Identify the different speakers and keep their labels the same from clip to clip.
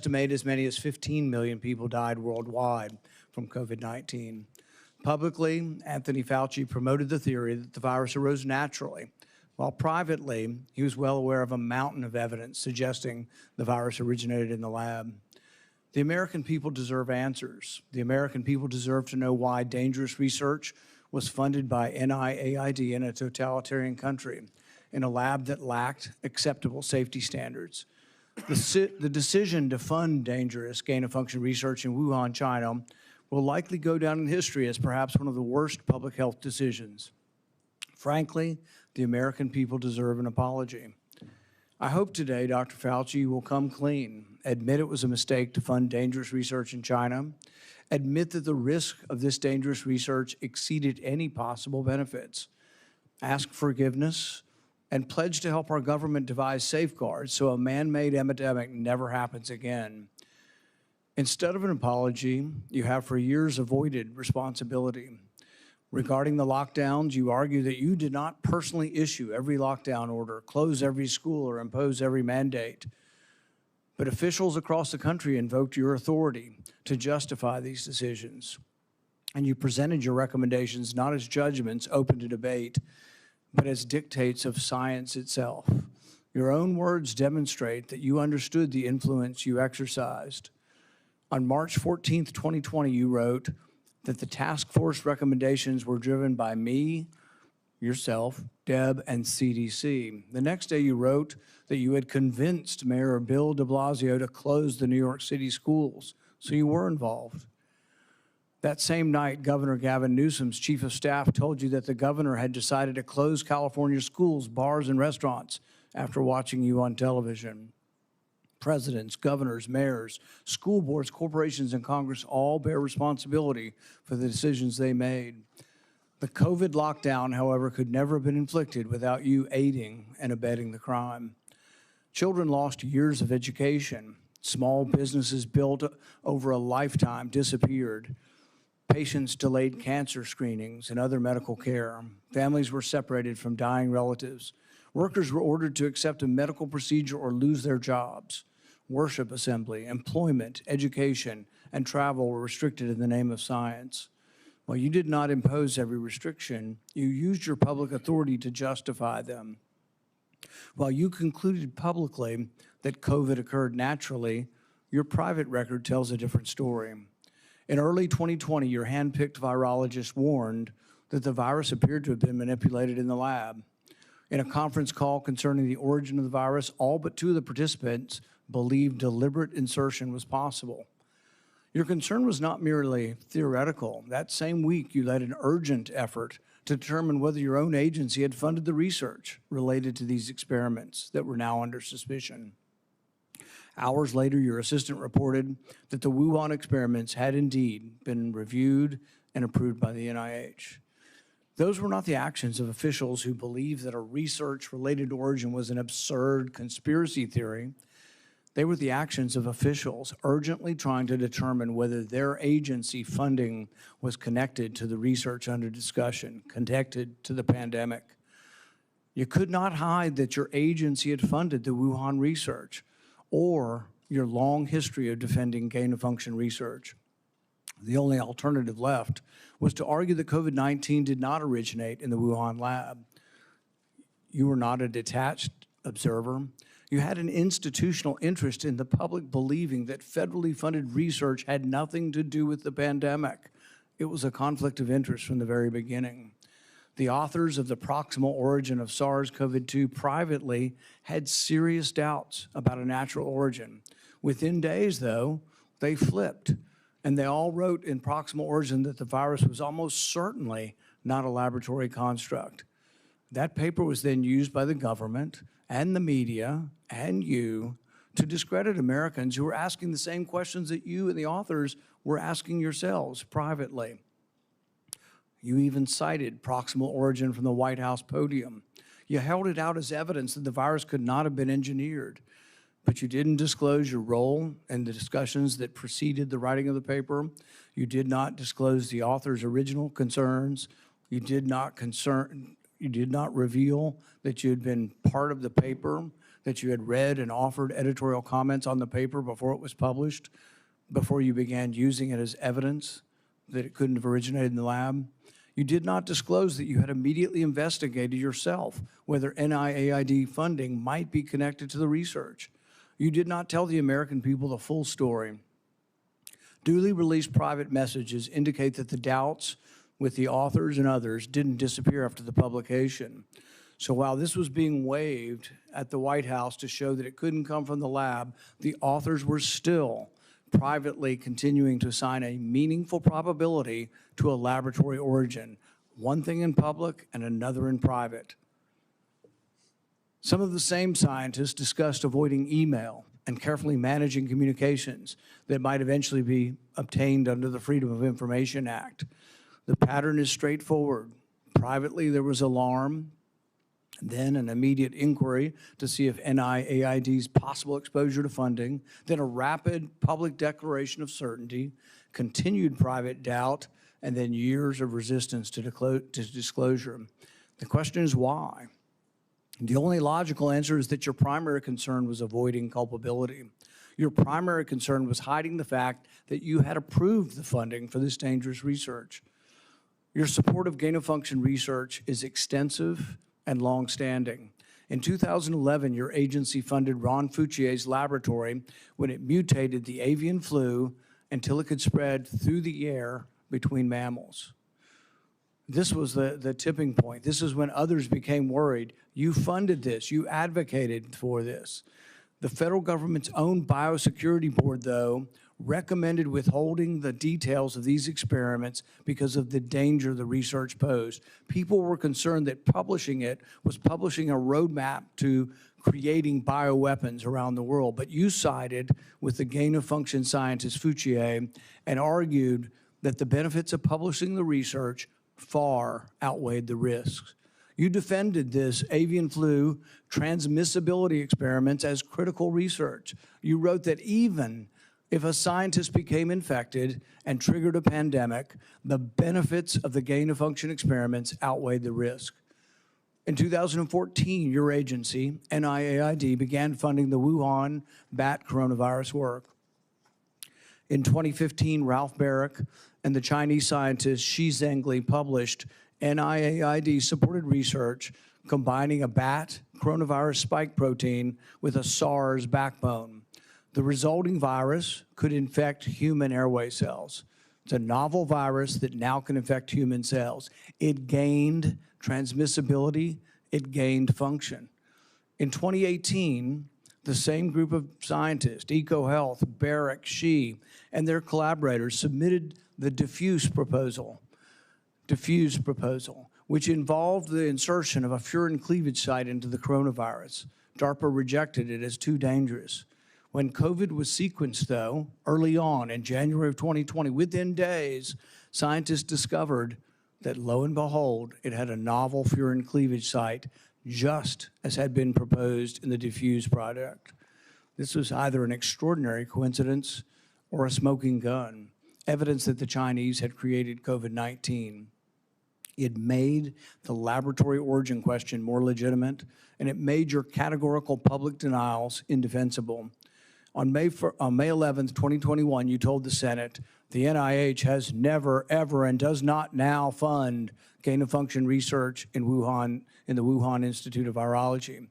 Speaker 1: estimate as many as 15 million people died worldwide from COVID-19. Publicly, Anthony Fauci promoted the theory that the virus arose naturally, while privately, he was well aware of a mountain of evidence suggesting the virus originated in the lab. The American people deserve answers. The American people deserve to know why dangerous research was funded by NIAID in a totalitarian country, in a lab that lacked acceptable safety standards. The decision to fund dangerous gain-of-function research in Wuhan, China, will likely go down in history as perhaps one of the worst public health decisions. Frankly, the American people deserve an apology. I hope today, Dr. Fauci, will come clean, admit it was a mistake to fund dangerous research in China, admit that the risk of this dangerous research exceeded any possible benefits, ask forgiveness, and pledge to help our government devise safeguards so a man-made epidemic never happens again. Instead of an apology, you have for years avoided responsibility. Regarding the lockdowns, you argue that you did not personally issue every lockdown order, close every school, or impose every mandate. But officials across the country invoked your authority to justify these decisions. And you presented your recommendations not as judgments open to debate, but as dictates of science itself. Your own words demonstrate that you understood the influence you exercised. On March 14th, 2020, you wrote that the task force recommendations were driven by me, yourself, Deb, and CDC. The next day you wrote that you had convinced Mayor Bill de Blasio to close the New York City schools, so you were involved. That same night, Governor Gavin Newsom's chief of staff told you that the governor had decided to close California schools, bars, and restaurants after watching you on television. Presidents, governors, mayors, school boards, corporations, and Congress all bear responsibility for the decisions they made. The COVID lockdown, however, could never have been inflicted without you aiding and abetting the crime. Children lost years of education. Small businesses built over a lifetime disappeared. Patients delayed cancer screenings and other medical care. Families were separated from dying relatives. Workers were ordered to accept a medical procedure or lose their jobs. Worship assembly, employment, education, and travel were restricted in the name of science. While you did not impose every restriction, you used your public authority to justify them. While you concluded publicly that COVID occurred naturally, your private record tells a different story. In early 2020, your hand-picked virologist warned that the virus appeared to have been manipulated in the lab. In a conference call concerning the origin of the virus, all but two of the participants believed deliberate insertion was possible. Your concern was not merely theoretical. That same week, you led an urgent effort to determine whether your own agency had funded the research related to these experiments that were now under suspicion. Hours later, your assistant reported that the Wuhan experiments had indeed been reviewed and approved by the NIH. Those were not the actions of officials who believed that a research-related origin was an absurd conspiracy theory. They were the actions of officials urgently trying to determine whether their agency funding was connected to the research under discussion, connected to the pandemic. You could not hide that your agency had funded the Wuhan research or your long history of defending gain-of-function research. The only alternative left was to argue that COVID-19 did not originate in the Wuhan lab. You were not a detached observer. You had an institutional interest in the public believing that federally funded research had nothing to do with the pandemic. It was a conflict of interest from the very beginning. The authors of the proximal origin of SARS-CoV-2 privately had serious doubts about a natural origin. Within days, though, they flipped, and they all wrote in proximal origin that the virus was almost certainly not a laboratory construct. That paper was then used by the government and the media and you to discredit Americans who were asking the same questions that you and the authors were asking yourselves privately. You even cited proximal origin from the White House podium. You held it out as evidence that the virus could not have been engineered, but you didn't disclose your role in the discussions that preceded the writing of the paper. You did not disclose the author's original concerns. You did not reveal that you had been part of the paper that you had read and offered editorial comments on the paper before it was published, before you began using it as evidence that it couldn't have originated in the lab. You did not disclose that you had immediately investigated yourself whether NIAID funding might be connected to the research. You did not tell the American people the full story. Duly released private messages indicate that the doubts with the authors and others didn't disappear after the publication. So while this was being waived at the White House to show that it couldn't come from the lab, the authors were still privately continuing to assign a meaningful probability to a laboratory origin, one thing in public and another in private. Some of the same scientists discussed avoiding email and carefully managing communications that might eventually be obtained under the Freedom of Information Act. The pattern is straightforward. Privately, there was alarm, then an immediate inquiry to see if NIAID's possible exposure to funding, then a rapid public declaration of certainty, continued private doubt, and then years of resistance to disclosure. The question is why? The only logical answer is that your primary concern was avoiding culpability. Your primary concern was hiding the fact that you had approved the funding for this dangerous research. Your support of gain-of-function research is extensive and long-standing. In 2011, your agency funded Ron Fauci's laboratory when it mutated the avian flu until it could spread through the air between mammals. This was the tipping point. This is when others became worried. You funded this. You advocated for this. The federal government's own biosecurity board, though, recommended withholding the details of these experiments because of the danger the research posed. People were concerned that publishing it was publishing a roadmap to creating bioweapons around the world. But you sided with the gain-of-function scientist Fauci and argued that the benefits of publishing the research far outweighed the risks. You defended this avian flu transmissibility experiments as critical research. You wrote that even if a scientist became infected and triggered a pandemic, the benefits of the gain-of-function experiments outweighed the risk. In 2014, your agency, NIAID, began funding the Wuhan bat coronavirus work. In 2015, Ralph Barrick and the Chinese scientist Shi Zhengli published NIAID-supported research combining a bat coronavirus spike protein with a SARS backbone. The resulting virus could infect human airway cells. It's a novel virus that now can infect human cells. It gained transmissibility, it gained function. In 2018, the same group of scientists, EcoHealth, Barrick, Shi, and their collaborators submitted the diffuse proposal, which involved the insertion of a furin cleavage site into the coronavirus. DARPA rejected it as too dangerous. When COVID was sequenced, though, early on in January of 2020, within days, scientists discovered that, lo and behold, it had a novel furin cleavage site, just as had been proposed in the diffuse product. This was either an extraordinary coincidence or a smoking gun, evidence that the Chinese had created COVID-19. It made the laboratory origin question more legitimate, and it made your categorical public denials indefensible. On May 11th, 2021, you told the Senate, the NIH has never, ever, and does not now fund gain-of-function research in Wuhan, in the Wuhan Institute of Virology.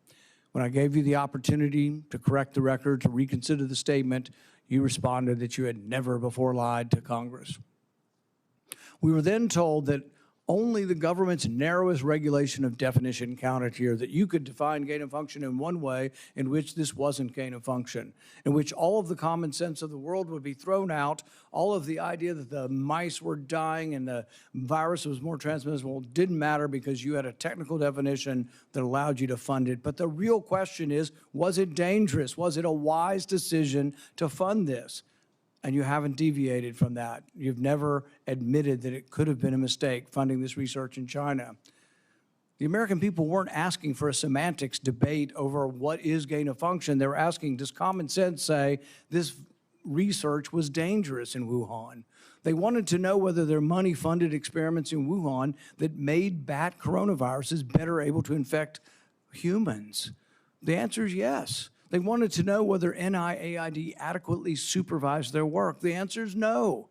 Speaker 1: When I gave you the opportunity to correct the record, to reconsider the statement, you responded that you had never before lied to Congress. We were then told that only the government's narrowest regulation of definition counted here, that you could define gain of function in one way in which this wasn't gain of function, in which all of the common sense of the world would be thrown out, all of the idea that the mice were dying and the virus was more transmissible didn't matter because you had a technical definition that allowed you to fund it. But the real question is, was it dangerous? Was it a wise decision to fund this? And you haven't deviated from that. You've never admitted that it could have been a mistake funding this research in China. The American people weren't asking for a semantics debate over what is gain of function. They were asking, does common sense say this research was dangerous in Wuhan? They wanted to know whether their money-funded experiments in Wuhan that made bat coronaviruses better able to infect humans The answer is yes. They wanted to know whether NIAID adequately supervised their work. The answer is no.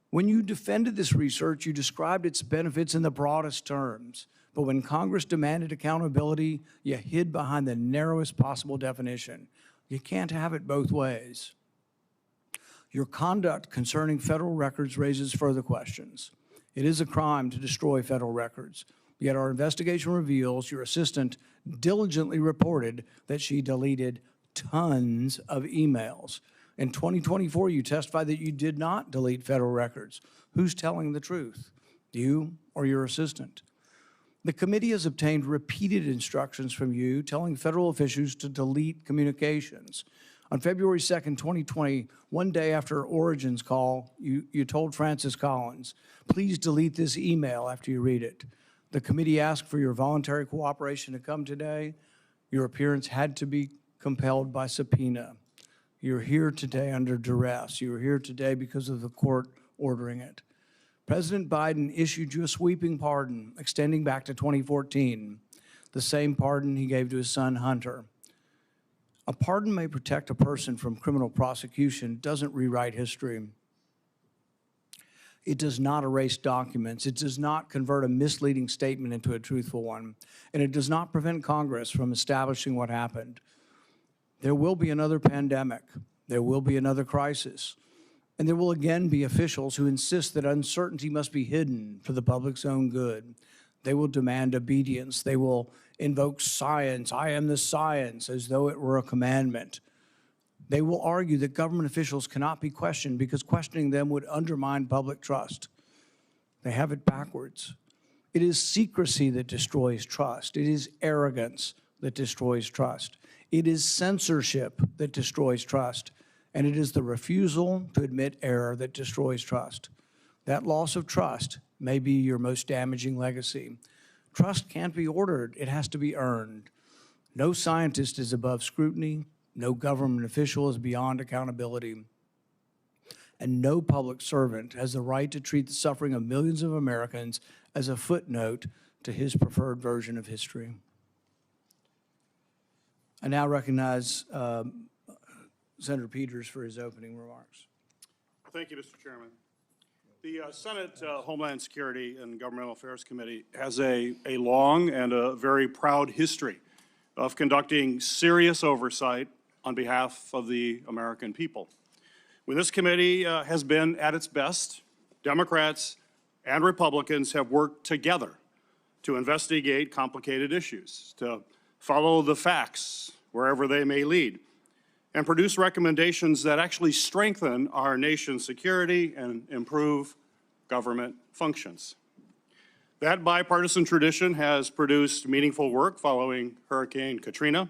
Speaker 1: When you defended this research, you described its benefits in the broadest terms. But when Congress demanded accountability, you hid behind the narrowest possible definition. You can't have it both ways. Your conduct concerning federal records raises further questions. It is a crime to destroy federal records. Yet our investigation reveals your assistant diligently reported that she deleted tons of emails. In 2024, you testified that you did not delete federal records. Who's telling the truth, you or your assistant? The committee has obtained repeated instructions from you telling federal officials to delete communications. On February 2nd, 2020, one day after Origin's call, you told Francis Collins, please delete this email after you read it. The committee asked for your voluntary cooperation to come today. Your appearance had to be compelled by subpoena. You're here today under duress. You're here today because of the court ordering it. President Biden issued you a sweeping pardon extending back to 2014, the same pardon he gave to his son Hunter. A pardon may protect a person from criminal prosecution, doesn't rewrite history. It does not erase documents. It does not convert a misleading statement into a truthful one. And it does not prevent Congress from establishing what happened. There will be another pandemic. There will be another crisis. And there will again be officials who insist that uncertainty must be hidden for the public's own good. They will demand obedience. They will invoke science. I am the science, as though it were a commandment. They will argue that government officials cannot be questioned because questioning them would undermine public trust. They have it backwards. It is secrecy that destroys trust. It is arrogance that destroys trust. It is censorship that destroys trust. And it is the refusal to admit error that destroys trust. That loss of trust may be your most damaging legacy. Trust can't be ordered. It has to be earned. No scientist is above scrutiny. No government official is beyond accountability. And no public servant has the right to treat the suffering of millions of Americans as a footnote to his preferred version of history. I now recognize Senator Peters for his opening remarks.
Speaker 2: Thank you, Mr. Chairman. The Senate Homeland Security and Governmental Affairs Committee has a long and a very proud history of conducting serious oversight on behalf of the American people. When this committee has been at its best, Democrats and Republicans have worked together to investigate complicated issues, to follow the facts wherever they may lead, and produce recommendations that actually strengthen our nation's security and improve government functions. That bipartisan tradition has produced meaningful work following Hurricane Katrina,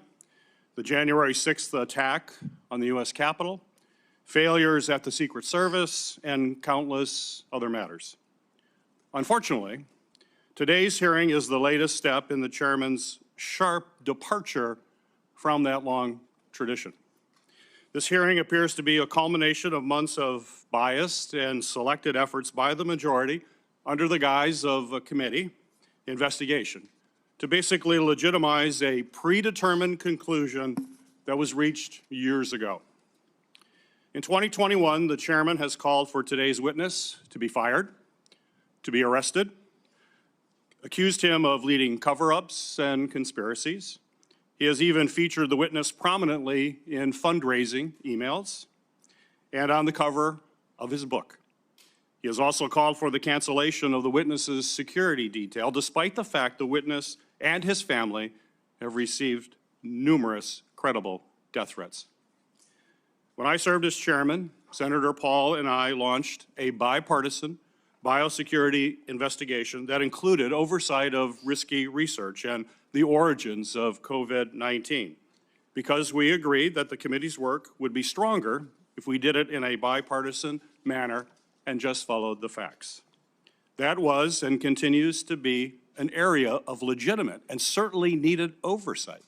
Speaker 2: the January 6th attack on the U.S. Capitol, failures at the Secret Service, and countless other matters. Unfortunately, today's hearing is the latest step in the chairman's sharp departure from that long tradition. This hearing appears to be a culmination of months of biased and selected efforts by the majority under the guise of a committee investigation to basically legitimize a predetermined conclusion that was reached years ago. In 2021, the chairman has called for today's witness to be fired, to be arrested, accused him of leading cover-ups and conspiracies. He has even featured the witness prominently in fundraising emails and on the cover of his book. He has also called for the cancellation of the witness's security detail, despite the fact the witness and his family have received numerous credible death threats. When I served as chairman, Senator Paul and I launched a bipartisan biosecurity investigation that included oversight of risky research and the origins of COVID-19, because we agreed that the committee's work would be stronger if we did it in a bipartisan manner and just followed the facts. That was and continues to be an area of legitimate and certainly needed oversight.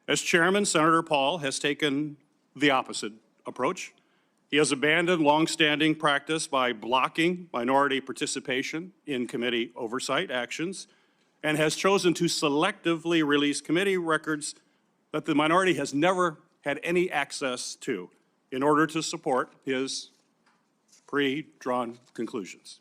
Speaker 2: As chairman, Senator Paul has taken the opposite approach. He has abandoned longstanding practice by blocking minority participation in committee oversight actions and has chosen to selectively release committee records that the minority has never had any access to in order to support his pre-drawn conclusions.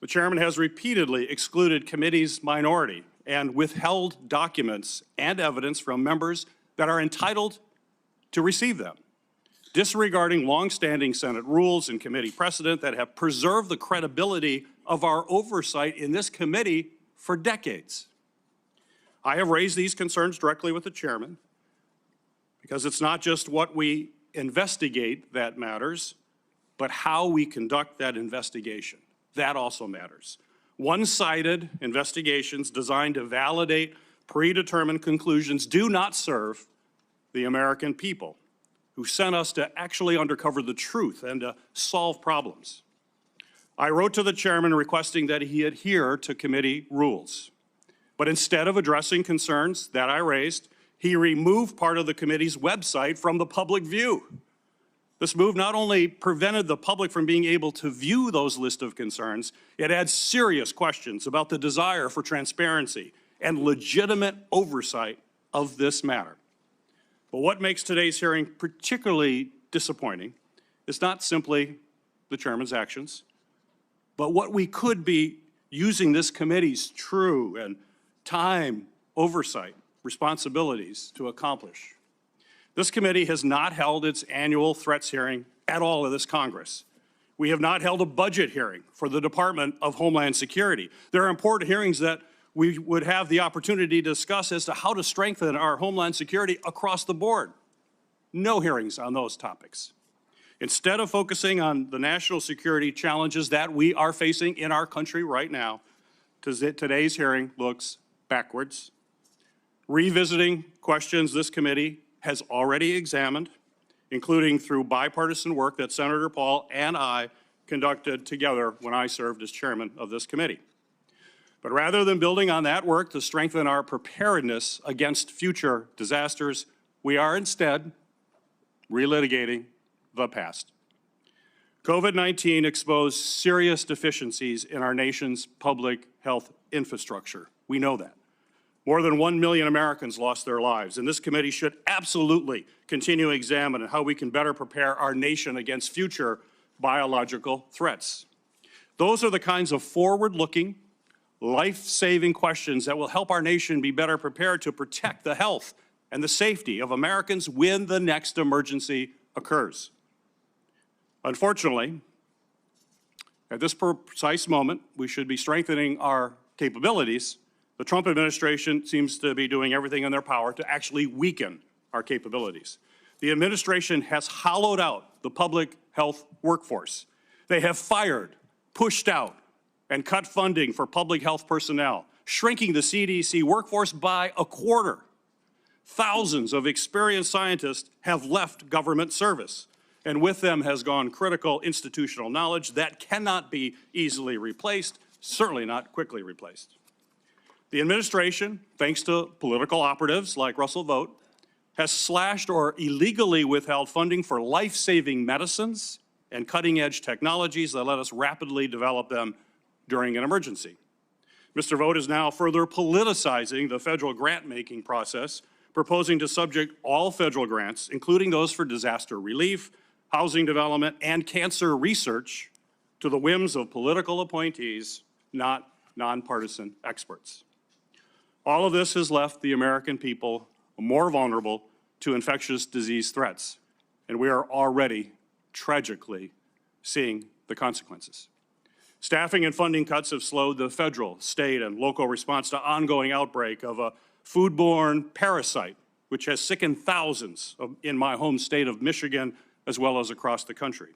Speaker 2: The chairman has repeatedly excluded committee's minority and withheld documents and evidence from members that are entitled to receive them, disregarding longstanding Senate rules and committee precedent that have preserved the credibility of our oversight in this committee for decades. I have raised these concerns directly with the chairman because it's not just what we investigate that matters, but how we conduct that investigation. That also matters. One-sided investigations designed to validate predetermined conclusions do not serve the American people who sent us to actually uncover the truth and to solve problems. I wrote to the chairman requesting that he adhere to committee rules. But instead of addressing concerns that I raised, he removed part of the committee's website from the public view. This move not only prevented the public from being able to view those lists of concerns, it adds serious questions about the desire for transparency and legitimate oversight of this matter. But what makes today's hearing particularly disappointing is not simply the chairman's actions, but what we could be using this committee's true and time, oversight, responsibilities to accomplish. This committee has not held its annual threats hearing at all in this Congress. We have not held a budget hearing for the Department of Homeland Security. There are important hearings that we would have the opportunity to discuss as to how to strengthen our Homeland Security across the board. No hearings on those topics. Instead of focusing on the national security challenges that we are facing in our country right now, today's hearing looks backwards, revisiting questions this committee has already examined, including through bipartisan work that Senator Paul and I conducted together when I served as chairman of this committee. But rather than building on that work to strengthen our preparedness against future disasters, we are instead relitigating the past. COVID-19 exposed serious deficiencies in our nation's public health infrastructure. We know that. More than 1 million Americans lost their lives, and this committee should absolutely continue to examine how we can better prepare our nation against future biological threats. Those are the kinds of forward-looking, life-saving questions that will help our nation be better prepared to protect the health and the safety of Americans when the next emergency occurs. Unfortunately, at this precise moment, we should be strengthening our capabilities. The Trump administration seems to be doing everything in their power to actually weaken our capabilities. The administration has hollowed out the public health workforce. They have fired, pushed out, and cut funding for public health personnel, shrinking the CDC workforce by a quarter. Thousands of experienced scientists have left government service, and with them has gone critical institutional knowledge that cannot be easily replaced, certainly not quickly replaced. The administration, thanks to political operatives like Russell Vought, has slashed or illegally withheld funding for life-saving medicines and cutting-edge technologies that let us rapidly develop them during an emergency. Mr. Vought is now further politicizing the federal grant-making process, proposing to subject all federal grants, including those for disaster relief, housing development, and cancer research, to the whims of political appointees, not nonpartisan experts. All of this has left the American people more vulnerable to infectious disease threats, and we are already tragically seeing the consequences. Staffing and funding cuts have slowed the federal, state, and local response to ongoing outbreak of a foodborne parasite, which has sickened thousands in my home state of Michigan, as well as across the country.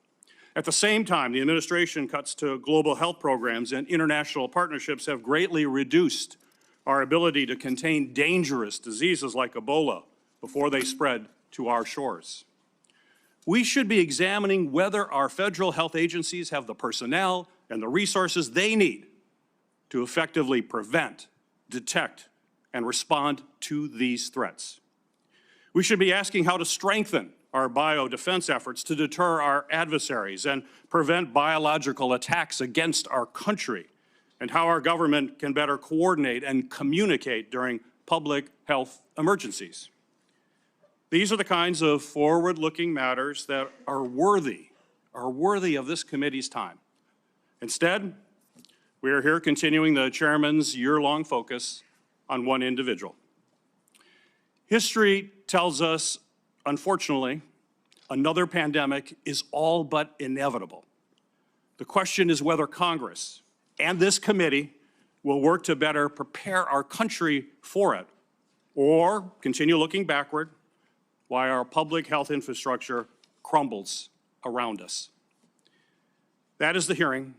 Speaker 2: At the same time, the administration cuts to global health programs and international partnerships have greatly reduced our ability to contain dangerous diseases like Ebola before they spread to our shores. We should be examining whether our federal health agencies have the personnel and the resources they need to effectively prevent, detect, and respond to these threats. We should be asking how to strengthen our biodefense efforts to deter our adversaries and prevent biological attacks against our country, and how our government can better coordinate and communicate during public health emergencies. These are the kinds of forward-looking matters that are worthy of this committee's time. Instead, we are here continuing the chairman's year-long focus on one individual. History tells us, unfortunately, another pandemic is all but inevitable. The question is whether Congress and this committee will work to better prepare our country for it, or continue looking backward while our public health infrastructure crumbles around us. That is the hearing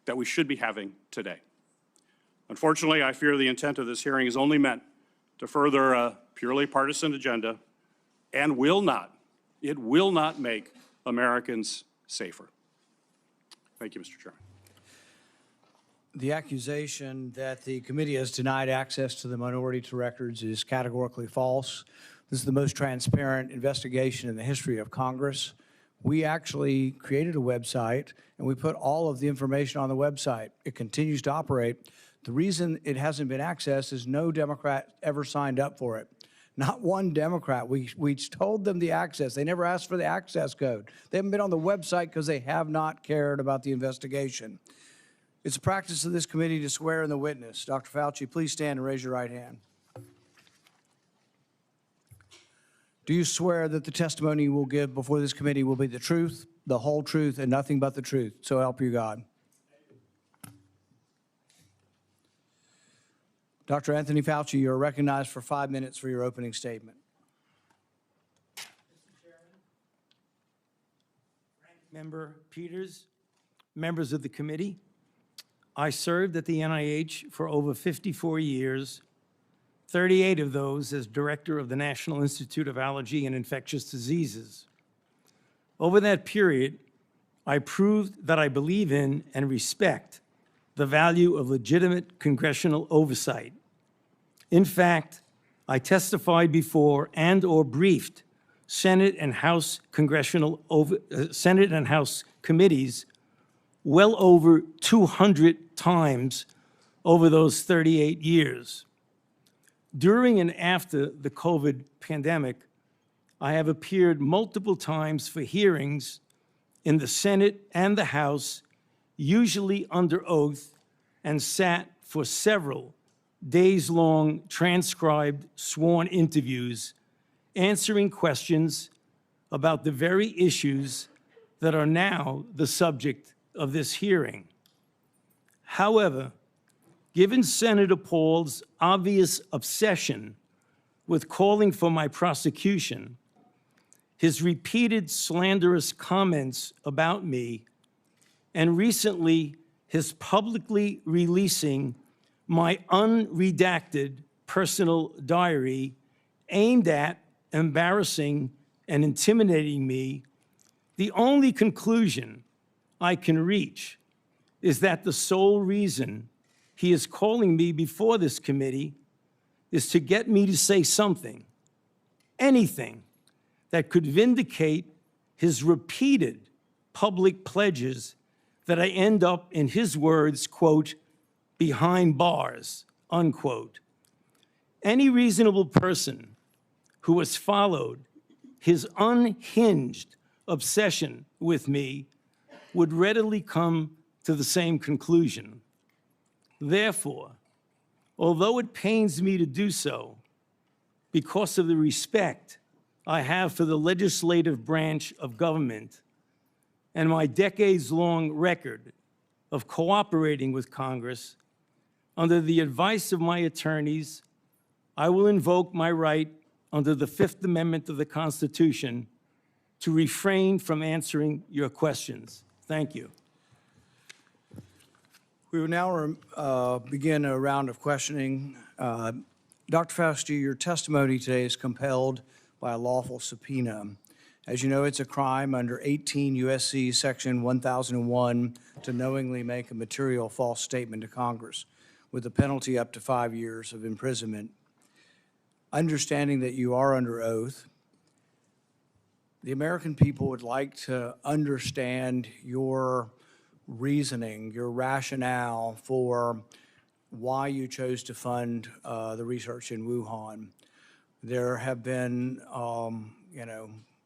Speaker 2: that we should be having today. Unfortunately, I fear the intent of this hearing is only meant to further a purely partisan agenda and it will not make Americans safer. Thank you, Mr. Chairman.
Speaker 1: The accusation that the committee has denied access to the minority to records is categorically false. This is the most transparent investigation in the history of Congress. We actually created a website, and we put all of the information on the website. It continues to operate. The reason it hasn't been accessed is no Democrat ever signed up for it. Not one Democrat. We told them the access. They never asked for the access code. They haven't been on the website because they have not cared about the investigation. It's a practice of this committee to swear in the witness. Dr. Fauci, please stand and raise your right hand. Do you swear that the testimony you will give before this committee will be the truth, the whole truth, and nothing but the truth? So help you God. Dr. Anthony Fauci, you are recognized for 5 minutes for your opening statement.
Speaker 3: Mr. Chairman, Ranking Member Peters, members of the committee, I served at the NIH for over 54 years, 38 of those as director of the National Institute of Allergy and Infectious Diseases. Over that period, I proved that I believe in and respect the value of legitimate congressional oversight. In fact, I testified before and/or briefed Senate and House Senate and House committees well over 200 times over those 38 years. During and after the COVID pandemic, I have appeared multiple times for hearings in the Senate and the House, usually under oath, and sat for several days-long transcribed sworn interviews, answering questions about the very issues that are now the subject of this hearing. However, given Senator Paul's obvious obsession with calling for my prosecution, his repeated slanderous comments about me, and recently his publicly releasing my unredacted personal diary aimed at embarrassing and intimidating me, the only conclusion I can reach is that the sole reason he is calling me before this committee is to get me to say something, anything, that could vindicate his repeated public pledges that I end up, in his words, quote, behind bars, unquote. Any reasonable person who has followed his unhinged obsession with me would readily come to the same conclusion. Therefore, although it pains me to do so, because of the respect I have for the legislative branch of government and my decades-long record of cooperating with Congress, under the advice of my attorneys, I will invoke my right under the Fifth Amendment of the Constitution to refrain from answering your questions. Thank you.
Speaker 1: We will now begin a round of questioning. Dr. Fauci, your testimony today is compelled by a lawful subpoena. As you know, it's a crime under 18 U.S.C. Section 1001 to knowingly make a material false statement to Congress, with a penalty up to 5 years of imprisonment. Understanding that you are under oath, the American people would like to understand your reasoning, your rationale for why you chose to fund the research in Wuhan. There have been,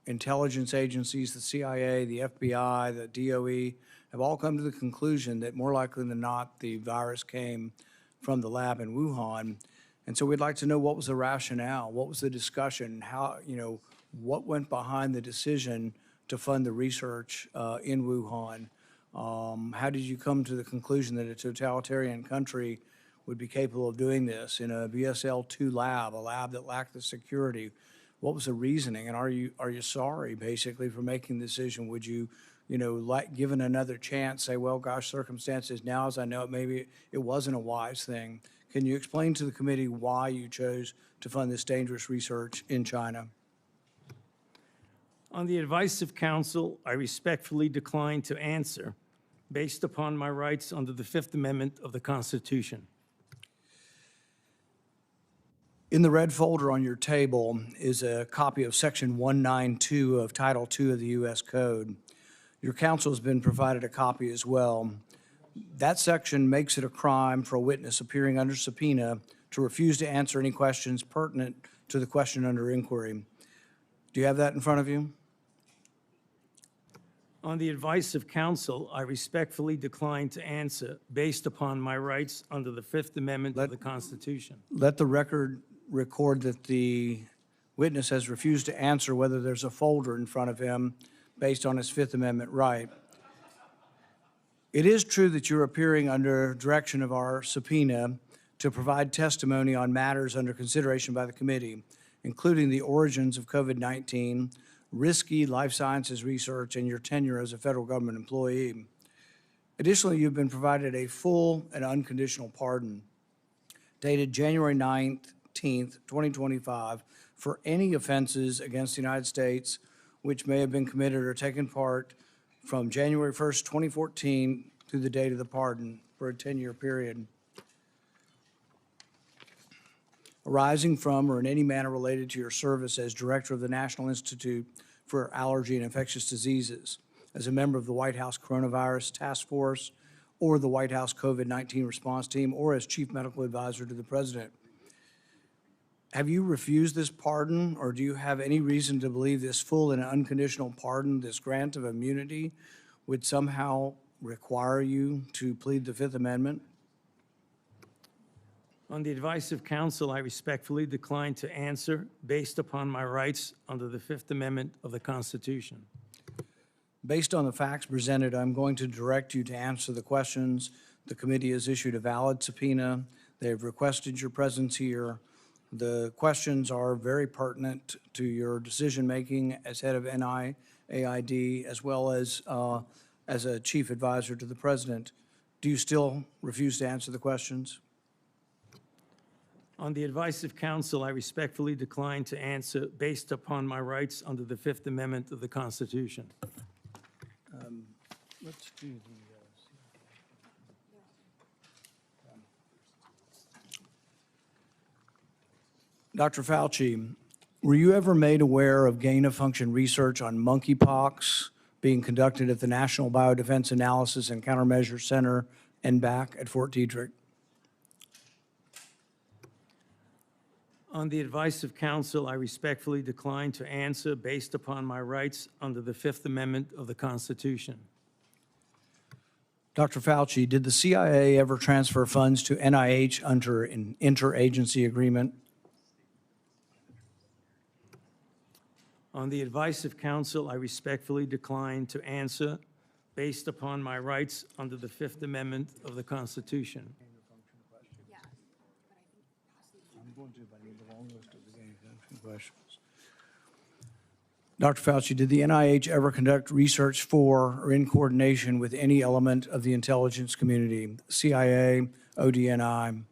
Speaker 1: intelligence agencies, the CIA, the FBI, the DOE, have all come to the conclusion that more likely than not, the virus came from the lab in Wuhan. And so we'd like to know what was the rationale, what was the discussion, how, what went behind the decision to fund the research in Wuhan? How did you come to the conclusion that a totalitarian country would be capable of doing this in a BSL-2 lab, a lab that lacked the security? What was the reasoning? And are you sorry, basically, for making the decision? Would you, given another chance, say, well, gosh, circumstances now, as I know it, maybe it wasn't a wise thing. Can you explain to the committee why you chose to fund this dangerous research in China?
Speaker 3: On the advice of counsel, I respectfully decline to answer based upon my rights under the Fifth Amendment of the Constitution.
Speaker 1: In the red folder on your table is a copy of Section 192 of Title II of the U.S. Code. Your counsel has been provided a copy as well. That section makes it a crime for a witness appearing under subpoena to refuse to answer any questions pertinent to the question under inquiry. Do you have that in front of you?
Speaker 3: On the advice of counsel, I respectfully decline to answer based upon my rights under the Fifth Amendment of the Constitution.
Speaker 1: Let the record record that the witness has refused to answer whether there's a folder in front of him based on his Fifth Amendment right. It is true that you're appearing under direction of our subpoena to provide testimony on matters under consideration by the committee, including the origins of COVID-19, risky life sciences research, and your tenure as a federal government employee. Additionally, you've been provided a full and unconditional pardon dated January 19th, 2025, for any offenses against the United States which may have been committed or taken part from January 1st, 2014 through the date of the pardon for a 10-year period, arising from or in any manner related to your service as Director of the National Institute for Allergy and Infectious Diseases, as a member of the White House Coronavirus Task Force, or the White House COVID-19 Response Team, or as Chief Medical Advisor to the President. Have you refused this pardon, or do you have any reason to believe this full and unconditional pardon, this grant of immunity, would somehow require you to plead the Fifth Amendment?
Speaker 3: On the advice of counsel, I respectfully decline to answer based upon my rights under the Fifth Amendment of the Constitution.
Speaker 1: Based on the facts presented, I'm going to direct you to answer the questions. The committee has issued a valid subpoena. They've requested your presence here. The questions are very pertinent to your decision-making as head of NIAID, as well as a chief advisor to the president. Do you still refuse to answer the questions?
Speaker 3: On the advice of counsel, I respectfully decline to answer based upon my rights under the Fifth Amendment of the Constitution.
Speaker 1: Let's do the. Dr. Fauci, were you ever made aware of gain-of-function research on monkeypox being conducted at the National Biodefense Analysis and Countermeasure Center, NBAC, at Fort Detrick?
Speaker 3: On the advice of counsel, I respectfully decline to answer based upon my rights under the Fifth Amendment of the Constitution.
Speaker 1: Dr. Fauci, did the CIA ever transfer funds to NIH under an interagency agreement?
Speaker 3: On the advice of counsel, I respectfully decline to answer based upon my rights under the Fifth Amendment of the Constitution.
Speaker 1: I'm going to, but I need the long list of the gain-of-function questions. Dr. Fauci, did the NIH ever conduct research for or in coordination with any element of the intelligence community, CIA, ODNI?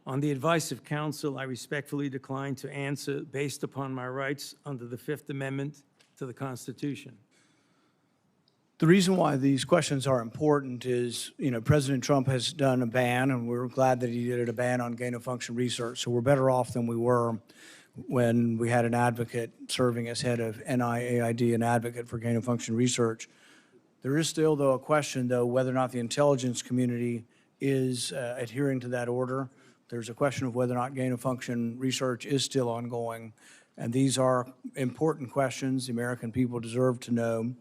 Speaker 3: On the advice of counsel, I respectfully decline to answer based upon my rights under the Fifth Amendment to the Constitution.
Speaker 1: The reason why these questions are important is, President Trump has done a ban, and we're glad that he did a ban on gain-of-function research. So we're better off than we were when we had an advocate serving as head of NIAID, an advocate for gain-of-function research. There is still, though, a question, though, whether or not the intelligence community is adhering to that order. There's a question of whether or not gain-of-function research is still ongoing, and these are important questions the American people deserve to know.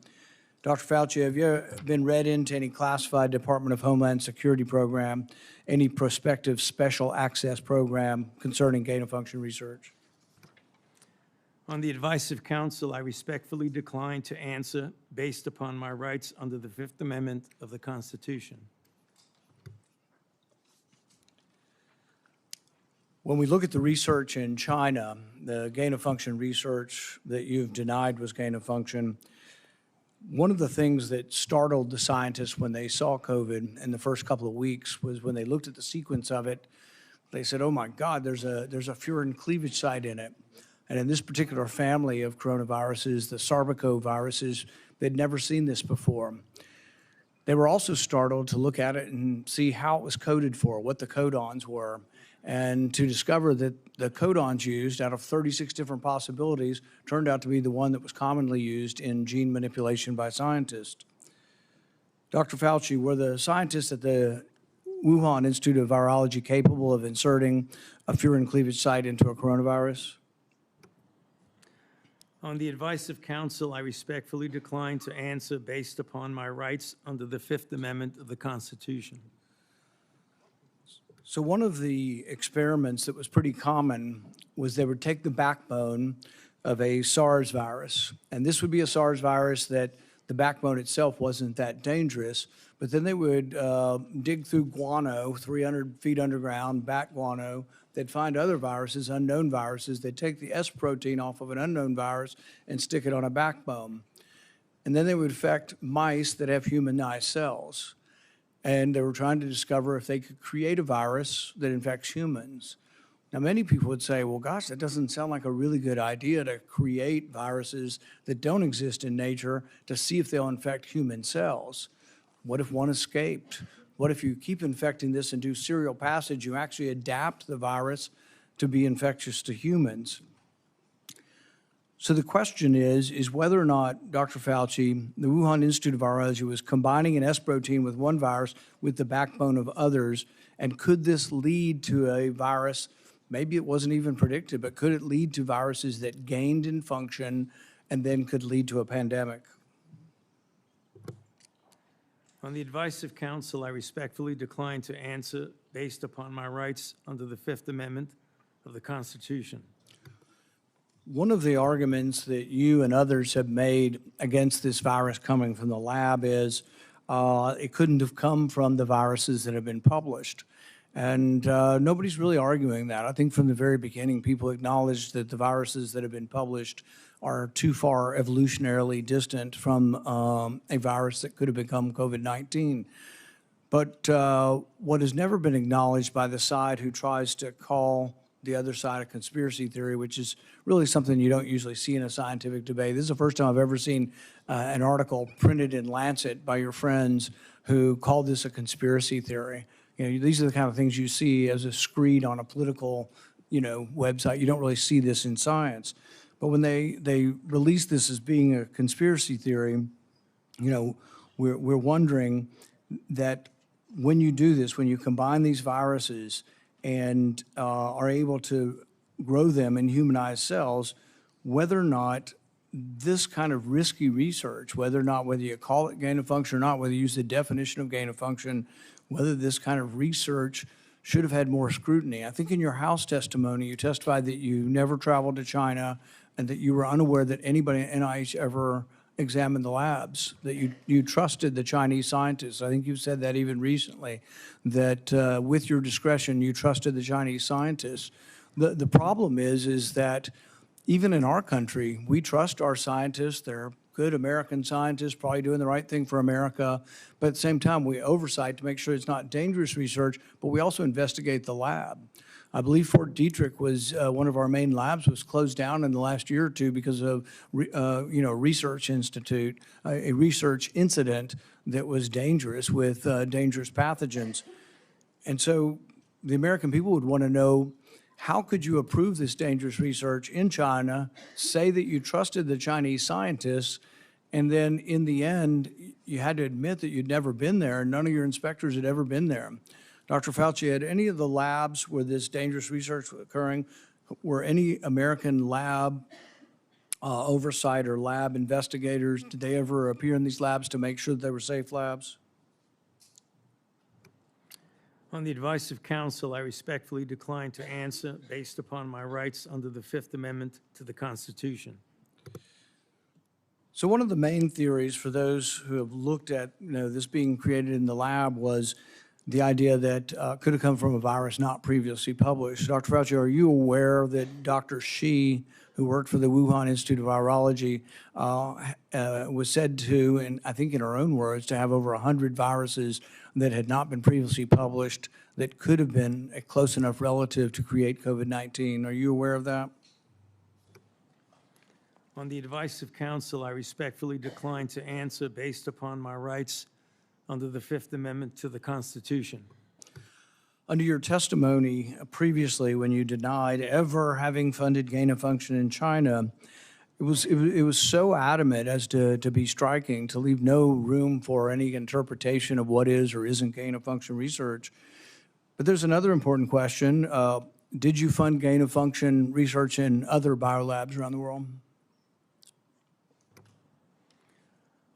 Speaker 1: Dr. Fauci, have you been read into any classified Department of Homeland Security program, any prospective special access program concerning gain-of-function research?
Speaker 3: On the advice of counsel, I respectfully decline to answer based upon my rights under the Fifth Amendment of the Constitution.
Speaker 1: When we look at the research in China, the gain-of-function research that you've denied was gain-of-function, one of the things that startled the scientists when they saw COVID in the first couple of weeks was when they looked at the sequence of it, they said, oh my God, there's a furin cleavage site in it. And in this particular family of coronaviruses, the sarbecoviruses, they'd never seen this before. They were also startled to look at it and see how it was coded for, what the codons were, and to discover that the codons used out of 36 different possibilities turned out to be the one that was commonly used in gene manipulation by scientists. Dr. Fauci, were the scientists at the Wuhan Institute of Virology capable of inserting a furin cleavage site into a coronavirus?
Speaker 3: On the advice of counsel, I respectfully decline to answer based upon my rights under the Fifth Amendment of the Constitution.
Speaker 1: So one of the experiments that was pretty common was they would take the backbone of a SARS virus, and this would be a SARS virus that the backbone itself wasn't that dangerous, but then they would dig through guano, 300 feet underground, bat guano. They'd find other viruses, unknown viruses. They'd take the S protein off of an unknown virus and stick it on a backbone. And then they would infect mice that have humanized cells. And they were trying to discover if they could create a virus that infects humans. Now, many people would say, well, gosh, that doesn't sound like a really good idea to create viruses that don't exist in nature to see if they'll infect human cells. What if one escaped? What if you keep infecting this and do serial passage, you actually adapt the virus to be infectious to humans? So the question is whether or not, Dr. Fauci, the Wuhan Institute of Virology was combining an S protein with one virus with the backbone of others, and could this lead to a virus, maybe it wasn't even predicted, but could it lead to viruses that gained in function and then could lead to a pandemic?
Speaker 3: On the advice of counsel, I respectfully decline to answer based upon my rights under the Fifth Amendment of the Constitution.
Speaker 1: One of the arguments that you and others have made against this virus coming from the lab is it couldn't have come from the viruses that have been published. And nobody's really arguing that. I think from the very beginning, people acknowledged that the viruses that have been published are too far evolutionarily distant from a virus that could have become COVID-19. But what has never been acknowledged by the side who tries to call the other side a conspiracy theory, which is really something you don't usually see in a scientific debate. This is the first time I've ever seen an article printed in Lancet by your friends who called this a conspiracy theory. You know, these are the kind of things you see as a screed on a political, website. You don't really see this in science. But when they release this as being a conspiracy theory, we're wondering that when you do this, when you combine these viruses and are able to grow them in humanized cells, whether or not this kind of risky research, whether you call it gain of function or not, whether you use the definition of gain of function, whether this kind of research should have had more scrutiny. I think in your House testimony, you testified that you never traveled to China and that you were unaware that anybody at NIH ever examined the labs, that you trusted the Chinese scientists. I think you said that even recently, that with your discretion, you trusted the Chinese scientists. The problem is that even in our country, we trust our scientists. They're good American scientists, probably doing the right thing for America. But at the same time, we oversight to make sure it's not dangerous research, but we also investigate the lab. I believe Fort Detrick was one of our main labs, was closed down in the last year or two because of, research institute, a research incident that was dangerous with dangerous pathogens. And so the American people would want to know, how could you approve this dangerous research in China, say that you trusted the Chinese scientists, and then in the end, you had to admit that you'd never been there, and none of your inspectors had ever been there. Dr. Fauci, had any of the labs where this dangerous research was occurring, were any American lab oversight or lab investigators, did they ever appear in these labs to make sure that they were safe labs?
Speaker 3: On the advice of counsel, I respectfully decline to answer based upon my rights under the Fifth Amendment to the Constitution.
Speaker 1: So one of the main theories for those who have looked at this being created in the lab was the idea that could have come from a virus not previously published. Dr. Fauci, are you aware that Dr. Shi, who worked for the Wuhan Institute of Virology, was said to, and I think in her own words, to have over 100 viruses that had not been previously published that could have been a close enough relative to create COVID-19? Are you aware of that?
Speaker 3: On the advice of counsel, I respectfully decline to answer based upon my rights under the Fifth Amendment to the Constitution.
Speaker 1: Under your testimony previously, when you denied ever having funded gain of function in China, it was so adamant as to be striking, to leave no room for any interpretation of what is or isn't gain of function research. But there's another important question. Did you fund gain of function research in other biolabs around the world?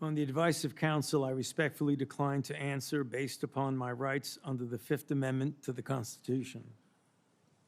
Speaker 3: On the advice of counsel, I respectfully decline to answer based upon my rights under the Fifth Amendment to the Constitution.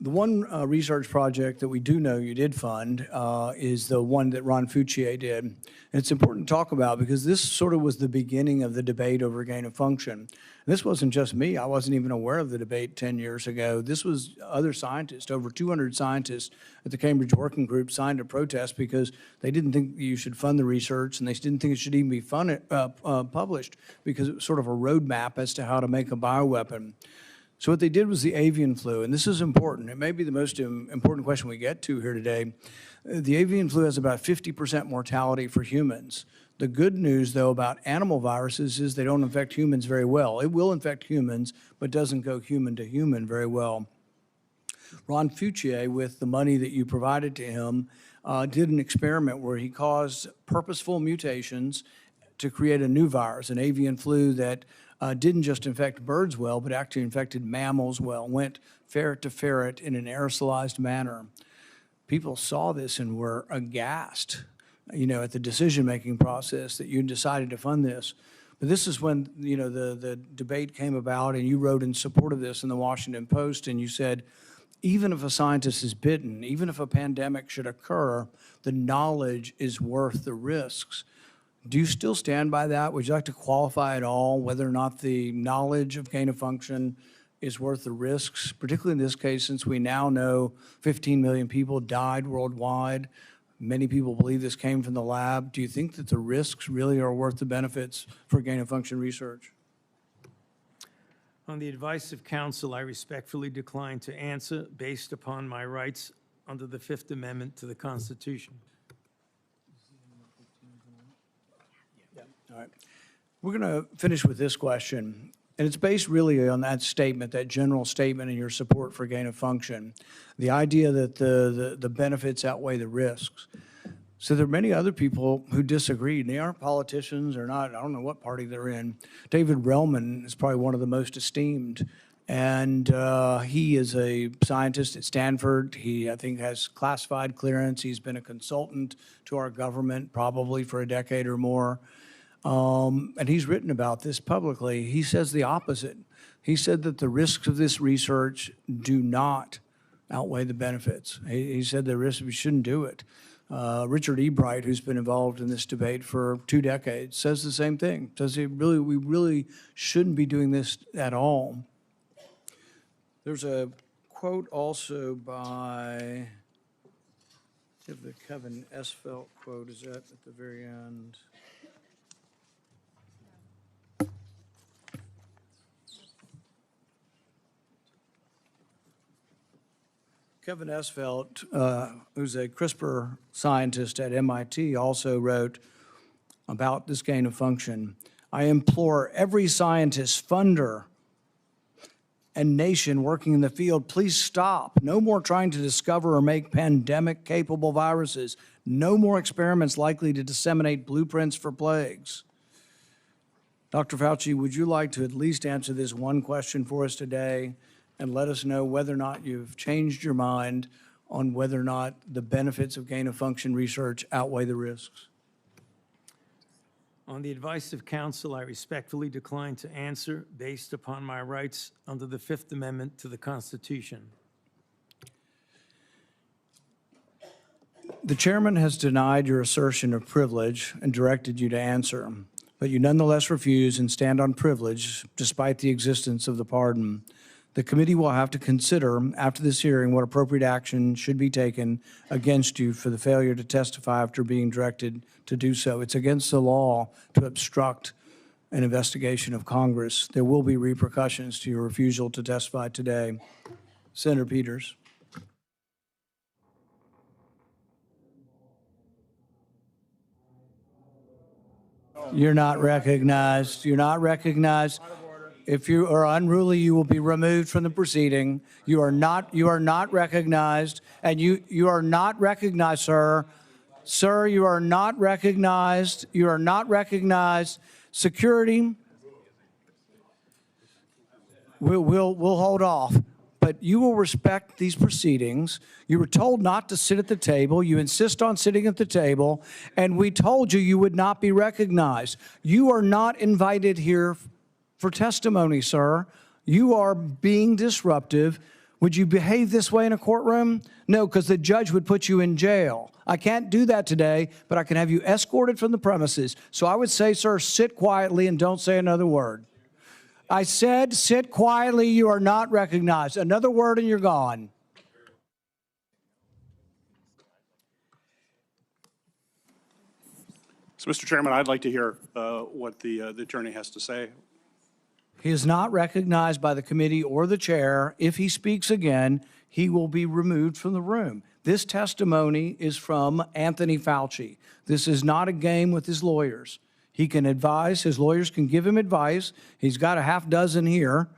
Speaker 1: The one research project that we do know you did fund is the one that Ron Fauci did. And it's important to talk about because this sort of was the beginning of the debate over gain of function. And this wasn't just me. I wasn't even aware of the debate 10 years ago. This was other scientists. Over 200 scientists at the Cambridge Working Group signed a protest because they didn't think you should fund the research, and they didn't think it should even be published because it was sort of a roadmap as to how to make a bioweapon. So what they did was the avian flu, and this is important. It may be the most important question we get to here today. The avian flu has about 50% mortality for humans. The good news, though, about animal viruses is they don't infect humans very well. It will infect humans, but doesn't go human to human very well. Ron Fauci, with the money that you provided to him, did an experiment where he caused purposeful mutations to create a new virus, an avian flu that didn't just infect birds well, but actually infected mammals well, went ferret to ferret in an aerosolized manner. People saw this and were aghast, at the decision-making process that you decided to fund this. But this is when, the debate came about, and you wrote in support of this in the Washington Post, and you said, even if a scientist is bitten, even if a pandemic should occur, the knowledge is worth the risks. Do you still stand by that? Would you like to qualify at all whether or not the knowledge of gain of function is worth the risks, particularly in this case, since we now know 15 million people died worldwide? Many people believe this came from the lab. Do you think that the risks really are worth the benefits for gain of function research?
Speaker 3: On the advice of counsel, I respectfully decline to answer based upon my rights under the Fifth Amendment to the Constitution.
Speaker 1: All right. We're going to finish with this question, and it's based really on that statement, that general statement in your support for gain of function, the idea that the benefits outweigh the risks. So there are many other people who disagree, and they aren't politicians or not, I don't know what party they're in. David Relman is probably one of the most esteemed, and he is a scientist at Stanford. He, I think, has classified clearance. He's been a consultant to our government probably for a decade or more. And he's written about this publicly. He says the opposite. He said that the risks of this research do not outweigh the benefits. He said the risks, we shouldn't do it. Richard Ebright, who's been involved in this debate for 2 decades, says the same thing. Says we really shouldn't be doing this at all. There's a quote also by, if the Kevin Esfelt quote is that at the very end. Kevin Esfelt, who's a CRISPR scientist at MIT, also wrote about this gain of function. I implore every scientist, funder, and nation working in the field, please stop. No more trying to discover or make pandemic-capable viruses. No more experiments likely to disseminate blueprints for plagues. Dr. Fauci, would you like to at least answer this one question for us today and let us know whether or not you've changed your mind on whether or not the benefits of gain-of-function research outweigh the risks?
Speaker 3: On the advice of counsel, I respectfully decline to answer based upon my rights under the Fifth Amendment to the Constitution.
Speaker 1: The chairman has denied your assertion of privilege and directed you to answer, but you nonetheless refuse and stand on privilege despite the existence of the pardon. The committee will have to consider after this hearing what appropriate action should be taken against you for the failure to testify after being directed to do so. It's against the law to obstruct an investigation of Congress. There will be repercussions to your refusal to testify today. Senator Peters. You're not recognized. You're not recognized. If you are unruly, you will be removed from the proceeding. You are not recognized, and you are not recognized, sir. Sir, you are not recognized. You are not recognized. Security, we'll hold off. But you will respect these proceedings. You were told not to sit at the table. You insist on sitting at the table, and we told you you would not be recognized. You are not invited here for testimony, sir. You are being disruptive. Would you behave this way in a courtroom? No, because the judge would put you in jail. I can't do that today, but I can have you escorted from the premises. So I would say, sir, sit quietly and don't say another word. I said, sit quietly, you are not recognized. Another word and you're gone.
Speaker 2: So, Mr. Chairman, I'd like to hear what the attorney has to say.
Speaker 1: He is not recognized by the committee or the chair. If he speaks again, he will be removed from the room. This testimony is from Anthony Fauci. This is not a game with his lawyers. He can advise, his lawyers can give him advice. He's got a half dozen here.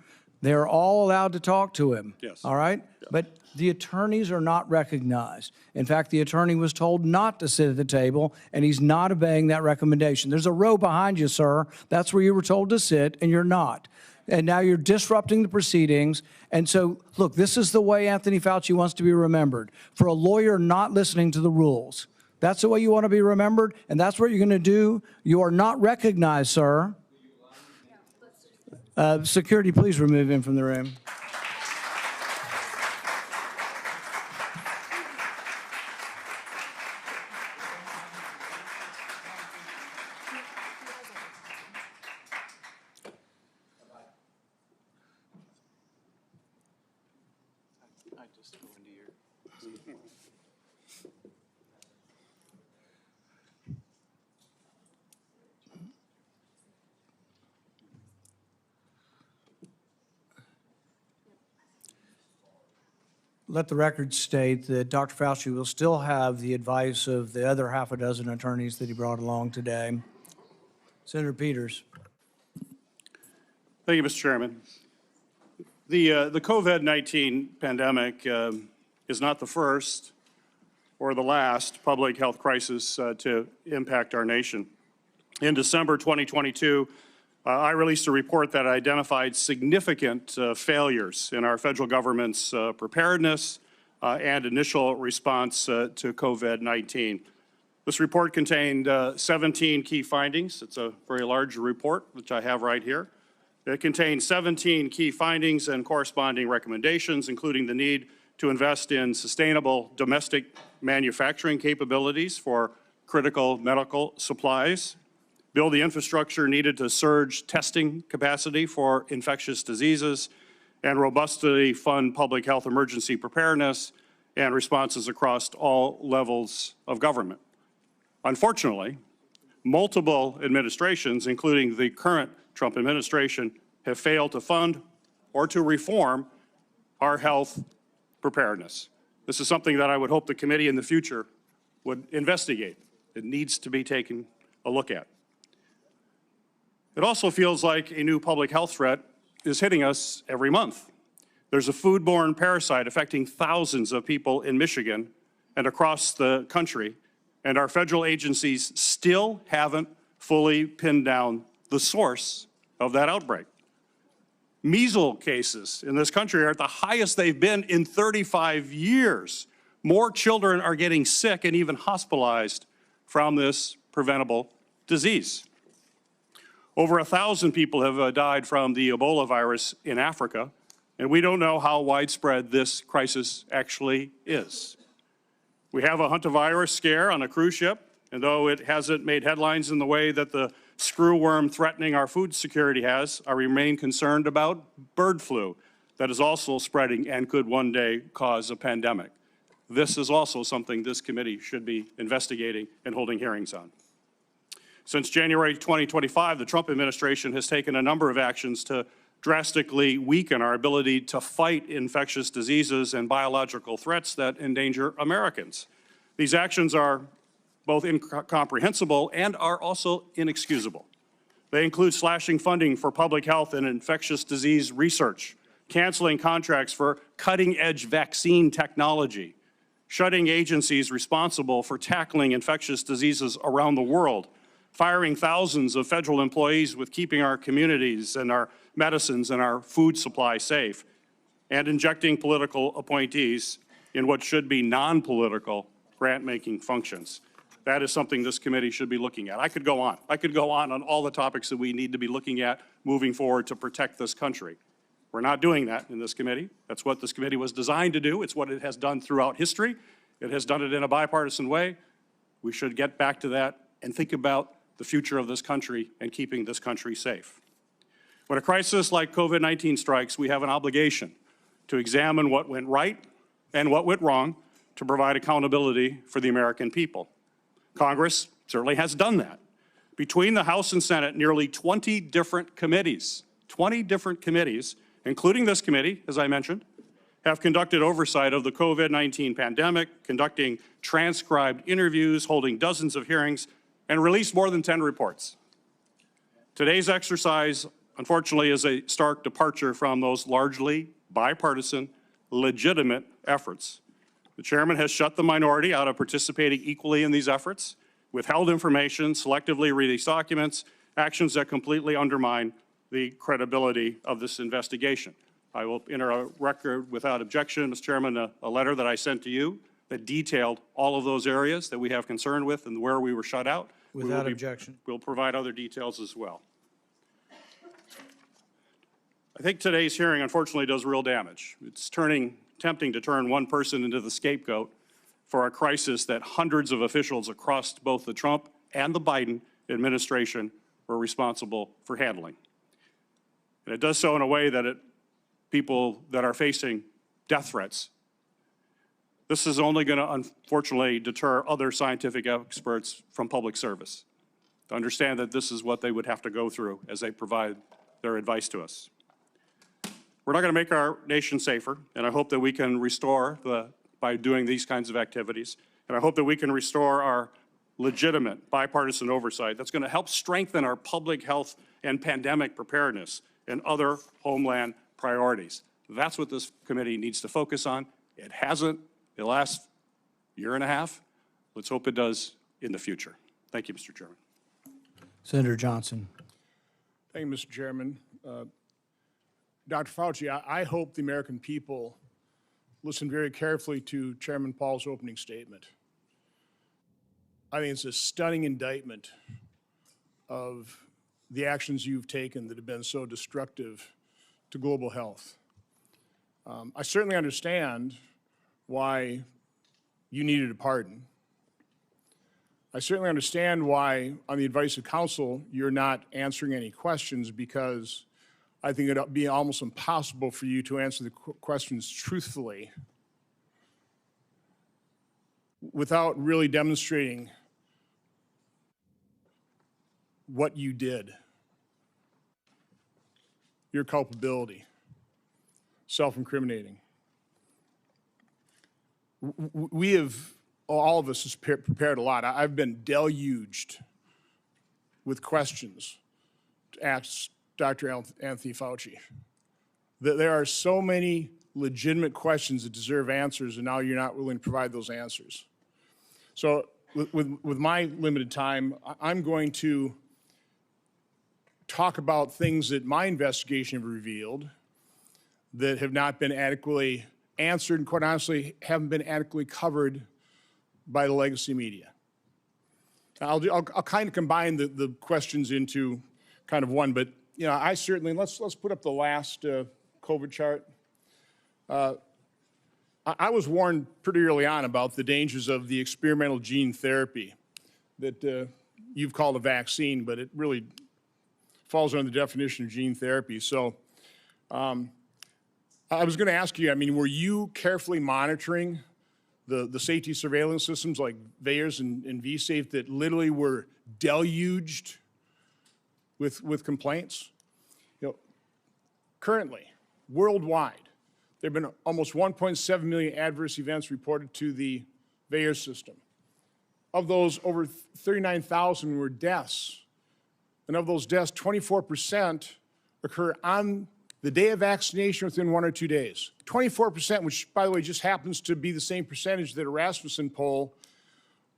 Speaker 1: They're all allowed to talk to him.
Speaker 2: Yes.
Speaker 1: All right? Yeah. But the attorneys are not recognized. In fact, the attorney was told not to sit at the table, and he's not obeying that recommendation. There's a row behind you, sir. That's where you were told to sit, and you're not. And now you're disrupting the proceedings. And so, look, this is the way Anthony Fauci wants to be remembered, for a lawyer not listening to the rules. That's the way you want to be remembered, and that's what you're going to do. You are not recognized, sir. Security, please remove him from the room. Let the record state that Dr. Fauci will still have the advice of the other half a dozen attorneys that he brought along today. Senator Peters.
Speaker 2: Thank you, Mr. Chairman. The COVID-19 pandemic is not the first or the last public health crisis to impact our nation. In December 2022, I released a report that identified significant failures in our federal government's preparedness and initial response to COVID-19. This report contained 17 key findings. It's a very large report, which I have right here. It contains 17 key findings and corresponding recommendations, including the need to invest in sustainable domestic manufacturing capabilities for critical medical supplies, build the infrastructure needed to surge testing capacity for infectious diseases, and robustly fund public health emergency preparedness and responses across all levels of government. Unfortunately, multiple administrations, including the current Trump administration, have failed to fund or to reform our health preparedness. This is something that I would hope the committee in the future would investigate. It needs to be taken a look at. It also feels like a new public health threat is hitting us every month. There's a foodborne parasite affecting thousands of people in Michigan and across the country, and our federal agencies still haven't fully pinned down the source of that outbreak. Measles cases in this country are at the highest they've been in 35 years. More children are getting sick and even hospitalized from this preventable disease. Over 1,000 people have died from the Ebola virus in Africa, and we don't know how widespread this crisis actually is. We have a hantavirus scare on a cruise ship, and though it hasn't made headlines in the way that the screwworm threatening our food security has, I remain concerned about bird flu that is also spreading and could one day cause a pandemic. This is also something this committee should be investigating and holding hearings on. Since January 2025, the Trump administration has taken a number of actions to drastically weaken our ability to fight infectious diseases and biological threats that endanger Americans. These actions are both incomprehensible and are also inexcusable. They include slashing funding for public health and infectious disease research, canceling contracts for cutting-edge vaccine technology, shutting agencies responsible for tackling infectious diseases around the world, firing thousands of federal employees with keeping our communities and our medicines and our food supply safe, and injecting political appointees in what should be non-political grant-making functions. That is something this committee should be looking at. I could go on. I could go on all the topics that we need to be looking at moving forward to protect this country. We're not doing that in this committee. That's what this committee was designed to do. It's what it has done throughout history. It has done it in a bipartisan way. We should get back to that and think about the future of this country and keeping this country safe. When a crisis like COVID-19 strikes, we have an obligation to examine what went right and what went wrong to provide accountability for the American people. Congress certainly has done that. Between the House and Senate, nearly 20 different committees, including this committee, as I mentioned, have conducted oversight of the COVID-19 pandemic, conducting transcribed interviews, holding dozens of hearings, and released more than 10 reports. Today's exercise, unfortunately, is a stark departure from those largely bipartisan, legitimate efforts. The chairman has shut the minority out of participating equally in these efforts, withheld information, selectively released documents, actions that completely undermine the credibility of this investigation. I will enter a record without objection, Mr. Chairman, a letter that I sent to you that detailed all of those areas that we have concern with and where we were shut out.
Speaker 1: Without objection.
Speaker 2: We'll provide other details as well. I think today's hearing, unfortunately, does real damage. It's tempting to turn one person into the scapegoat for a crisis that hundreds of officials across both the Trump and the Biden administration were responsible for handling. And it does so in a way that people that are facing death threats, this is only going to unfortunately deter other scientific experts from public service to understand that this is what they would have to go through as they provide their advice to us. We're not going to make our nation safer, and I hope that we can restore by doing these kinds of activities, and I hope that we can restore our legitimate bipartisan oversight that's going to help strengthen our public health and pandemic preparedness and other homeland priorities. That's what this committee needs to focus on. It hasn't the last year and a half. Let's hope it does in the future. Thank you, Mr. Chairman.
Speaker 1: Senator Johnson.
Speaker 4: Thank you, Mr. Chairman. Dr. Fauci, I hope the American people listen very carefully to Chairman Paul's opening statement. I think it's a stunning indictment of the actions you've taken that have been so destructive to global health. I certainly understand why you needed a pardon. I certainly understand why, on the advice of counsel, you're not answering any questions, because I think it would be almost impossible for you to answer the questions truthfully without really demonstrating what you did, your culpability, self-incriminating. We have, all of us, has prepared a lot. I've been deluged with questions to ask Dr. Anthony Fauci. There are so many legitimate questions that deserve answers, and now you're not willing to provide those answers. So with my limited time, I'm going to talk about things that my investigation have revealed that have not been adequately answered and, quite honestly, haven't been adequately covered by the legacy media. I'll kind of combine the questions into kind of one, but you know, I certainly, let's put up the last COVID chart. I was warned pretty early on about the dangers of the experimental gene therapy that you've called a vaccine, but it really falls under the definition of gene therapy. So I was going to ask you, I mean, were you carefully monitoring the safety surveillance systems like VAERS and vSafe that literally were deluged with complaints? You know, currently, worldwide, there have been almost 1.7 million adverse events reported to the VAERS system. Of those, over 39,000 were deaths. And of those deaths, 24% occur on the day of vaccination within 1 or 2 days. 24%, which, by the way, just happens to be the same percentage that a Rasmussen poll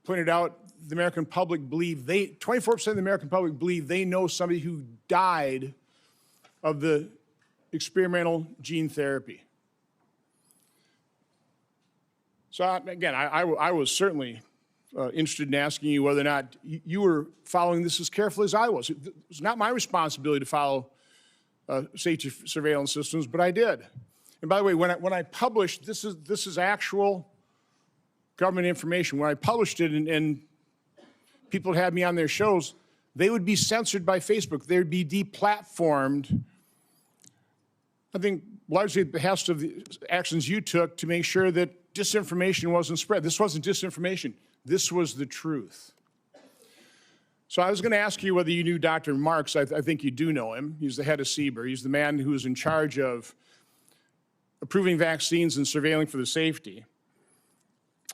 Speaker 4: pointed out the American public believe 24% of the American public believe they know somebody who died of the experimental gene therapy. So again, I was certainly interested in asking you whether or not you were following this as carefully as I was. It was not my responsibility to follow safety surveillance systems, but I did. And by the way, when I published, this is actual government information. When I published it and people had me on their shows, they would be censored by Facebook. They would be deplatformed. I think largely at the behest of the actions you took to make sure that disinformation wasn't spread. This wasn't disinformation. This was the truth. So I was going to ask you whether you knew Dr. Marks. I think you do know him. He's the head of CBER. He's the man who is in charge of approving vaccines and surveilling for the safety.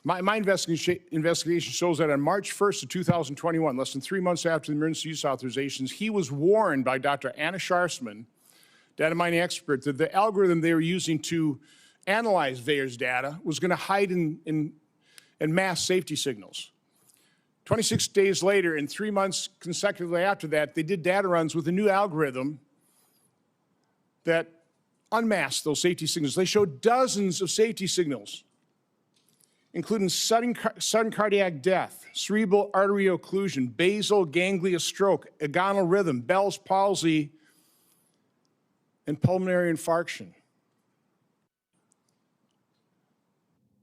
Speaker 4: My investigation shows that on March 1st of 2021, less than 3 months after the emergency use authorizations, he was warned by Dr. Anna Scharsman, data mining expert, that the algorithm they were using to analyze VAERS data was going to hide and mask safety signals. 26 days later, and 3 months consecutively after that, they did data runs with a new algorithm that unmasked those safety signals. They showed dozens of safety signals, including sudden cardiac death, cerebral artery occlusion, basal ganglia stroke, agonal rhythm, Bell's palsy, and pulmonary infarction.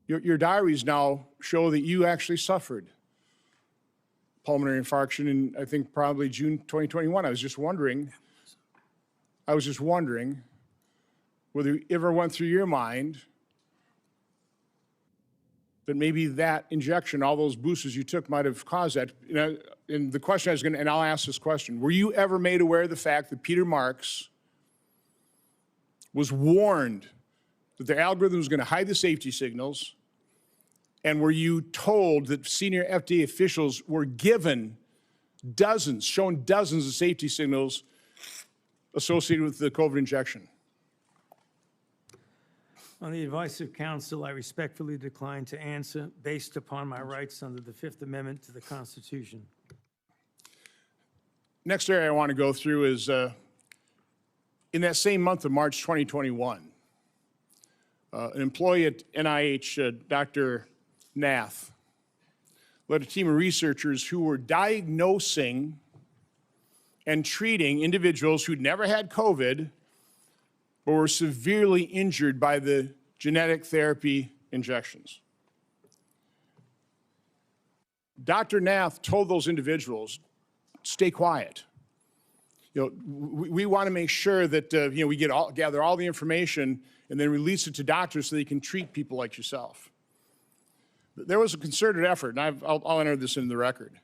Speaker 4: Your diaries now show that you actually suffered pulmonary infarction in, I think, probably June 2021. I was just wondering whether it ever went through your mind that maybe that injection, all those boosters you took, might have caused that. You know, and the question I was going to, and I'll ask this question, were you ever made aware of the fact that Peter Marks was warned that the algorithm was going to hide the safety signals? And were you told that senior FDA officials were given shown dozens of safety signals associated with the COVID injection?
Speaker 3: On the advice of counsel, I respectfully decline to answer based upon my rights under the Fifth Amendment to the Constitution.
Speaker 4: Next area I want to go through is in that same month of March 2021, an employee at NIH, Dr. Nath, led a team of researchers who were diagnosing and treating individuals who'd never had COVID but were severely injured by the genetic therapy injections. Dr. Nath told those individuals, stay quiet. You know, we want to make sure that you know, we gather all the information and then release it to doctors so they can treat people like yourself. There was a concerted effort, and I'll enter this in the record.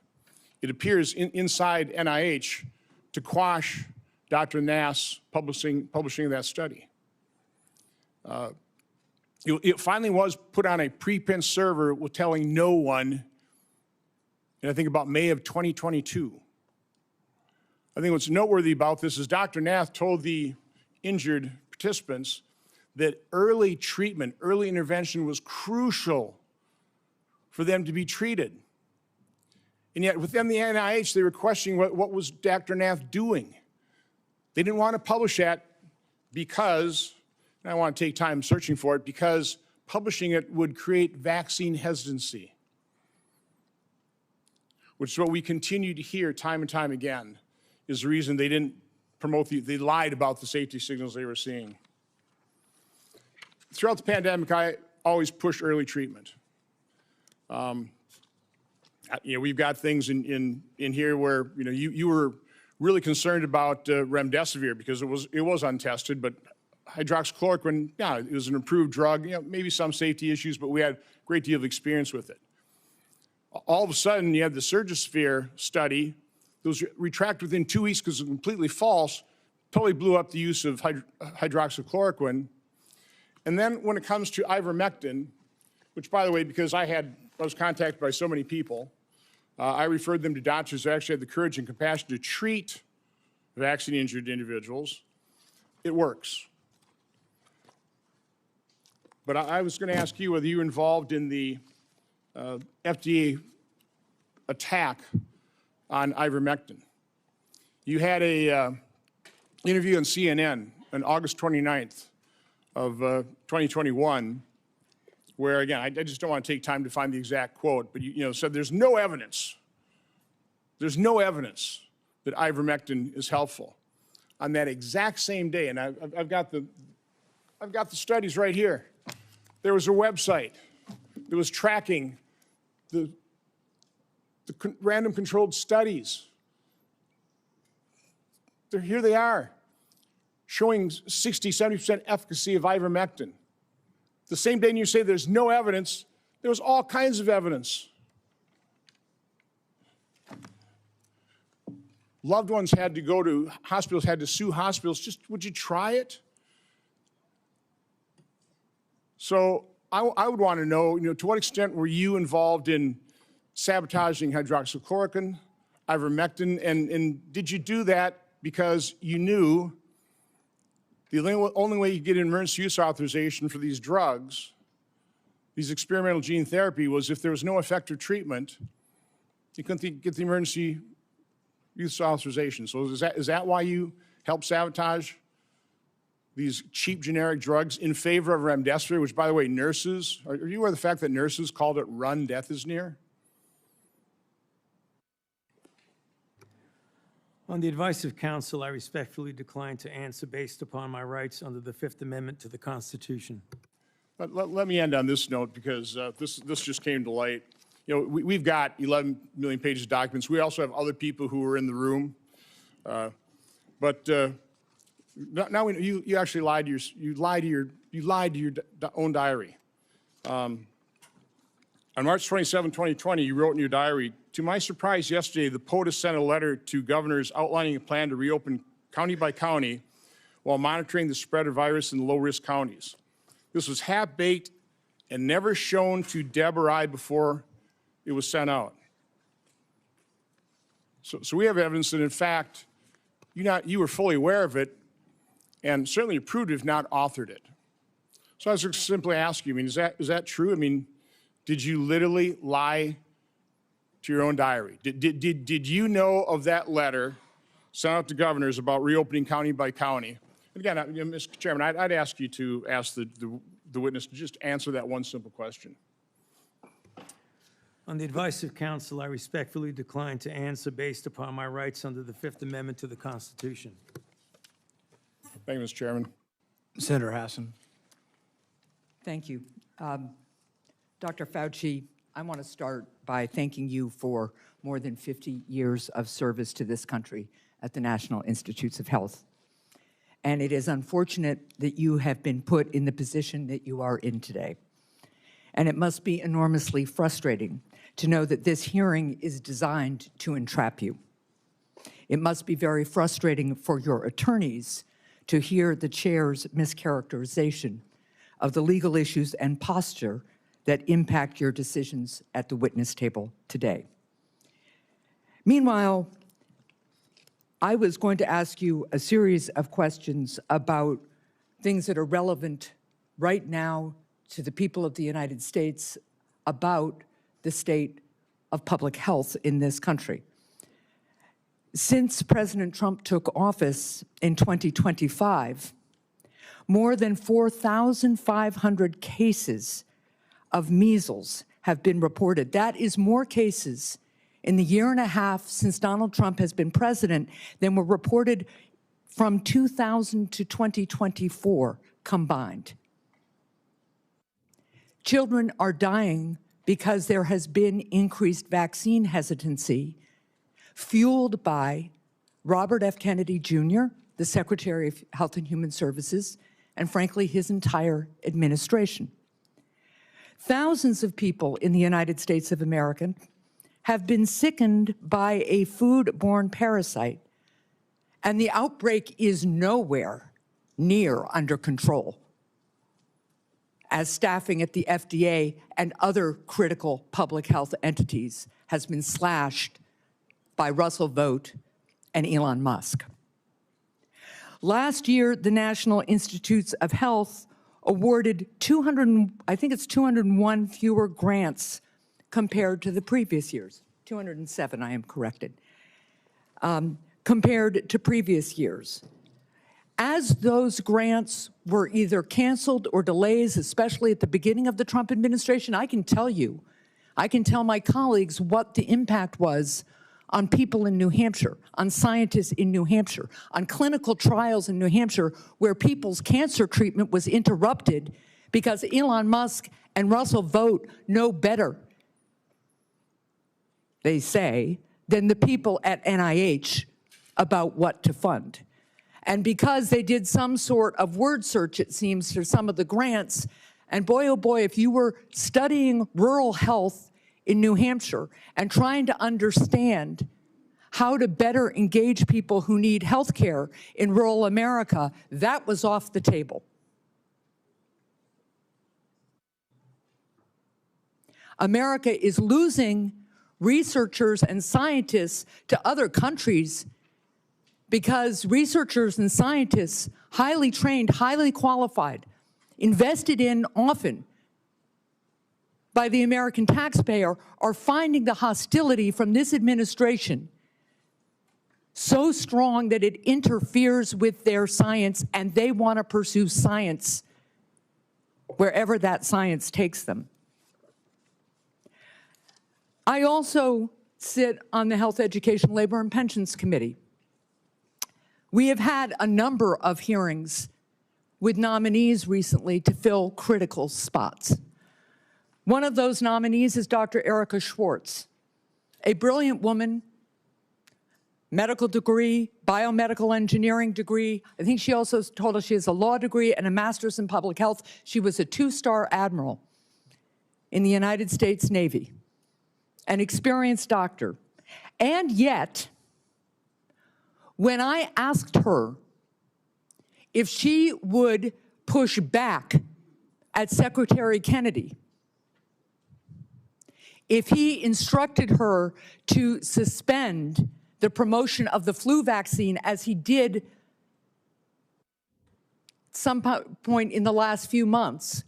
Speaker 4: It appears inside NIH to quash Dr. Nath's publishing that study. It finally was put on a preprint server with telling no one, and I think about May of 2022. I think what's noteworthy about this is Dr. Nath told the injured participants that early treatment, early intervention was crucial for them to be treated. And yet within the NIH, they were questioning what was Dr. Nath doing. They didn't want to publish that because, and I want to take time searching for it, because publishing it would create vaccine hesitancy, which is what we continue to hear time and time again, is the reason they didn't promote they lied about the safety signals they were seeing. Throughout the pandemic, I always push early treatment. We've got things in here where, you were really concerned about remdesivir because it was untested, but hydroxychloroquine, yeah, it was an approved drug, maybe some safety issues, but we had a great deal of experience with it. All of a sudden, you had the Surgisphere study that was retracted within 2 weeks because it was completely false, totally blew up the use of hydroxychloroquine. And then when it comes to ivermectin, which, by the way, because I was contacted by so many people, I referred them to doctors who actually had the courage and compassion to treat vaccine-injured individuals. It works. But I was going to ask you whether you were involved in the FDA attack on ivermectin. You had a interview on CNN on August 29th of 2021, where, again, I just don't want to take time to find the exact quote, but you said there's no evidence that ivermectin is helpful. On that exact same day, and I've got the studies right here. There was a website that was tracking the random controlled studies. Here they are, showing 60, 70% efficacy of ivermectin. The same day you say there's no evidence, there was all kinds of evidence. Loved ones had to go to hospitals, had to sue hospitals. Just, would you try it? So I would want to know, to what extent were you involved in sabotaging hydroxychloroquine, ivermectin, and did you do that because you knew the only way you get an emergency use authorization for these drugs, these experimental gene therapy, was if there was no effective treatment, you couldn't get the emergency use authorization. So is that why you helped sabotage these cheap generic drugs in favor of remdesivir, which, by the way, nurses, are you aware of the fact that nurses called it run, death is near?
Speaker 3: On the advice of counsel, I respectfully decline to answer based upon my rights under the Fifth Amendment to the Constitution.
Speaker 4: But let me end on this note, because this just came to light. We've got 11 million pages of documents. We also have other people who were in the room. But now you actually lied to your own diary. On March 27, 2020, you wrote in your diary, "To my surprise yesterday, the POTUS sent a letter to governors outlining a plan to reopen county by county while monitoring the spread of virus in the low-risk counties. This was half-baked and never shown to Deb or I before it was sent out." So we have evidence that, in fact, you were fully aware of it and certainly approved it, if not authored it. So I was just simply ask you, is that true? Did you literally lie to your own diary? Did you know of that letter sent out to governors about reopening county by county? And again, Mr. Chairman, I'd ask you to ask the witness to just answer that one simple question.
Speaker 3: On the advice of counsel, I respectfully decline to answer based upon my rights under the Fifth Amendment to the Constitution.
Speaker 4: Thank you, Mr. Chairman.
Speaker 1: Senator Hassan.
Speaker 5: Thank you. Dr. Fauci, I want to start by thanking you for more than 50 years of service to this country at the National Institutes of Health. And it is unfortunate that you have been put in the position that you are in today. And it must be enormously frustrating to know that this hearing is designed to entrap you. It must be very frustrating for your attorneys to hear the chair's mischaracterization of the legal issues and posture that impact your decisions at the witness table today. Meanwhile, I was going to ask you a series of questions about things that are relevant right now to the people of the United States about the state of public health in this country. Since President Trump took office in 2025, more than 4,500 cases of measles have been reported. That is more cases in the year and a half since Donald Trump has been president than were reported from 2000 to 2024 combined. Children are dying because there has been increased vaccine hesitancy, fueled by Robert F. Kennedy Jr., the Secretary of Health and Human Services, and frankly, his entire administration. Thousands of people in the United States of America have been sickened by a foodborne parasite, and the outbreak is nowhere near under control, as staffing at the FDA and other critical public health entities has been slashed by Russell Vought and Elon Musk. Last year, the National Institutes of Health awarded 201 fewer grants compared to the previous years. 207, I am corrected, compared to previous years. As those grants were either canceled or delays, especially at the beginning of the Trump administration, I can tell my colleagues what the impact was on people in New Hampshire, on scientists in New Hampshire, on clinical trials in New Hampshire where people's cancer treatment was interrupted because Elon Musk and Russell Vought know better, they say, than the people at NIH about what to fund. And because they did some sort of word search, it seems, for some of the grants, and boy, oh boy, if you were studying rural health in New Hampshire and trying to understand how to better engage people who need health care in rural America, that was off the table. America is losing researchers and scientists to other countries because researchers and scientists, highly trained, highly qualified, invested in often by the American taxpayer, are finding the hostility from this administration so strong that it interferes with their science, and they want to pursue science wherever that science takes them. I also sit on the Health, Education, Labor, and Pensions Committee. We have had a number of hearings with nominees recently to fill critical spots. One of those nominees is Dr. Erica Schwartz, a brilliant woman, medical degree, biomedical engineering degree. I think she also told us she has a law degree and a master's in public health. She was a two-star admiral in the United States Navy, an experienced doctor. And yet, when I asked her if she would push back at Secretary Kennedy, if he instructed her to suspend the promotion of the flu vaccine as he did at some point in the last few months,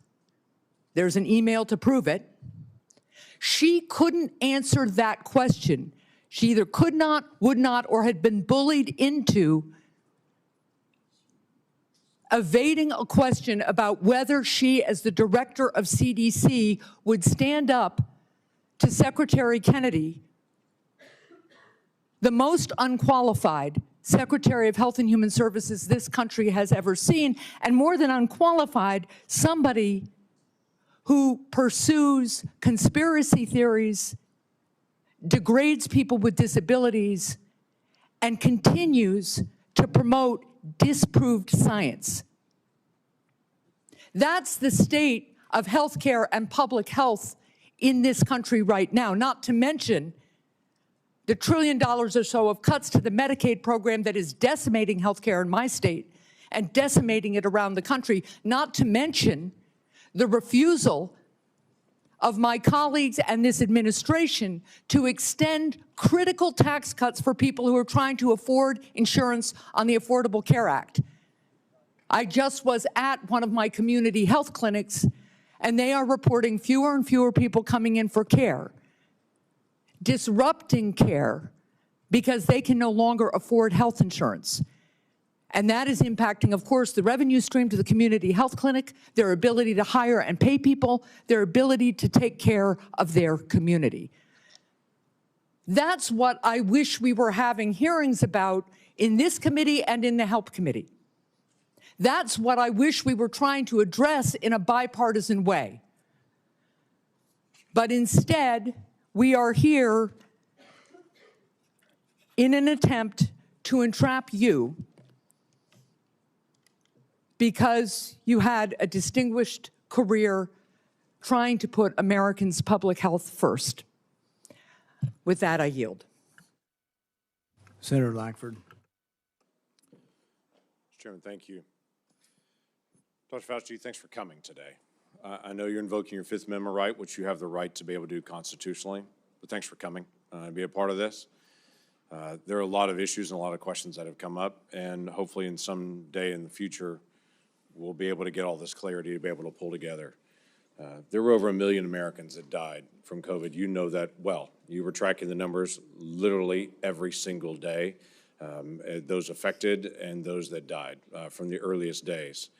Speaker 5: there's an email to prove it, she couldn't answer that question. She either could not, would not, or had been bullied into evading a question about whether she, as the director of CDC, would stand up to Secretary Kennedy, the most unqualified Secretary of Health and Human Services this country has ever seen, and more than unqualified, somebody who pursues conspiracy theories, degrades people with disabilities, and continues to promote disproved science. That's the state of healthcare and public health in this country right now, not to mention the $1 trillion or so of cuts to the Medicaid program that is decimating healthcare in my state and decimating it around the country, not to mention the refusal of my colleagues and this administration to extend critical tax cuts for people who are trying to afford insurance on the Affordable Care Act. I just was at one of my community health clinics, and they are reporting fewer and fewer people coming in for care, disrupting care because they can no longer afford health insurance. And that is impacting, of course, the revenue stream to the community health clinic, their ability to hire and pay people, their ability to take care of their community. That's what I wish we were having hearings about in this committee and in the Health Committee. That's what I wish we were trying to address in a bipartisan way. But instead, we are here in an attempt to entrap you because you had a distinguished career trying to put Americans' public health first. With that, I yield.
Speaker 1: Senator Lankford.
Speaker 6: Mr. Chairman, thank you. Dr. Fauci, thanks for coming today. I know you're invoking your Fifth Amendment right, which you have the right to be able to do constitutionally, but thanks for coming and be a part of this. There are a lot of issues and a lot of questions that have come up, and hopefully in some day in the future, we'll be able to get all this clarity to be able to pull together. There were over 1 million Americans that died from COVID. You know that well. You were tracking the numbers literally every single day, those affected and those that died from the earliest days.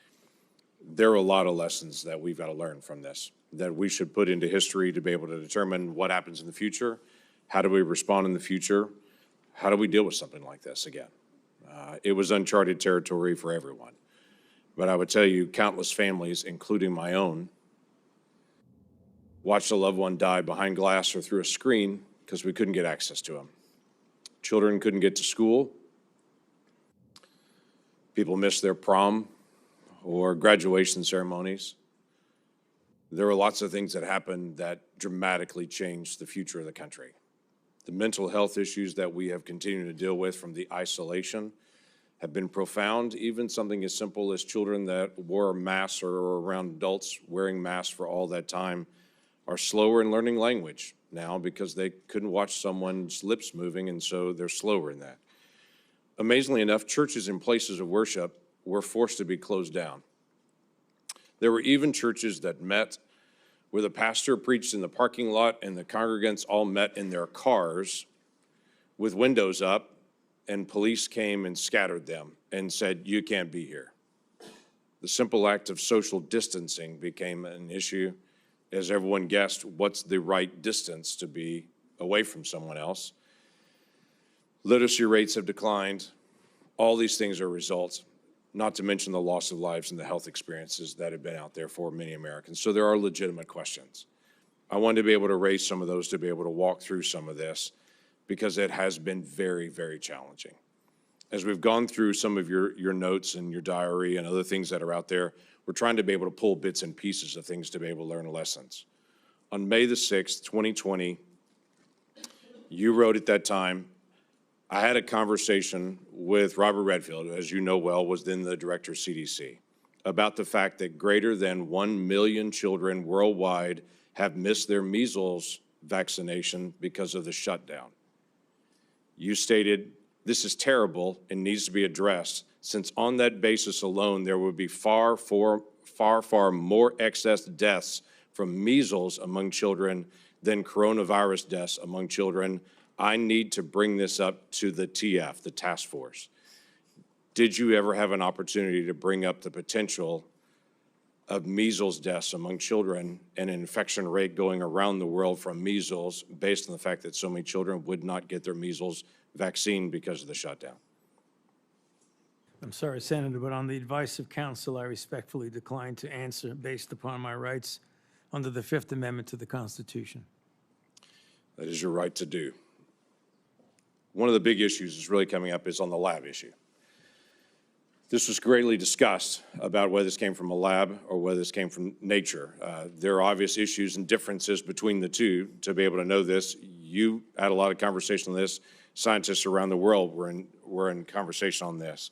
Speaker 6: There are a lot of lessons that we've got to learn from this, that we should put into history to be able to determine what happens in the future, how do we respond in the future, how do we deal with something like this again. It was uncharted territory for everyone. But I would tell you, countless families, including my own, watched a loved one die behind glass or through a screen because we couldn't get access to them. Children couldn't get to school. People missed their prom or graduation ceremonies. There were lots of things that happened that dramatically changed the future of the country. The mental health issues that we have continued to deal with from the isolation have been profound. Even something as simple as children that wore masks or around adults wearing masks for all that time are slower in learning language now because they couldn't watch someone's lips moving, and so they're slower in that. Amazingly enough, churches and places of worship were forced to be closed down. There were even churches that met where the pastor preached in the parking lot and the congregants all met in their cars with windows up, and police came and scattered them and said, "You can't be here." The simple act of social distancing became an issue as everyone guessed what's the right distance to be away from someone else. Literacy rates have declined. All these things are results, not to mention the loss of lives and the health experiences that have been out there for many Americans. So there are legitimate questions. I wanted to be able to raise some of those to be able to walk through some of this because it has been very, very challenging. As we've gone through some of your notes and your diary and other things that are out there, we're trying to be able to pull bits and pieces of things to be able to learn lessons. On May the 6th, 2020, you wrote at that time, I had a conversation with Robert Redfield, who, as you know well, was then the director of CDC, about the fact that greater than 1 million children worldwide have missed their measles vaccination because of the shutdown. You stated, this is terrible and needs to be addressed, since on that basis alone, there would be far more excess deaths from measles among children than coronavirus deaths among children. I need to bring this up to the TF, the task force. Did you ever have an opportunity to bring up the potential of measles deaths among children and an infection rate going around the world from measles based on the fact that so many children would not get their measles vaccine because of the shutdown?
Speaker 3: I'm sorry, Senator, but on the advice of counsel, I respectfully decline to answer based upon my rights under the Fifth Amendment to the Constitution.
Speaker 6: That is your right to do. One of the big issues that's really coming up is on the lab issue. This was greatly discussed about whether this came from a lab or whether this came from nature. There are obvious issues and differences between the two to be able to know this. You had a lot of conversation on this. Scientists around the world were in conversation on this.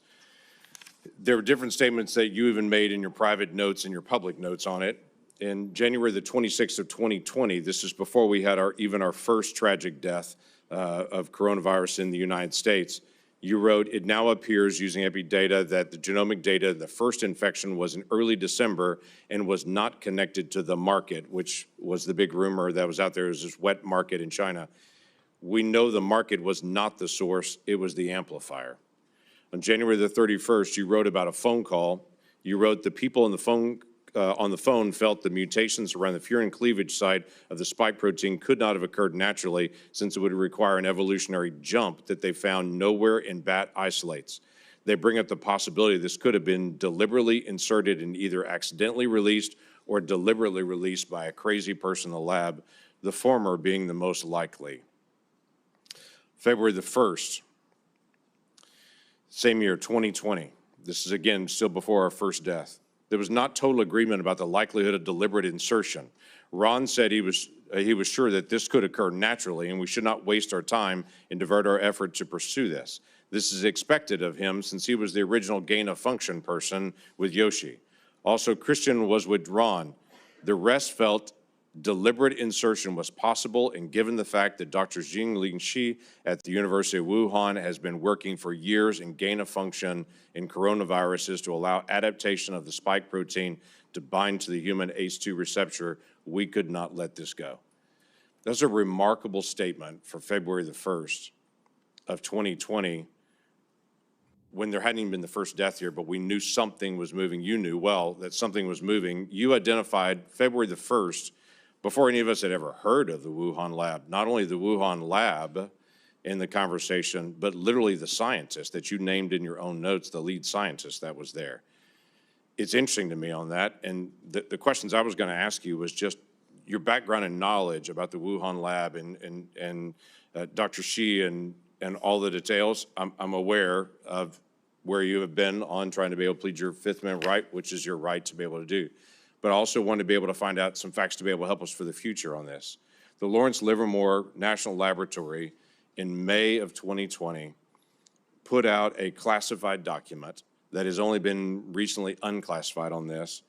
Speaker 6: There were different statements that you even made in your private notes and your public notes on it. In January the 26th of 2020, this is before we had our first tragic death of coronavirus in the United States, you wrote, it now appears using epi data that the genomic data, the first infection was in early December and was not connected to the market, which was the big rumor that was out there, was this wet market in China. We know the market was not the source, it was the amplifier. On January the 31st, you wrote about a phone call. You wrote, the people on the phone felt the mutations around the furin cleavage site of the spike protein could not have occurred naturally, since it would require an evolutionary jump that they found nowhere in bat isolates. They bring up the possibility this could have been deliberately inserted and either accidentally released or deliberately released by a crazy person in the lab, the former being the most likely. February the 1st, same year, 2020. This is, again, still before our first death. There was not total agreement about the likelihood of deliberate insertion. Ron said he was sure that this could occur naturally, and we should not waste our time and divert our effort to pursue this. This is expected of him, since he was the original gain-of-function person with Yoshi. Also, Christian was with Ron. The rest felt deliberate insertion was possible, and given the fact that Dr. Jingling Shi at the University of Wuhan has been working for years in gain-of-function in coronaviruses to allow adaptation of the spike protein to bind to the human ACE2 receptor, we could not let this go. That's a remarkable statement for February the 1st of 2020, when there hadn't even been the first death here, but we knew something was moving. You knew well that something was moving. You identified February the 1st before any of us had ever heard of the Wuhan lab, not only the Wuhan lab in the conversation, but literally the scientist that you named in your own notes, the lead scientist that was there. It's interesting to me on that, and the questions I was going to ask you was just your background and knowledge about the Wuhan lab and Dr. Shi and all the details. I'm aware of where you have been on trying to be able to plead your Fifth Amendment right, which is your right to be able to do. But I also want to be able to find out some facts to be able to help us for the future on this. The Lawrence Livermore National Laboratory in May of 2020 put out a classified document that has only been recently unclassified on this,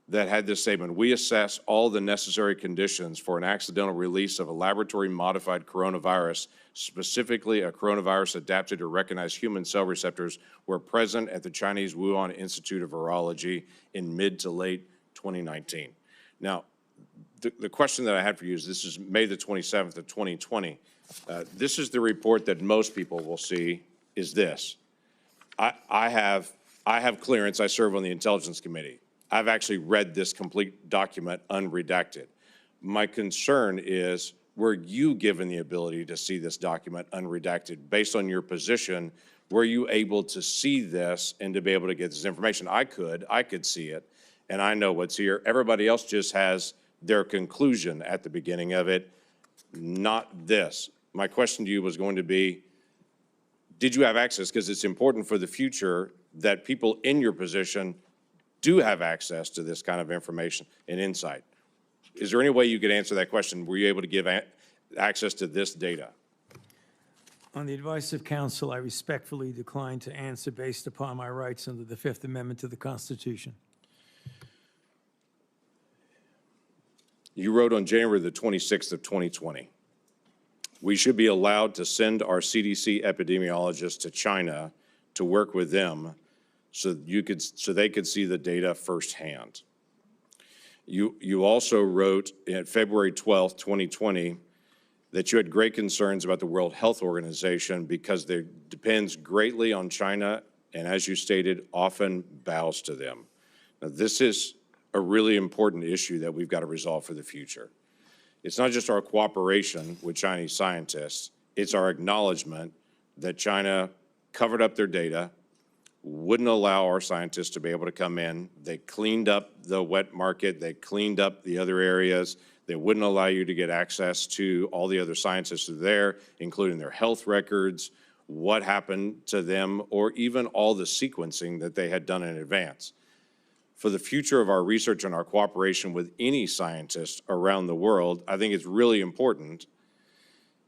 Speaker 6: that had this statement: we assess all the necessary conditions for an accidental release of a laboratory-modified coronavirus, specifically a coronavirus adapted to recognize human cell receptors, were present at the Chinese Wuhan Institute of Virology in mid to late 2019. Now, the question that I had for you is, this is May the 27th of 2020. This is the report that most people will see, is this. I have clearance. I serve on the Intelligence Committee. I've actually read this complete document unredacted. My concern is, were you given the ability to see this document unredacted? Based on your position, were you able to see this and to be able to get this information? I could see it, and I know what's here. Everybody else just has their conclusion at the beginning of it, not this. My question to you was going to be, did you have access? Because it's important for the future that people in your position do have access to this kind of information and insight. Is there any way you could answer that question? Were you able to give access to this data?
Speaker 3: On the advice of counsel, I respectfully decline to answer based upon my rights under the Fifth Amendment to the Constitution.
Speaker 6: You wrote on January the 26th of 2020, we should be allowed to send our CDC epidemiologists to China to work with them so they could see the data firsthand. You also wrote in February 12th, 2020, that you had great concerns about the World Health Organization because it depends greatly on China and, as you stated, often bows to them. Now, this is a really important issue that we've got to resolve for the future. It's not just our cooperation with Chinese scientists, it's our acknowledgement that China covered up their data, wouldn't allow our scientists to be able to come in. They cleaned up the wet market, they cleaned up the other areas. They wouldn't allow you to get access to all the other scientists there, including their health records, what happened to them, or even all the sequencing that they had done in advance. For the future of our research and our cooperation with any scientist around the world, I think it's really important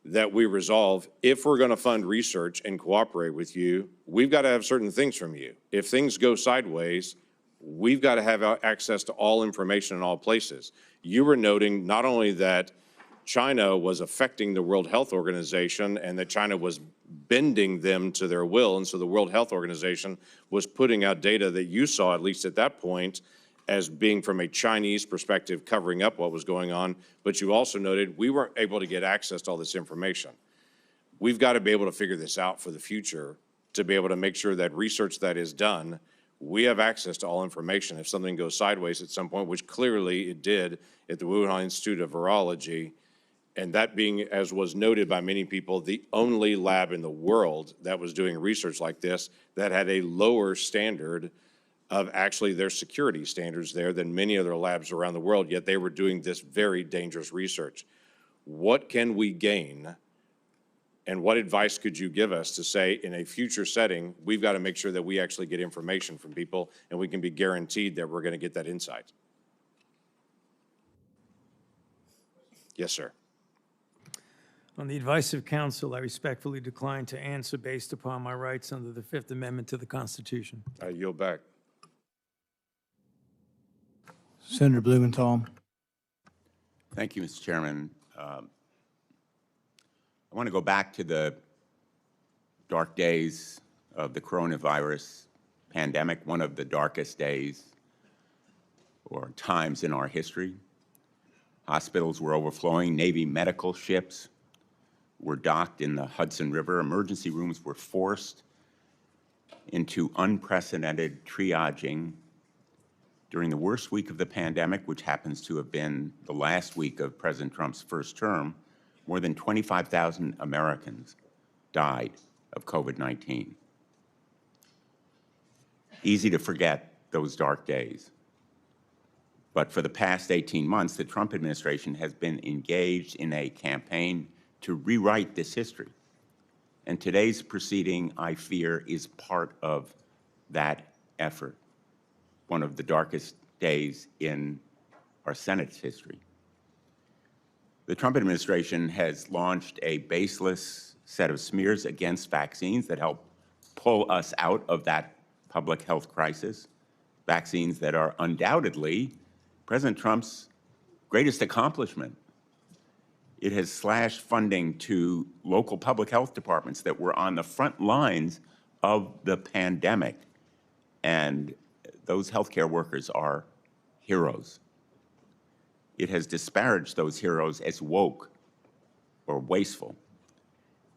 Speaker 6: that we resolve, if we're going to fund research and cooperate with you, we've got to have certain things from you. If things go sideways, we've got to have access to all information in all places. You were noting not only that China was affecting the World Health Organization and that China was bending them to their will, and so the World Health Organization was putting out data that you saw, at least at that point, as being from a Chinese perspective, covering up what was going on, but you also noted we weren't able to get access to all this information. we've got to be able to figure this out for the future to be able to make sure that research that is done, we have access to all information. If something goes sideways at some point, which clearly it did at the Wuhan Institute of Virology, and that being, as was noted by many people, the only lab in the world that was doing research like this that had a lower standard of actually their security standards there than many other labs around the world, yet they were doing this very dangerous research. What can we gain, and what advice could you give us to say in a future setting, we've got to make sure that we actually get information from people and we can be guaranteed that we're going to get that insight? Yes, sir.
Speaker 3: On the advice of counsel, I respectfully decline to answer based upon my rights under the Fifth Amendment to the Constitution.
Speaker 6: I yield back.
Speaker 1: Senator Blumenthal.
Speaker 7: Thank you, Mr. Chairman. I want to go back to the dark days of the coronavirus pandemic, one of the darkest days or times in our history. Hospitals were overflowing. Navy medical ships were docked in the Hudson River. Emergency rooms were forced into unprecedented triaging during the worst week of the pandemic, which happens to have been the last week of President Trump's first term. More than 25,000 Americans died of COVID-19. Easy to forget those dark days. But for the past 18 months, the Trump administration has been engaged in a campaign to rewrite this history. And today's proceeding, I fear, is part of that effort, one of the darkest days in our Senate's history. The Trump administration has launched a baseless set of smears against vaccines that help pull us out of that public health crisis, vaccines that are undoubtedly President Trump's greatest accomplishment. It has slashed funding to local public health departments that were on the front lines of the pandemic, and those healthcare workers are heroes. It has disparaged those heroes as woke or wasteful.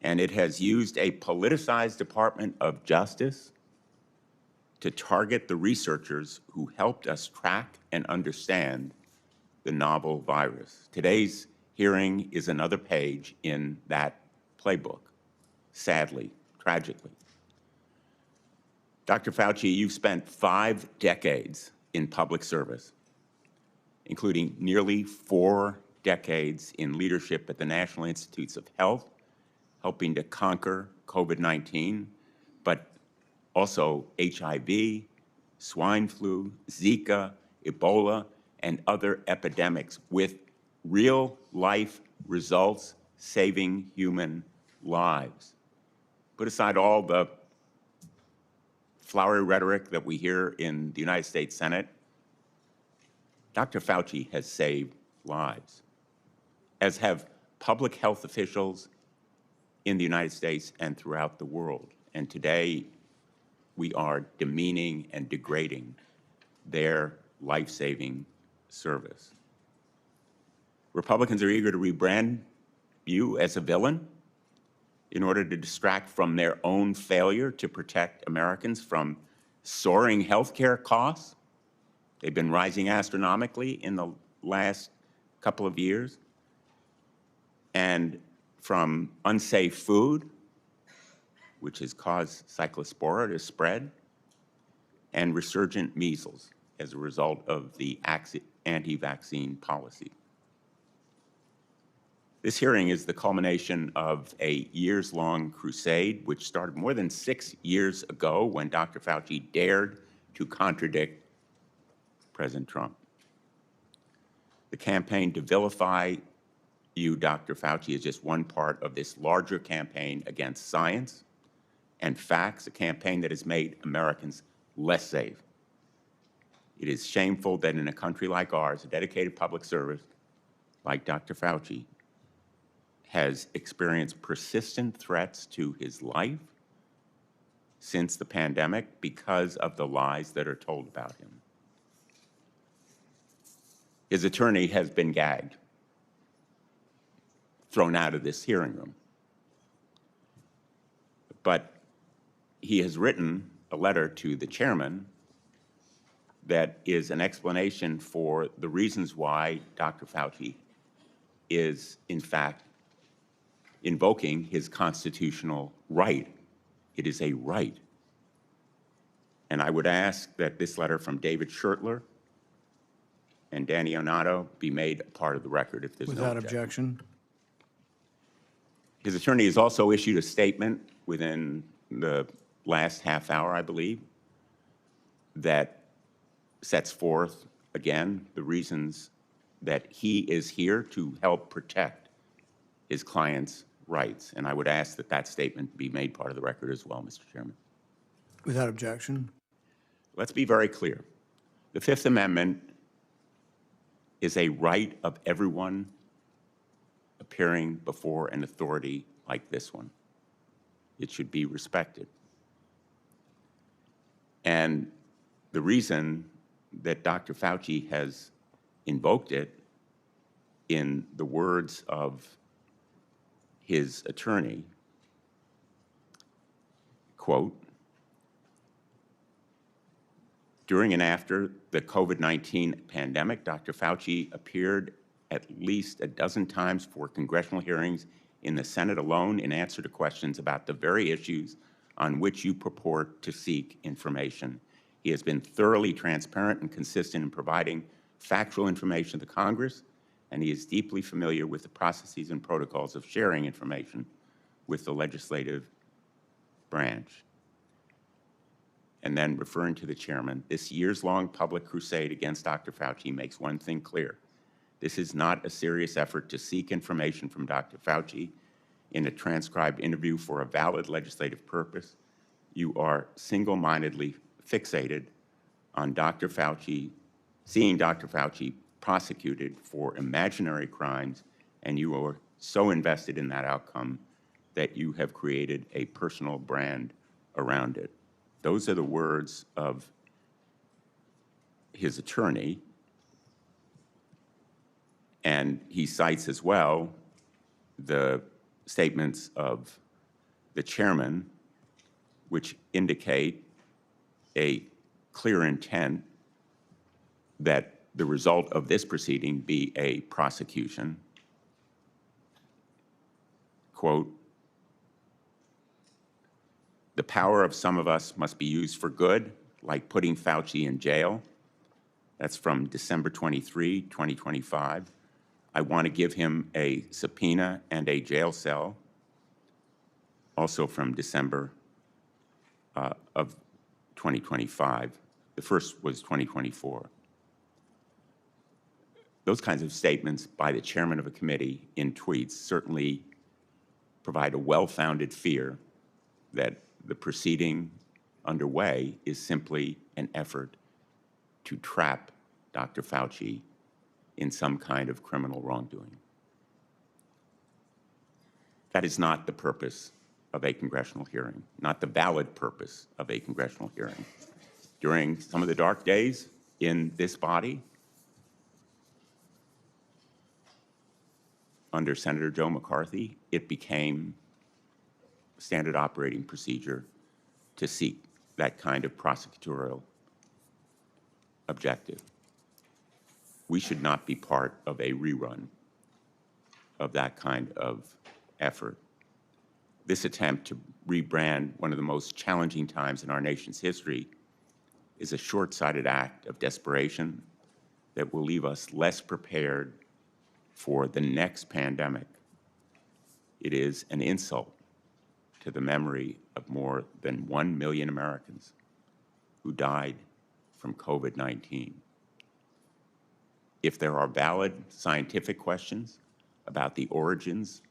Speaker 7: And it has used a politicized Department of Justice to target the researchers who helped us track and understand the novel virus. Today's hearing is another page in that playbook, sadly, tragically. Dr. Fauci, you've spent 5 decades in public service, including nearly 4 decades in leadership at the National Institutes of Health, helping to conquer COVID-19, but also HIV, swine flu, Zika, Ebola, and other epidemics with real-life results saving human lives. Put aside all the flowery rhetoric that we hear in the United States Senate. Dr. Fauci has saved lives, as have public health officials in the United States and throughout the world. And today, we are demeaning and degrading their life-saving service. Republicans are eager to rebrand you as a villain in order to distract from their own failure to protect Americans from soaring healthcare costs. They've been rising astronomically in the last couple of years, and from unsafe food, which has caused cyclospora to spread, and resurgent measles as a result of the anti-vaccine policy. This hearing is the culmination of a years-long crusade, which started more than 6 years ago when Dr. Fauci dared to contradict President Trump. The campaign to vilify you, Dr. Fauci, is just one part of this larger campaign against science and facts, a campaign that has made Americans less safe. It is shameful that in a country like ours, a dedicated public service like Dr. Fauci has experienced persistent threats to his life since the pandemic because of the lies that are told about him. His attorney has been gagged, thrown out of this hearing room. But he has written a letter to the chairman that is an explanation for the reasons why Dr. Fauci is, in fact, invoking his constitutional right. It is a right. And I would ask that this letter from David Schertler and Danny Onato be made a part of the record if there's no
Speaker 1: Without
Speaker 7: objection.
Speaker 1: objection.
Speaker 7: His attorney has also issued a statement within the last half hour, I believe, that sets forth, again, the reasons that he is here to help protect his client's rights. And I would ask that that statement be made part of the record as well, Mr. Chairman.
Speaker 1: Without objection.
Speaker 7: Let's be very clear. The Fifth Amendment is a right of everyone appearing before an authority like this one. It should be respected. And the reason that Dr. Fauci has invoked it, in the words of his attorney, quote, during and after the COVID-19 pandemic, Dr. Fauci appeared at least a dozen times for congressional hearings in the Senate alone in answer to questions about the very issues on which you purport to seek information. He has been thoroughly transparent and consistent in providing factual information to Congress, and he is deeply familiar with the processes and protocols of sharing information with the legislative branch. And then referring to the chairman, this years-long public crusade against Dr. Fauci makes one thing clear. This is not a serious effort to seek information from Dr. Fauci in a transcribed interview for a valid legislative purpose. You are single-mindedly fixated on Dr. Fauci, seeing Dr. Fauci prosecuted for imaginary crimes, and you are so invested in that outcome that you have created a personal brand around it. Those are the words of his attorney, and he cites as well the statements of the chairman, which indicate a clear intent that the result of this proceeding be a prosecution. Quote, the power of some of us must be used for good, like putting Fauci in jail. That's from December 23, 2025. I want to give him a subpoena and a jail cell, also from December of 2025. The first was 2024. Those kinds of statements by the chairman of a committee in tweets certainly provide a well-founded fear that the proceeding underway is simply an effort to trap Dr. Fauci in some kind of criminal wrongdoing. That is not the purpose of a congressional hearing, not the valid purpose of a congressional hearing. During some of the dark days in this body, under Senator Joe McCarthy, it became standard operating procedure to seek that kind of prosecutorial objective. We should not be part of a rerun of that kind of effort. This attempt to rebrand one of the most challenging times in our nation's history is a short-sighted act of desperation that will leave us less prepared for the next pandemic. It is an insult to the memory of more than 1 million Americans who died from COVID-19. If there are valid scientific questions about the origins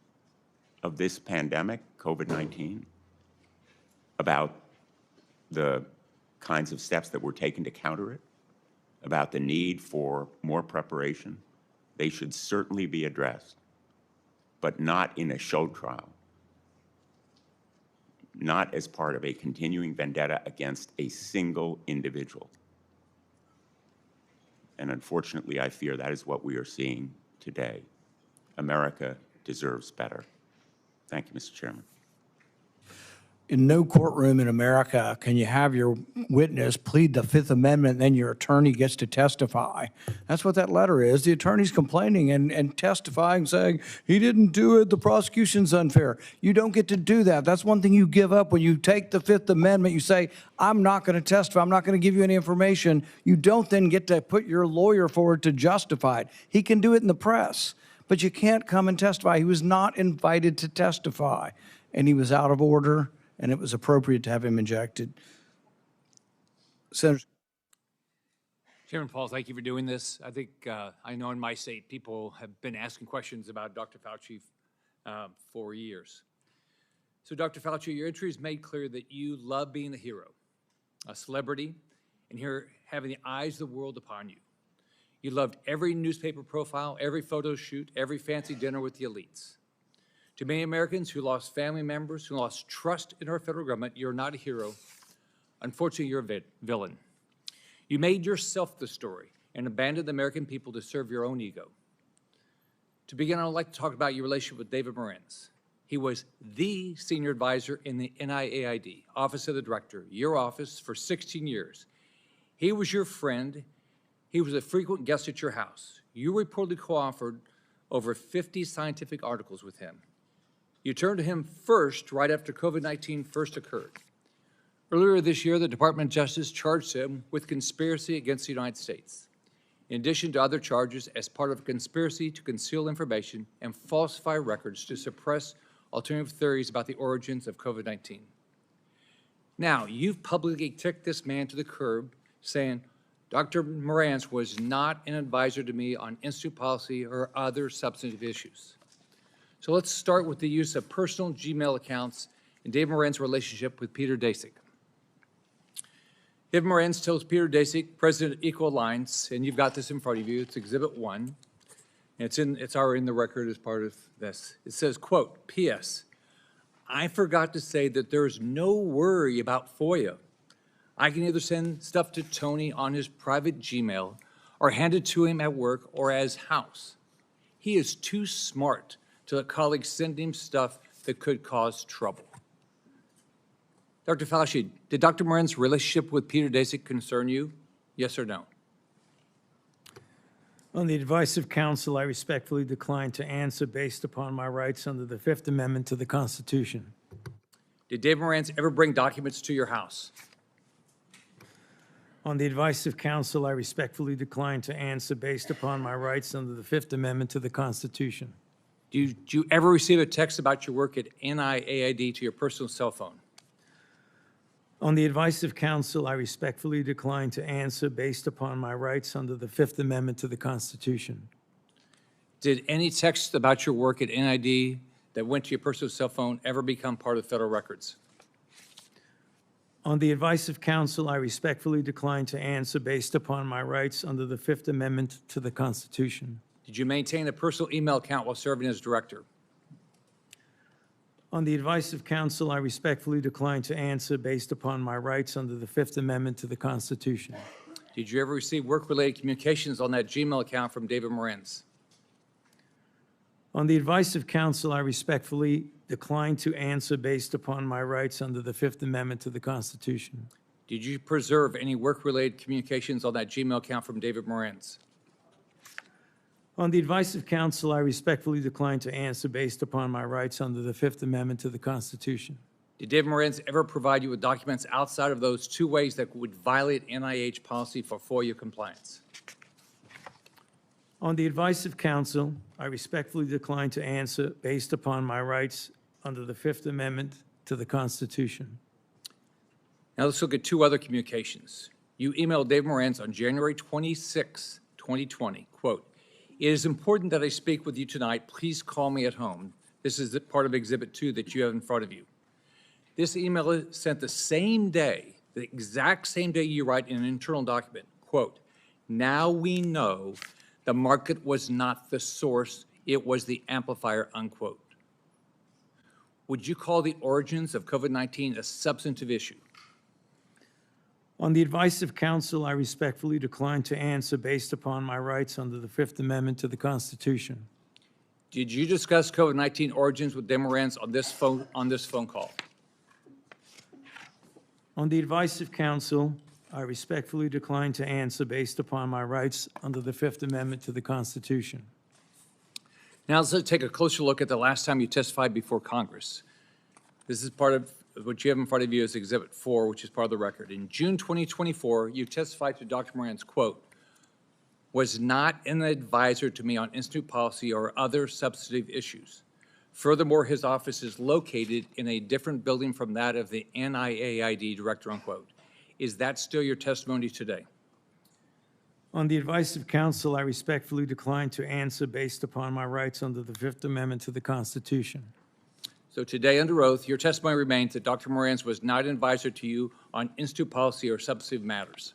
Speaker 7: of this pandemic, COVID-19, about the kinds of steps that were taken to counter it, about the need for more preparation, they should certainly be addressed, but not in a show trial, not as part of a continuing vendetta against a single individual. And unfortunately, I fear that is what we are seeing today. America deserves better. Thank you, Mr. Chairman.
Speaker 1: in no courtroom in America can you have your witness plead the Fifth Amendment and then your attorney gets to testify. That's what that letter is. The attorney's complaining and testifying, saying, he didn't do it, the prosecution's unfair. You don't get to do that. That's one thing you give up when you take the Fifth Amendment. You say, I'm not going to testify. I'm not going to give you any information. You don't then get to put your lawyer forward to justify it. He can do it in the press, but you can't come and testify. He was not invited to testify, and he was out of order, and it was appropriate to have him ejected. Senator.
Speaker 8: Chairman Paul, thank you for doing this. I think, I know in my state, people have been asking questions about Dr. Fauci for years. So Dr. Fauci, your entry has made clear that you love being a hero, a celebrity, and here having the eyes of the world upon you. You loved every newspaper profile, every photo shoot, every fancy dinner with the elites. To many Americans who lost family members, who lost trust in our federal government, you're not a hero. Unfortunately, you're a villain. You made yourself the story and abandoned the American people to serve your own ego. To begin, I would like to talk about your relationship with David Morenz. He was the senior advisor in the NIAID, Office of the Director, your office, for 16 years. He was your friend. He was a frequent guest at your house. You reportedly co-authored over 50 scientific articles with him. You turned to him first right after COVID-19 first occurred. Earlier this year, the Department of Justice charged him with conspiracy against the United States, in addition to other charges as part of a conspiracy to conceal information and falsify records to suppress alternative theories about the origins of COVID-19. Now, you've publicly kicked this man to the curb, saying, Dr. Morenz was not an advisor to me on institute policy or other substantive issues. So let's start with the use of personal Gmail accounts and David Morenz's relationship with Peter Daszak. David Morenz tells Peter Daszak, president of Equal Alliance, and you've got this in front of you, it's Exhibit 1, and it's already in the record as part of this. It says, quote, P.S. I forgot to say that there's no worry about FOIA. I can either send stuff to Tony on his private Gmail or hand it to him at work or as house. He is too smart to let colleagues send him stuff that could cause trouble. Dr. Fauci, did Dr. Morenz's relationship with Peter Daszak concern you? Yes or no?
Speaker 3: On the advice of counsel, I respectfully decline to answer based upon my rights under the Fifth Amendment to the Constitution.
Speaker 8: Did David Morenz ever bring documents to your house?
Speaker 3: On the advice of counsel, I respectfully decline to answer based upon my rights under the Fifth Amendment to the Constitution.
Speaker 8: Did you ever receive a text about your work at NIAID to your personal cell phone?
Speaker 3: On the advice of counsel, I respectfully decline to answer based upon my rights under the Fifth Amendment to the Constitution.
Speaker 8: Did any text about your work at NIAID that went to your personal cell phone ever become part of federal records?
Speaker 3: On the advice of counsel, I respectfully decline to answer based upon my rights under the Fifth Amendment to the Constitution.
Speaker 8: Did you maintain a personal email account while serving as director?
Speaker 3: On the advice of counsel, I respectfully decline to answer based upon my rights under the Fifth Amendment to the Constitution.
Speaker 8: Did you ever receive work-related communications on that Gmail account from David Morenz?
Speaker 3: On the advice of counsel, I respectfully decline to answer based upon my rights under the Fifth Amendment to the Constitution.
Speaker 8: Did you preserve any work-related communications on that Gmail account from David Morenz?
Speaker 3: On the advice of counsel, I respectfully decline to answer based upon my rights under the Fifth Amendment to the Constitution.
Speaker 8: Did David Morenz ever provide you with documents outside of those two ways that would violate NIH policy for FOIA compliance?
Speaker 3: On the advice of counsel, I respectfully decline to answer based upon my rights under the Fifth Amendment to the Constitution.
Speaker 8: Now let's look at two other communications. You emailed David Morenz on January 26, 2020, quote, "It is important that I speak with you tonight. Please call me at home." This is part of Exhibit 2 that you have in front of you. This email is sent the same day, the exact same day you write in an internal document, quote, "Now we know the market was not the source, it was the amplifier," unquote. Would you call the origins of COVID-19 a substantive issue?
Speaker 3: On the advice of counsel, I respectfully decline to answer based upon my rights under the Fifth Amendment to the Constitution.
Speaker 8: Did you discuss COVID-19 origins with David Morenz on this phone call?
Speaker 3: On the advice of counsel, I respectfully decline to answer based upon my rights under the Fifth Amendment to the Constitution.
Speaker 8: Now let's take a closer look at the last time you testified before Congress. This is part of what you have in front of you as Exhibit 4, which is part of the record. In June 2024, you testified to Dr. Moran's, quote, "was not an advisor to me on institute policy or other substantive issues. Furthermore, his office is located in a different building from that of the NIAID director," unquote. Is that still your testimony today?
Speaker 3: On the advice of counsel, I respectfully decline to answer based upon my rights under the Fifth Amendment to the Constitution.
Speaker 8: So today, under oath, your testimony remains that Dr. Moran's was not an advisor to you on institute policy or substantive matters.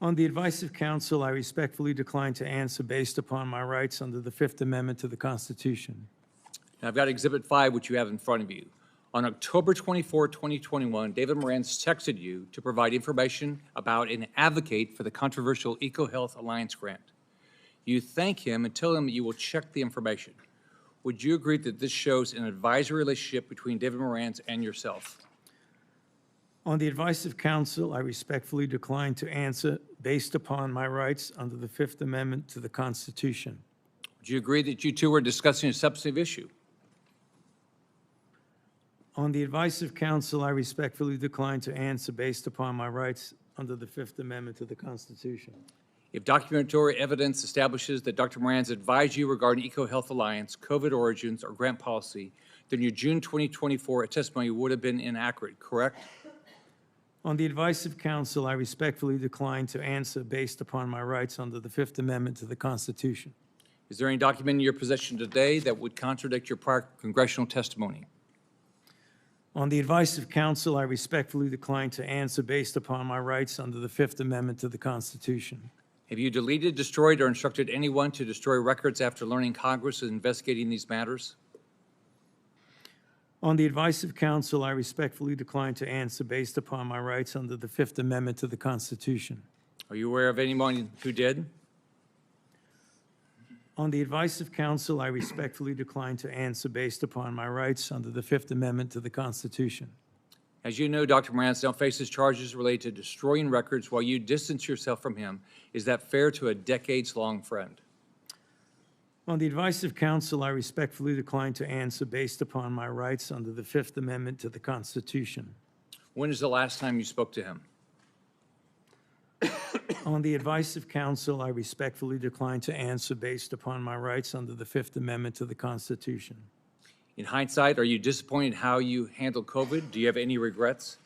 Speaker 3: On the advice of counsel, I respectfully decline to answer based upon my rights under the Fifth Amendment to the Constitution.
Speaker 8: Now, I've got Exhibit 5, which you have in front of you. On October 24, 2021, David Moran's texted you to provide information about and advocate for the controversial EcoHealth Alliance grant. You thank him and tell him that you will check the information. Would you agree that this shows an advisory relationship between David Moran's and yourself?
Speaker 3: On the advice of counsel, I respectfully decline to answer based upon my rights under the Fifth Amendment to the Constitution.
Speaker 8: Would you agree that you two were discussing a substantive issue?
Speaker 3: On the advice of counsel, I respectfully decline to answer based upon my rights under the Fifth Amendment to the Constitution.
Speaker 8: If documentary evidence establishes that Dr. Moran's advised you regarding EcoHealth Alliance, COVID origins, or grant policy, then your June 2024 testimony would have been inaccurate, correct?
Speaker 3: On the advice of counsel, I respectfully decline to answer based upon my rights under the Fifth Amendment to the Constitution.
Speaker 8: Is there any document in your possession today that would contradict your prior congressional testimony?
Speaker 3: On the advice of counsel, I respectfully decline to answer based upon my rights under the Fifth Amendment to the Constitution.
Speaker 8: Have you deleted, destroyed, or instructed anyone to destroy records after learning Congress is investigating these matters?
Speaker 3: On the advice of counsel, I respectfully decline to answer based upon my rights under the Fifth Amendment to the Constitution.
Speaker 8: Are you aware of anyone who did?
Speaker 3: On the advice of counsel, I respectfully decline to answer based upon my rights under the Fifth Amendment to the Constitution.
Speaker 8: As you know, Dr. Moran now faces charges related to destroying records while you distance yourself from him. Is that fair to a decades-long friend?
Speaker 3: On the advice of counsel, I respectfully decline to answer based upon my rights under the Fifth Amendment to the Constitution.
Speaker 8: When is the last time you spoke to him?
Speaker 3: On the advice of counsel, I respectfully decline to answer based upon my rights under the Fifth Amendment to the Constitution.
Speaker 8: In hindsight, are you disappointed how you handled COVID? Do you have any regrets?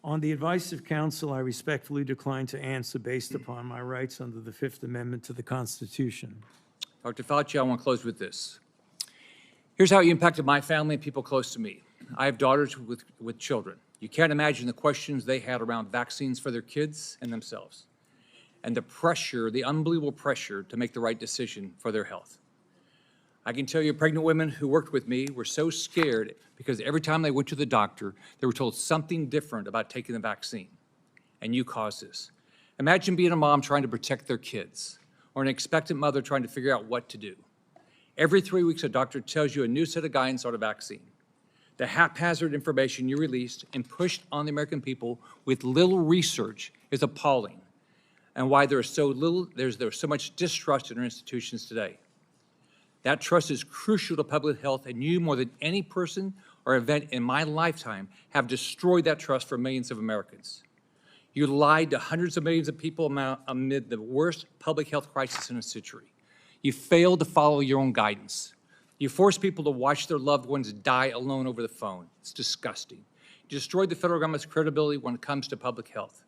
Speaker 3: On the advice of counsel, I respectfully decline to answer based upon my rights under the Fifth Amendment to the Constitution.
Speaker 8: Dr. Fauci, I want to close with this. Here's how you impacted my family and people close to me. I have daughters with children. You can't imagine the questions they had around vaccines for their kids and themselves, and the pressure, the unbelievable pressure to make the right decision for their health. I can tell you pregnant women who worked with me were so scared because every time they went to the doctor, they were told something different about taking the vaccine, and you caused this. Imagine being a mom trying to protect their kids, or an expectant mother trying to figure out what to do. Every 3 weeks, a doctor tells you a new set of guidance on a vaccine. The haphazard information you released and pushed on the American people with little research is appalling, and why there's so much distrust in our institutions today. That trust is crucial to public health, and you, more than any person or event in my lifetime, have destroyed that trust for millions of Americans. You lied to hundreds of millions of people amid the worst public health crisis in a century. You failed to follow your own guidance. You forced people to watch their loved ones die alone over the phone. It's disgusting. You destroyed the federal government's credibility when it comes to public health.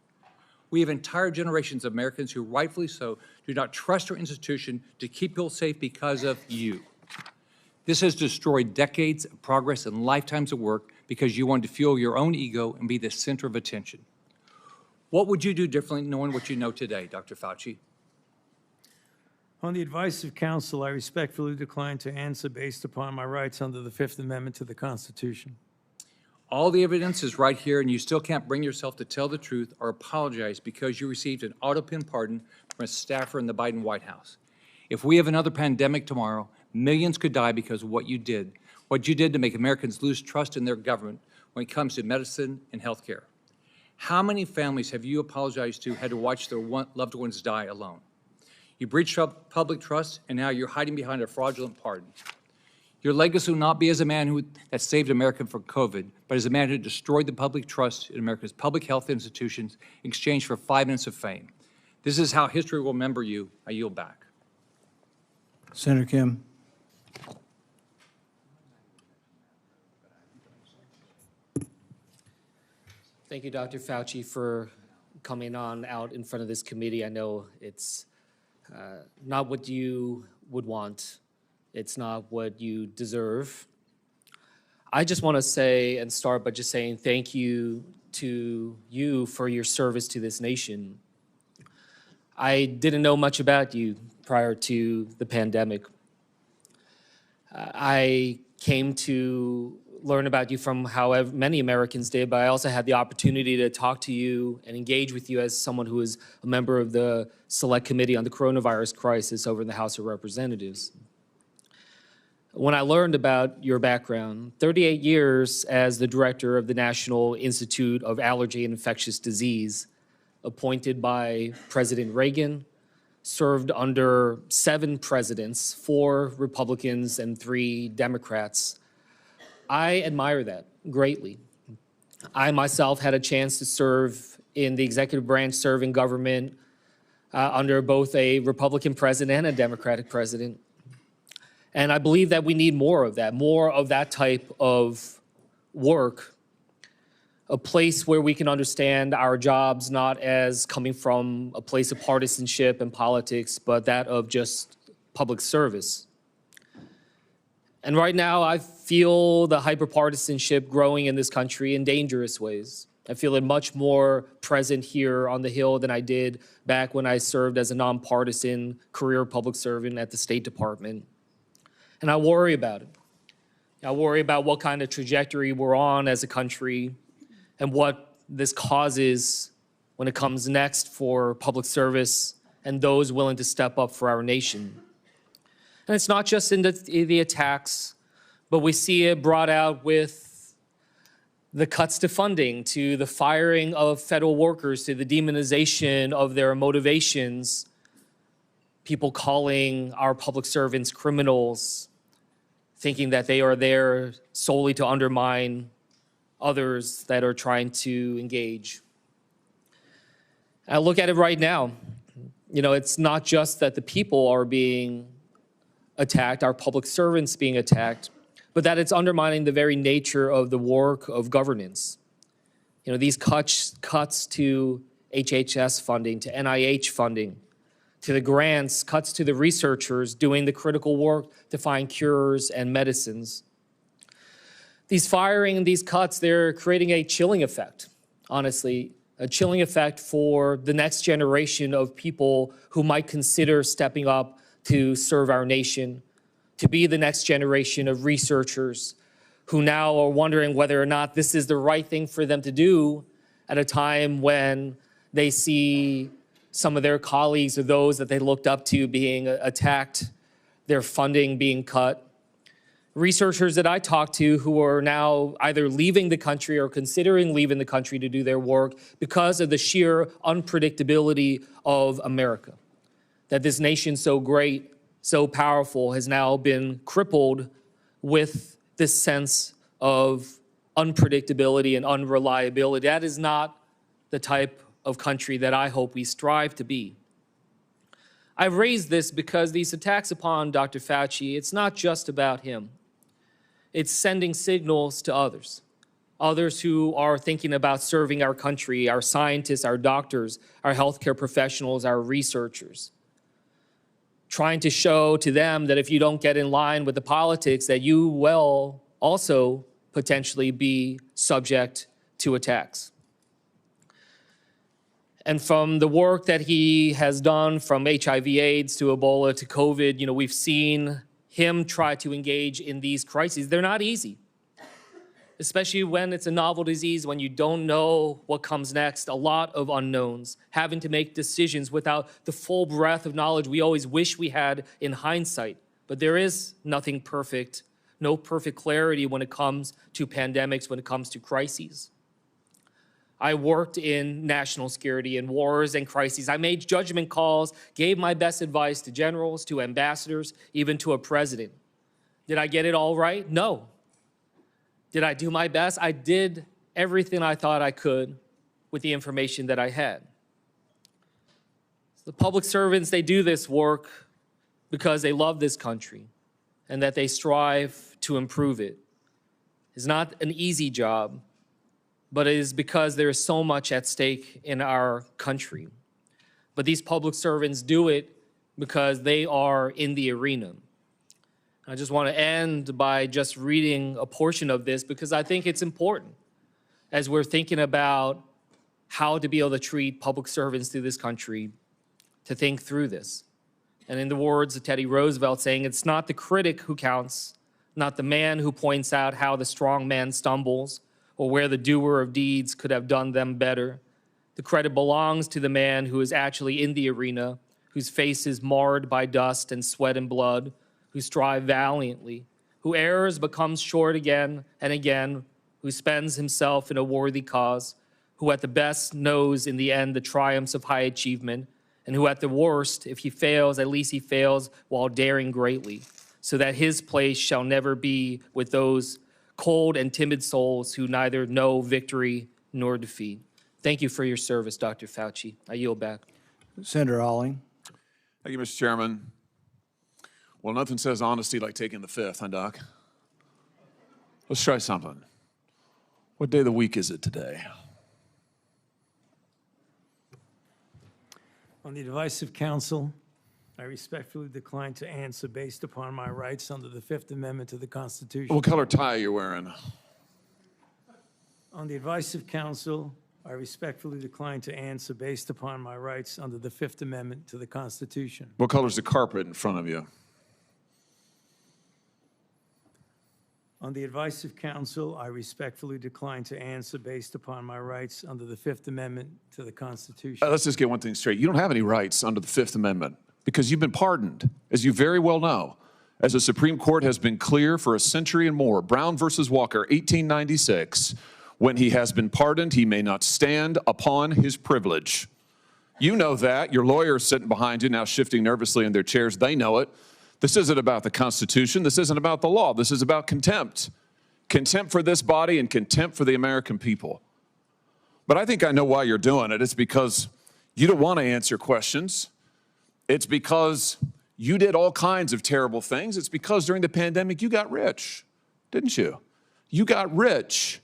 Speaker 8: We have entire generations of Americans who, rightfully so, do not trust our institution to keep people safe because of you. This has destroyed decades of progress and lifetimes of work because you wanted to fuel your own ego and be the center of attention. What would you do differently knowing what you know today, Dr. Fauci?
Speaker 3: On the advice of counsel, I respectfully decline to answer based upon my rights under the Fifth Amendment to the Constitution.
Speaker 8: All the evidence is right here, and you still can't bring yourself to tell the truth or apologize because you received an auto-pin pardon from a staffer in the Biden White House. If we have another pandemic tomorrow, millions could die because of what you did to make Americans lose trust in their government when it comes to medicine and healthcare. How many families have you apologized to had to watch their loved ones die alone? You breached public trust, and now you're hiding behind a fraudulent pardon. Your legacy will not be as a man that saved America from COVID, but as a man who destroyed the public trust in America's public health institutions in exchange for 5 minutes of fame. This is how history will remember you. I yield back.
Speaker 1: Senator Kim.
Speaker 9: Thank you, Dr. Fauci, for coming on out in front of this committee. I know it's not what you would want. It's not what you deserve. I just want to say and start by just saying thank you to you for your service to this nation. I didn't know much about you prior to the pandemic. I came to learn about you from how many Americans did, but I also had the opportunity to talk to you and engage with you as someone who is a member of the Select Committee on the Coronavirus Crisis over in the House of Representatives. When I learned about your background, 38 years as the director of the National Institute of Allergy and Infectious Disease, appointed by President Reagan, served under 7 presidents, 4 Republicans and 3 Democrats. I admire that greatly. I myself had a chance to serve in the executive branch, serve in government under both a Republican president and a Democratic president. And I believe that we need more of that type of work, a place where we can understand our jobs not as coming from a place of partisanship and politics, but that of just public service. And right now, I feel the hyperpartisanship growing in this country in dangerous ways. I feel it much more present here on the Hill than I did back when I served as a nonpartisan career public servant at the State Department. And I worry about it. I worry about what kind of trajectory we're on as a country and what this causes when it comes next for public service and those willing to step up for our nation. And it's not just in the attacks, but we see it brought out with the cuts to funding, to the firing of federal workers, to the demonization of their motivations, people calling our public servants criminals, thinking that they are there solely to undermine others that are trying to engage. I look at it right now. You know, it's not just that the people are being attacked, our public servants being attacked, but that it's undermining the very nature of the work of governance. You know, these cuts to HHS funding, to NIH funding, to the grants, cuts to the researchers doing the critical work to find cures and medicines. These firing and these cuts, they're creating a chilling effect, honestly, a chilling effect for the next generation of people who might consider stepping up to serve our nation, to be the next generation of researchers who now are wondering whether or not this is the right thing for them to do at a time when they see some of their colleagues or those that they looked up to being attacked, their funding being cut. Researchers that I talk to who are now either leaving the country or considering leaving the country to do their work because of the sheer unpredictability of America. That this nation so great, so powerful, has now been crippled with this sense of unpredictability and unreliability. That is not the type of country that I hope we strive to be. I've raised this because these attacks upon Dr. Fauci, it's not just about him. It's sending signals to others who are thinking about serving our country, our scientists, our doctors, our healthcare professionals, our researchers, trying to show to them that if you don't get in line with the politics, that you will also potentially be subject to attacks. And from the work that he has done, from HIV/AIDS to Ebola to COVID, you know, we've seen him try to engage in these crises. They're not easy, especially when it's a novel disease, when you don't know what comes next, a lot of unknowns, having to make decisions without the full breadth of knowledge we always wish we had in hindsight. But there is nothing perfect no perfect clarity when it comes to pandemics, when it comes to crises. I worked in national security and wars and crises. I made judgment calls, gave my best advice to generals, to ambassadors, even to a president. Did I get it all right? No. Did I do my best? I did everything I thought I could with the information that I had. The public servants, they do this work because they love this country and that they strive to improve it. It's not an easy job, but it is because there is so much at stake in our country. But these public servants do it because they are in the arena. I just want to end by just reading a portion of this because I think it's important as we're thinking about how to be able to treat public servants through this country, to think through this. And in the words of Teddy Roosevelt saying, it's not the critic who counts, not the man who points out how the strong man stumbles or where the doer of deeds could have done them better. The credit belongs to the man who is actually in the arena, whose face is marred by dust and sweat and blood, who strive valiantly, who errs but comes short again and again, who spends himself in a worthy cause, who at the best knows in the end the triumphs of high achievement, and who at the worst, if he fails, at least he fails while daring greatly, so that his place shall never be with those cold and timid souls who neither know victory nor defeat. Thank you for your service, Dr. Fauci. I yield back.
Speaker 1: Senator Alling.
Speaker 10: Thank you, Mr. Chairman. Well, nothing says honesty like taking the fifth, huh, Doc? Let's try something. What day of the week is it today?
Speaker 3: On the advice of counsel, I respectfully decline to answer based upon my rights under the Fifth Amendment to the Constitution.
Speaker 10: What color tie are you wearing?
Speaker 3: On the advice of counsel, I respectfully decline to answer based upon my rights under the Fifth Amendment to the Constitution.
Speaker 10: What color's the carpet in front of you?
Speaker 3: On the advice of counsel, I respectfully decline to answer based upon my rights under the Fifth Amendment to the Constitution.
Speaker 10: Let's just get one thing straight. You don't have any rights under the Fifth Amendment because you've been pardoned, as you very well know. As the Supreme Court has been clear for a century and more, Brown versus Walker, 1896, when he has been pardoned, he may not stand upon his privilege. You know that. Your lawyers sitting behind you now shifting nervously in their chairs, they know it. This isn't about the Constitution. This isn't about the law. This is about contempt. Contempt for this body and contempt for the American people. But I think I know why you're doing it. It's because you don't want to answer questions. It's because you did all kinds of terrible things. It's because during the pandemic you got rich, didn't you? You got rich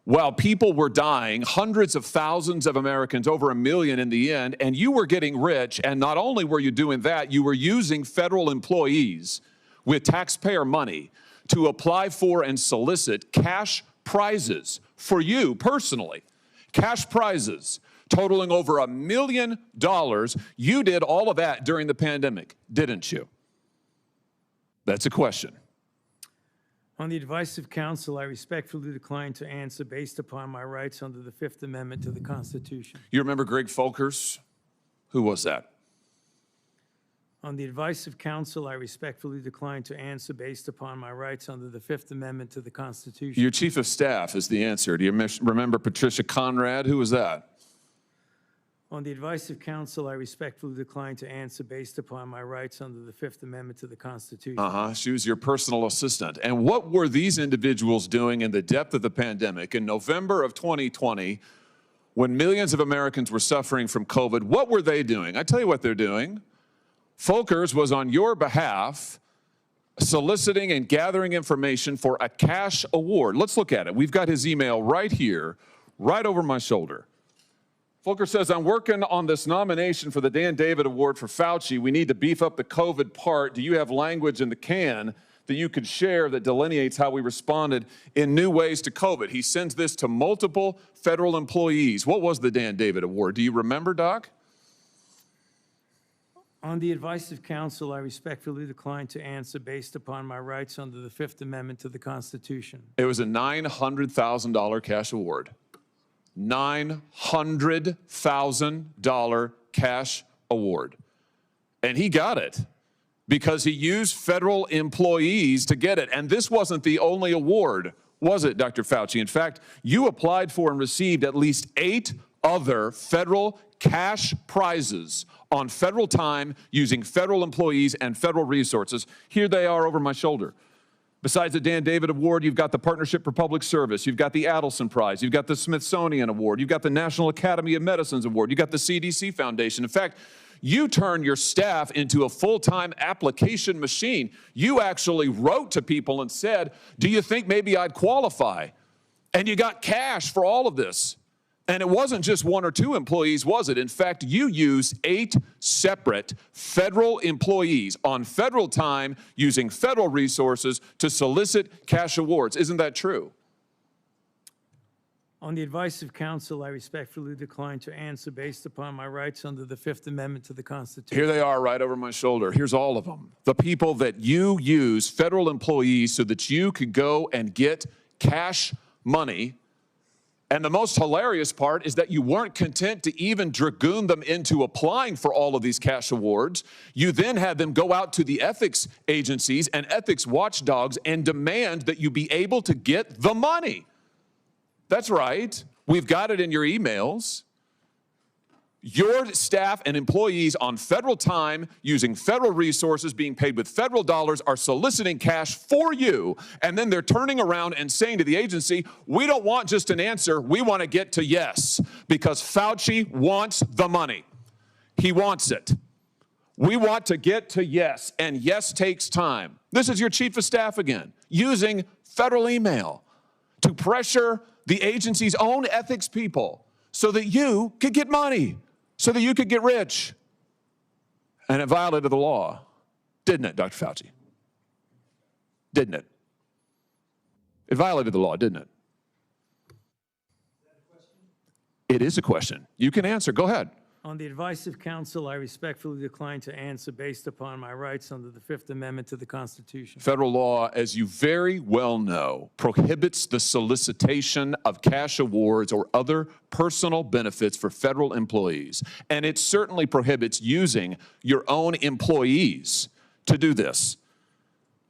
Speaker 10: while people were dying, hundreds of thousands of Americans, over 1 million in the end, and you were getting rich, and not only were you doing that, you were using federal employees with taxpayer money to apply for and solicit cash prizes for you personally, cash prizes totaling over $1 million. You did all of that during the pandemic, didn't you? That's a question.
Speaker 3: On the advice of counsel, I respectfully decline to answer based upon my rights under the Fifth Amendment to the Constitution.
Speaker 10: You remember Greg Folkers? Who was that?
Speaker 3: On the advice of counsel, I respectfully decline to answer based upon my rights under the Fifth Amendment to the Constitution.
Speaker 10: Your chief of staff is the answer. Do you remember Patricia Conrad? Who was that?
Speaker 3: On the advice of counsel, I respectfully decline to answer based upon my rights under the Fifth Amendment to the Constitution.
Speaker 10: She was your personal assistant. And what were these individuals doing in the depth of the pandemic in November of 2020 when millions of Americans were suffering from COVID? What were they doing? I tell you what they're doing. Folkers was on your behalf soliciting and gathering information for a cash award. Let's look at it. We've got his email right here, right over my shoulder. Folkers says, I'm working on this nomination for the Dan David Award for Fauci. We need to beef up the COVID part. Do you have language in the can that you could share that delineates how we responded in new ways to COVID? He sends this to multiple federal employees. What was the Dan David Award? Do you remember, Doc?
Speaker 3: On the advice of counsel, I respectfully decline to answer based upon my rights under the Fifth Amendment to the Constitution.
Speaker 10: It was a $900,000 cash award. $900,000 cash award. And he got it. because he used federal employees to get it. And this wasn't the only award, was it, Dr. Fauci? In fact, you applied for and received at least 8 other federal cash prizes on federal time using federal employees and federal resources. Here they are over my shoulder. Besides the Dan David Award, you've got the Partnership for Public Service, you've got the Adelson Prize, you've got the Smithsonian Award, you've got the National Academy of Medicine's Award, you've got the CDC Foundation. In fact, you turned your staff into a full-time application machine. You actually wrote to people and said, do you think maybe I'd qualify? And you got cash for all of this. And it wasn't just 1 or 2 employees, was it? In fact, you used 8 separate federal employees on federal time using federal resources to solicit cash awards. Isn't that true?
Speaker 3: On the advice of counsel, I respectfully decline to answer based upon my rights under the Fifth Amendment to the Constitution.
Speaker 10: Here they are right over my shoulder. Here's all of them. The people that you use, federal employees, so that you could go and get cash money. And the most hilarious part is that you weren't content to even dragoon them into applying for all of these cash awards. You then had them go out to the ethics agencies and ethics watchdogs and demand that you be able to get the money. That's right. We've got it in your emails. Your staff and employees on federal time, using federal resources, being paid with federal dollars, are soliciting cash for you, and then they're turning around and saying to the agency, we don't want just an answer, we want to get to yes, because Fauci wants the money. He wants it. We want to get to yes, and yes takes time. This is your chief of staff again, using federal email to pressure the agency's own ethics people so that you could get money, so that you could get rich. And it violated the law, didn't it, Dr. Fauci? Didn't it? It violated the law, didn't it? It is a question. You can answer. Go ahead.
Speaker 3: On the advice of counsel, I respectfully decline to answer based upon my rights under the Fifth Amendment to the Constitution.
Speaker 10: Federal law, as you very well know, prohibits the solicitation of cash awards or other personal benefits for federal employees. And it certainly prohibits using your own employees to do this.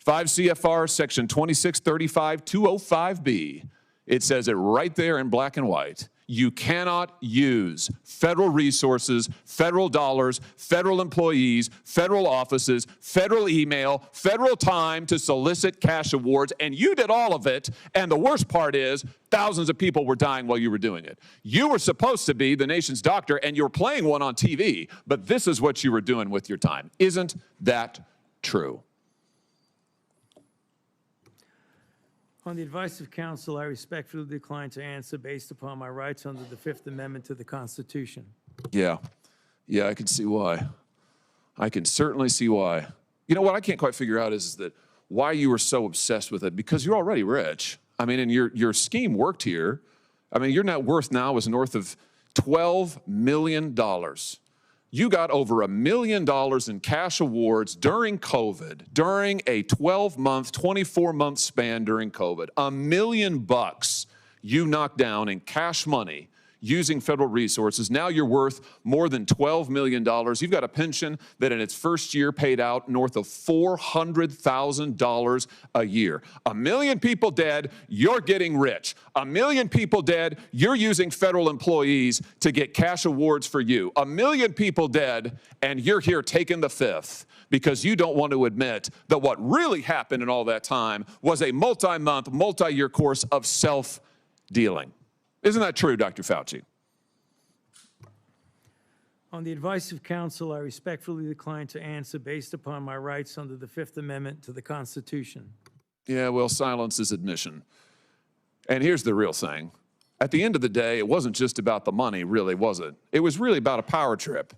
Speaker 10: 5 CFR section 2635-205B, it says it right there in black and white. You cannot use federal resources, federal dollars, federal employees, federal offices, federal email, federal time to solicit cash awards, and you did all of it, and the worst part is thousands of people were dying while you were doing it. You were supposed to be the nation's doctor, and you were playing one on TV, but this is what you were doing with your time. Isn't that true?
Speaker 3: On the advice of counsel, I respectfully decline to answer based upon my rights under the Fifth Amendment to the Constitution.
Speaker 10: Yeah, I can see why. I can certainly see why. You know what I can't quite figure out is that why you were so obsessed with it, because you're already rich. I mean, and your scheme worked here. I mean, your net worth now is north of $12 million. You got over $1 million in cash awards during COVID, during a 12-month, 24-month span during COVID. $1 million you knocked down in cash money using federal resources. Now you're worth more than $12 million. You've got a pension that in its first year paid out north of $400,000 a year. 1 million people dead, you're getting rich. 1 million people dead, you're using federal employees to get cash awards for you. 1 million people dead, and you're here taking the fifth because you don't want to admit that what really happened in all that time was a multi-month, multi-year course of self-dealing. Isn't that true, Dr. Fauci?
Speaker 3: On the advice of counsel, I respectfully decline to answer based upon my rights under the Fifth Amendment to the Constitution.
Speaker 10: Yeah, well, silence is admission. And here's the real thing. At the end of the day, it wasn't just about the money, really, was it? It was really about a power trip.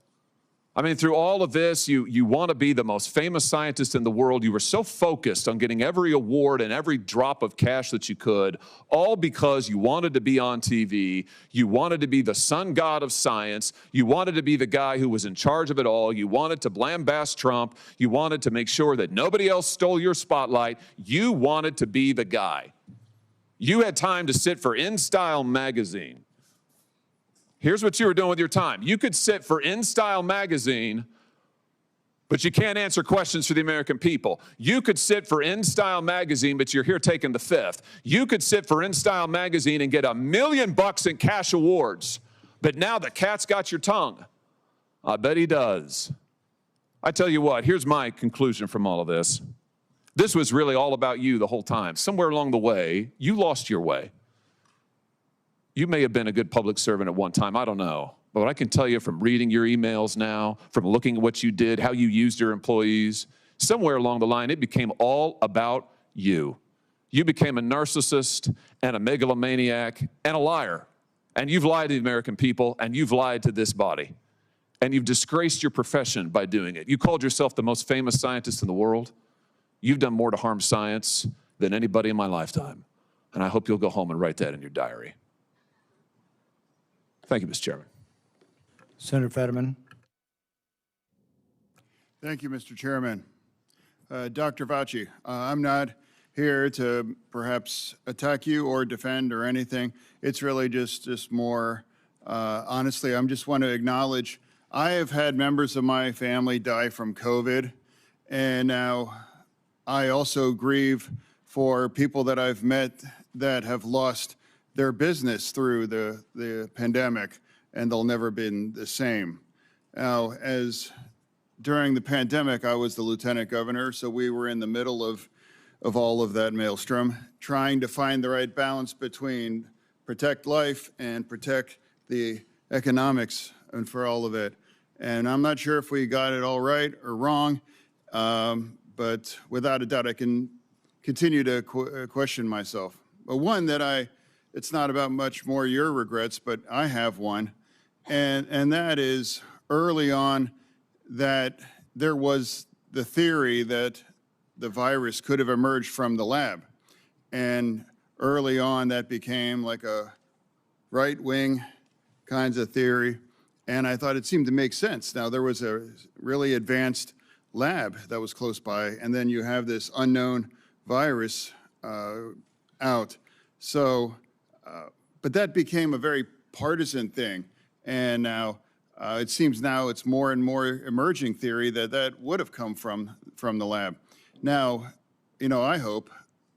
Speaker 10: I mean, through all of this, you want to be the most famous scientist in the world. You were so focused on getting every award and every drop of cash that you could, all because you wanted to be on TV. You wanted to be the sun god of science. You wanted to be the guy who was in charge of it all. You wanted to lambaste Trump. You wanted to make sure that nobody else stole your spotlight. You wanted to be the guy. You had time to sit for InStyle magazine. Here's what you were doing with your time. You could sit for InStyle magazine but you can't answer questions for the American people. You could sit for InStyle magazine, but you're here taking the fifth. You could sit for InStyle magazine and get $1 million in cash awards, but now the cat's got your tongue. I bet he does. I tell you what, here's my conclusion from all of this. This was really all about you the whole time. Somewhere along the way, you lost your way. You may have been a good public servant at one time, I don't know. But what I can tell you from reading your emails now, from looking at what you did, how you used your employees, somewhere along the line, it became all about you. You became a narcissist and a megalomaniac and a liar. And you've lied to the American people, and you've lied to this body. And you've disgraced your profession by doing it. You called yourself the most famous scientist in the world. You've done more to harm science than anybody in my lifetime. And I hope you'll go home and write that in your diary. Thank you, Mr. Chairman.
Speaker 1: Senator Fetterman.
Speaker 11: Thank you, Mr. Chairman. Dr. Fauci, I'm not here to perhaps attack you or defend or anything. It's really just more, honestly, I just want to acknowledge I have had members of my family die from COVID, and now I also grieve for people that I've met that have lost their business through the pandemic, and they'll never been the same. Now, during the pandemic, I was the lieutenant governor, so we were in the middle of all of that maelstrom, trying to find the right balance between protect life and protect the economics and for all of it. And I'm not sure if we got it all right or wrong, but without a doubt, I can continue to question myself. But one that it's not about much more your regrets, but I have one. And that is early on that there was the theory that the virus could have emerged from the lab. And early on that became like a right-wing kinds of theory. And I thought it seemed to make sense. Now there was a really advanced lab that was close by, and then you have this unknown virus out. So, but that became a very partisan thing. And now it seems now it's more and more emerging theory that would have come from the lab. Now, you know,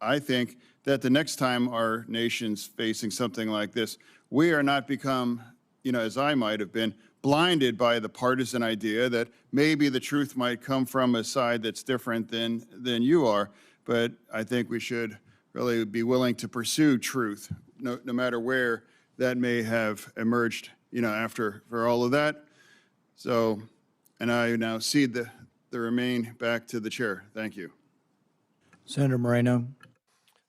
Speaker 11: I think that the next time our nation's facing something like this, we are not become, you know, as I might have been, blinded by the partisan idea that maybe the truth might come from a side that's different than you are. But I think we should really be willing to pursue truth, no matter where that may have emerged, you know, for all of that. So, and I now cede the remain back to the chair. Thank you.
Speaker 1: Senator Moreno.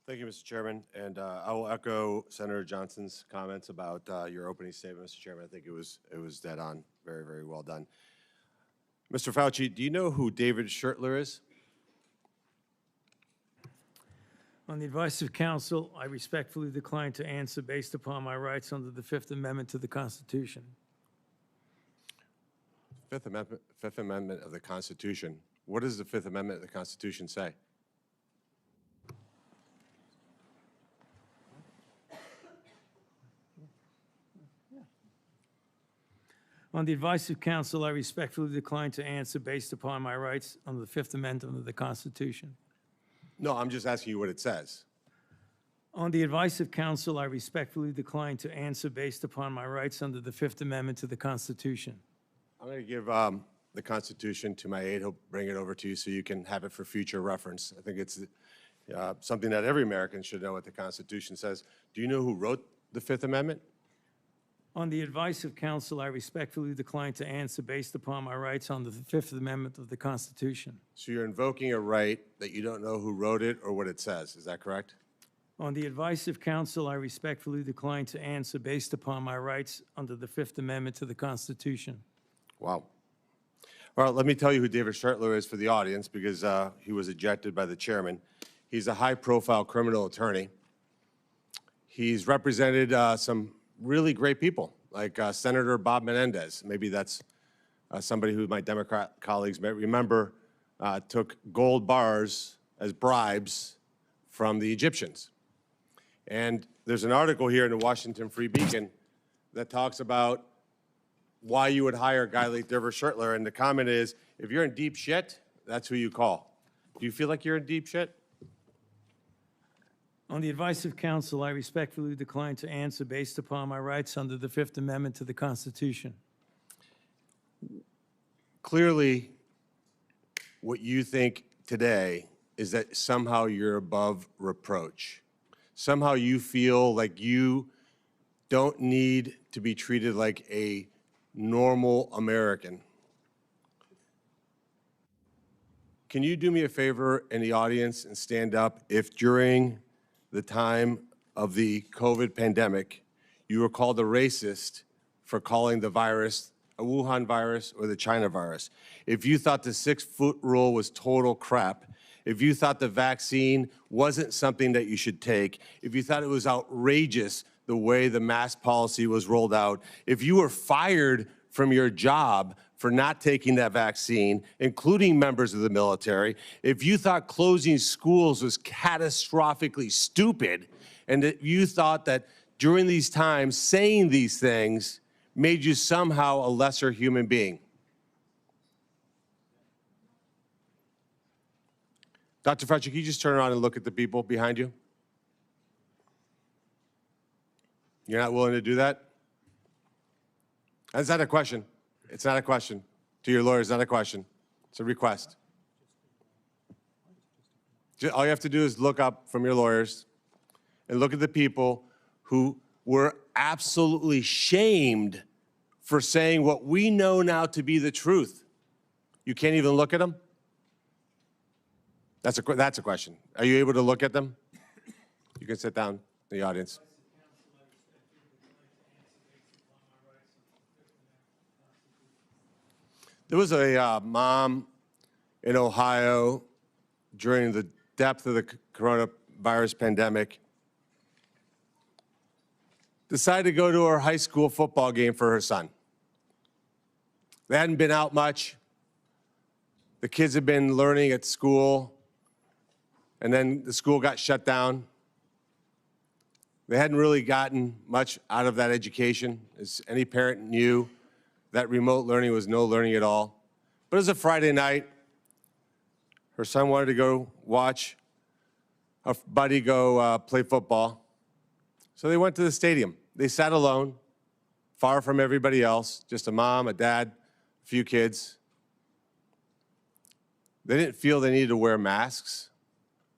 Speaker 12: Thank you, Mr. Chairman. And I will echo Senator Johnson's comments about your opening statement, Mr. Chairman. I think it was dead on. Very, very well done. Mr. Fauci, do you know who David Schertler is?
Speaker 3: On the advice of counsel, I respectfully decline to answer based upon my rights under the Fifth Amendment to the Constitution.
Speaker 12: Fifth Amendment of the Constitution. What does the Fifth Amendment of the Constitution say?
Speaker 3: On the advice of counsel, I respectfully decline to answer based upon my rights under the Fifth Amendment of the Constitution.
Speaker 12: No, I'm just asking you what it says.
Speaker 3: On the advice of counsel, I respectfully decline to answer based upon my rights under the Fifth Amendment to the Constitution.
Speaker 12: I'm going to give the Constitution to my aide. He'll bring it over to you so you can have it for future reference. I think it's something that every American should know what the Constitution says. Do you know who wrote the Fifth Amendment?
Speaker 3: On the advice of counsel, I respectfully decline to answer based upon my rights under the Fifth Amendment of the Constitution.
Speaker 12: So you're invoking a right that you don't know who wrote it or what it says. Is that correct?
Speaker 3: On the advice of counsel, I respectfully decline to answer based upon my rights under the Fifth Amendment to the Constitution.
Speaker 12: Wow. Well, let me tell you who David Schertler is for the audience, because he was ejected by the chairman. He's a high-profile criminal attorney. He's represented some really great people, like Senator Bob Menendez. Maybe that's somebody who my Democrat colleagues may remember took gold bars as bribes from the Egyptians. And there's an article here in the Washington Free Beacon that talks about why you would hire a guy like Dever Schertler, and the comment is, if you're in deep shit, that's who you call. Do you feel like you're in deep shit?
Speaker 3: On the advice of counsel, I respectfully decline to answer based upon my rights under the Fifth Amendment to the Constitution.
Speaker 12: Clearly, what you think today is that somehow you're above reproach. Somehow you feel like you don't need to be treated like a normal American. Can you do me a favor in the audience and stand up if during the time of the COVID pandemic, you were called a racist for calling the virus a Wuhan virus or the China virus? If you thought the 6-foot rule was total crap, if you thought the vaccine wasn't something that you should take, if you thought it was outrageous the way the mask policy was rolled out, if you were fired from your job for not taking that vaccine, including members of the military, if you thought closing schools was catastrophically stupid, and that you thought that during these times saying these things made you somehow a lesser human being. Dr. Fauci, can you just turn around and look at the people behind you? You're not willing to do that? That's not a question. It's not a question. To your lawyer, it's not a question. It's a request. All you have to do is look up from your lawyers and look at the people who were absolutely shamed for saying what we know now to be the truth. You can't even look at them? That's a question. Are you able to look at them? You can sit down in the audience. There was a mom in Ohio during the depth of the coronavirus pandemic, decided to go to her high school football game for her son. They hadn't been out much. The kids had been learning at school, and then the school got shut down. They hadn't really gotten much out of that education, as any parent knew. That remote learning was no learning at all. But it was a Friday night. Her son wanted to go watch a buddy go play football. So they went to the stadium. They sat alone, far from everybody else, just a mom, a dad, a few kids. They didn't feel they needed to wear masks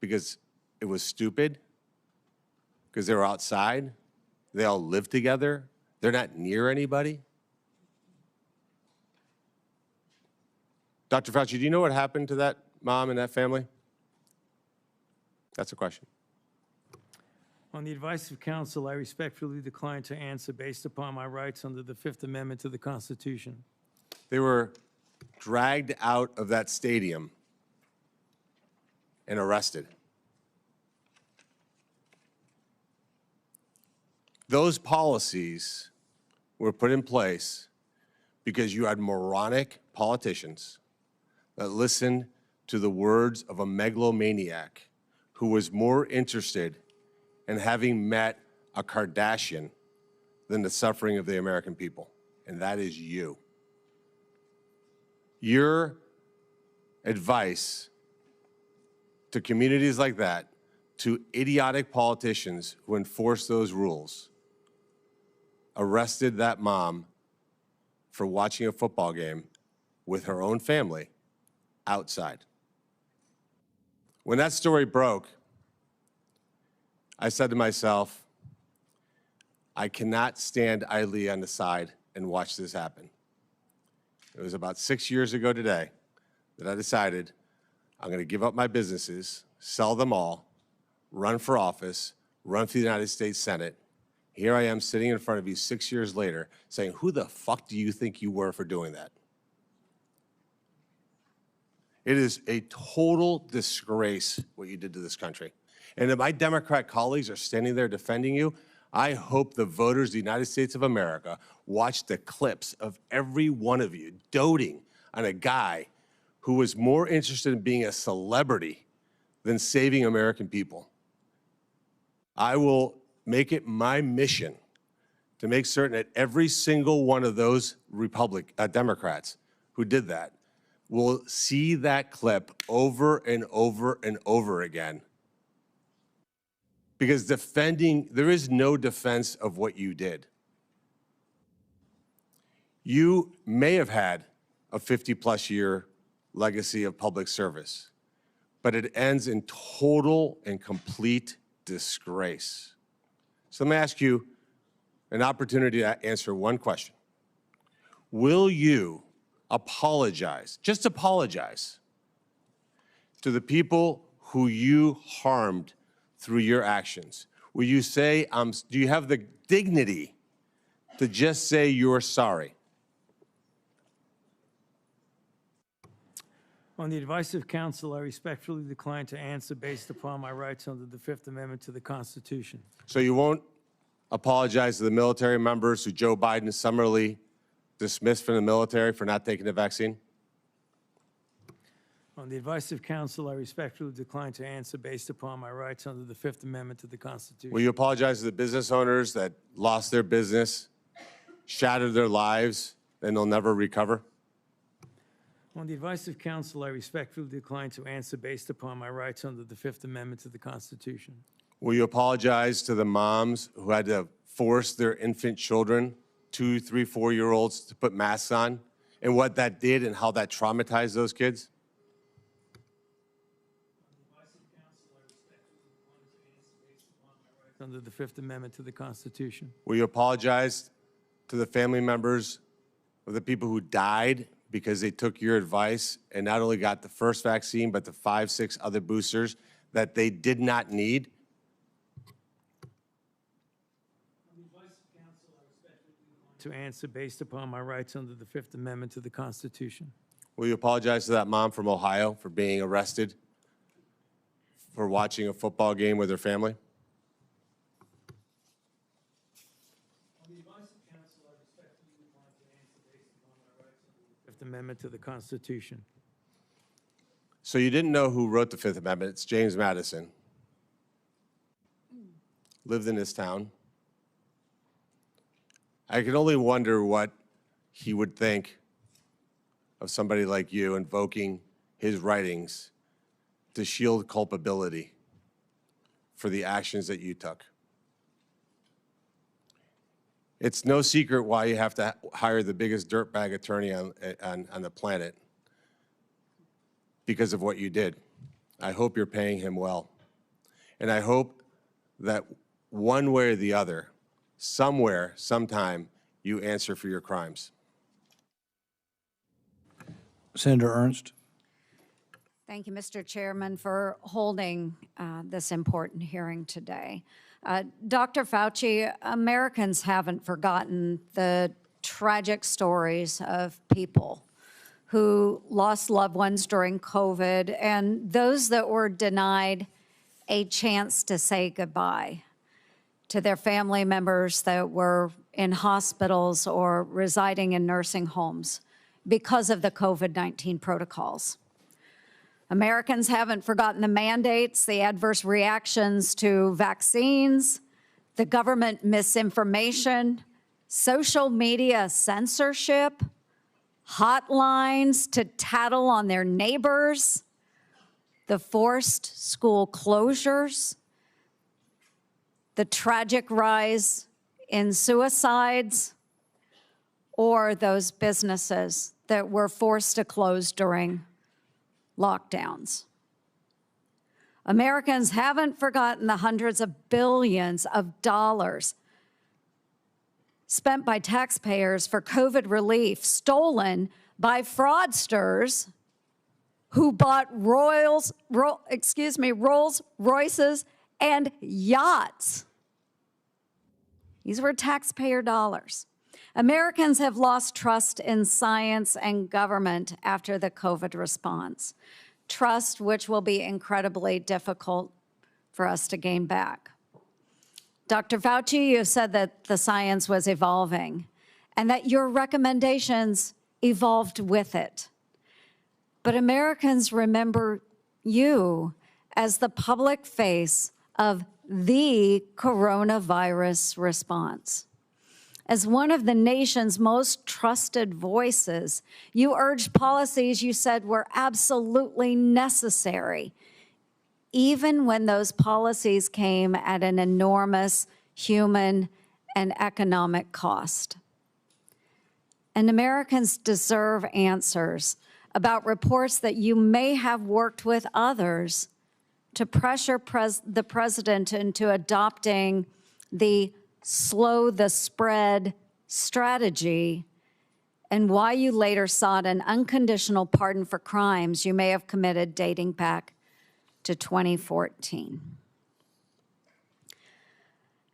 Speaker 12: because it was stupid, because they were outside. They all live together. They're not near anybody. Dr. Fauci, do you know what happened to that mom and that family? That's a question.
Speaker 3: On the advice of counsel, I respectfully decline to answer based upon my rights under the Fifth Amendment to the Constitution.
Speaker 12: They were dragged out of that stadium and arrested. Those policies were put in place because you had moronic politicians that listened to the words of a megalomaniac who was more interested in having met a Kardashian than the suffering of the American people, and that is you. Your advice to communities like that, to idiotic politicians who enforce those rules, arrested that mom for watching a football game with her own family outside. When that story broke, I said to myself, I cannot stand idly on the side and watch this happen. It was about 6 years ago today that I decided I'm going to give up my businesses, sell them all, run for office, run for the United States Senate. Here I am sitting in front of you 6 years later saying, who the fuck do you think you were for doing that? It is a total disgrace what you did to this country. And if my Democrat colleagues are standing there defending you, I hope the voters of the United States of America watch the clips of every one of you doting on a guy who was more interested in being a celebrity than saving American people. I will make it my mission to make certain that every single one of those Democrats who did that will see that clip over and over and over again. Because there is no defense of what you did. You may have had a 50-plus year legacy of public service, but it ends in total and complete disgrace. So let me ask you an opportunity to answer one question. Will you apologize, just apologize, to the people who you harmed through your actions? Will you say, do you have the dignity to just say you're sorry?
Speaker 3: On the advice of counsel, I respectfully decline to answer based upon my rights under the Fifth Amendment to the Constitution.
Speaker 12: So you won't apologize to the military members who Joe Biden summarily dismissed from the military for not taking the vaccine?
Speaker 3: On the advice of counsel, I respectfully decline to answer based upon my rights under the Fifth Amendment to the Constitution.
Speaker 12: Will you apologize to the business owners that lost their business, shattered their lives, and they'll never recover?
Speaker 3: On the advice of counsel, I respectfully decline to answer based upon my rights under the Fifth Amendment to the Constitution.
Speaker 12: Will you apologize to the moms who had to force their infant children, 2, 3, 4-year-olds, to put masks on, and what that did and how that traumatized those kids?
Speaker 3: Under the Fifth Amendment to the Constitution.
Speaker 12: Will you apologize to the family members of the people who died because they took your advice and not only got the first vaccine, but the 5, 6 other boosters that they did not need?
Speaker 3: To answer based upon my rights under the Fifth Amendment to the Constitution.
Speaker 12: Will you apologize to that mom from Ohio for being arrested for watching a football game with her family?
Speaker 3: On the advice of counsel, I respectfully decline to answer based upon my rights under the Fifth Amendment to the Constitution.
Speaker 12: So you didn't know who wrote the Fifth Amendment. It's James Madison. Lived in this town. I can only wonder what he would think of somebody like you invoking his writings to shield culpability for the actions that you took. It's no secret why you have to hire the biggest dirtbag attorney on the planet, because of what you did. I hope you're paying him well. And I hope that one way or the other, somewhere, sometime, you answer for your crimes.
Speaker 1: Senator Ernst.
Speaker 13: Thank you, Mr. Chairman, for holding this important hearing today. Dr. Fauci, Americans haven't forgotten the tragic stories of people who lost loved ones during COVID and those that were denied a chance to say goodbye to their family members that were in hospitals or residing in nursing homes because of the COVID-19 protocols. Americans haven't forgotten the mandates, the adverse reactions to vaccines, the government misinformation, social media censorship, hotlines to tattle on their neighbors, the forced school closures, the tragic rise in suicides, or those businesses that were forced to close during lockdowns. Americans haven't forgotten the hundreds of billions of dollars spent by taxpayers for COVID relief, stolen by fraudsters who bought Rolls Royces and yachts. These were taxpayer dollars. Americans have lost trust in science and government after the COVID response, trust which will be incredibly difficult for us to gain back. Dr. Fauci, you have said that the science was evolving and that your recommendations evolved with it. But Americans remember you as the public face of the coronavirus response. As one of the nation's most trusted voices, you urged policies you said were absolutely necessary, even when those policies came at an enormous human and economic cost. And Americans deserve answers about reports that you may have worked with others to pressure the president into adopting the slow the spread strategy, and why you later sought an unconditional pardon for crimes you may have committed dating back to 2014.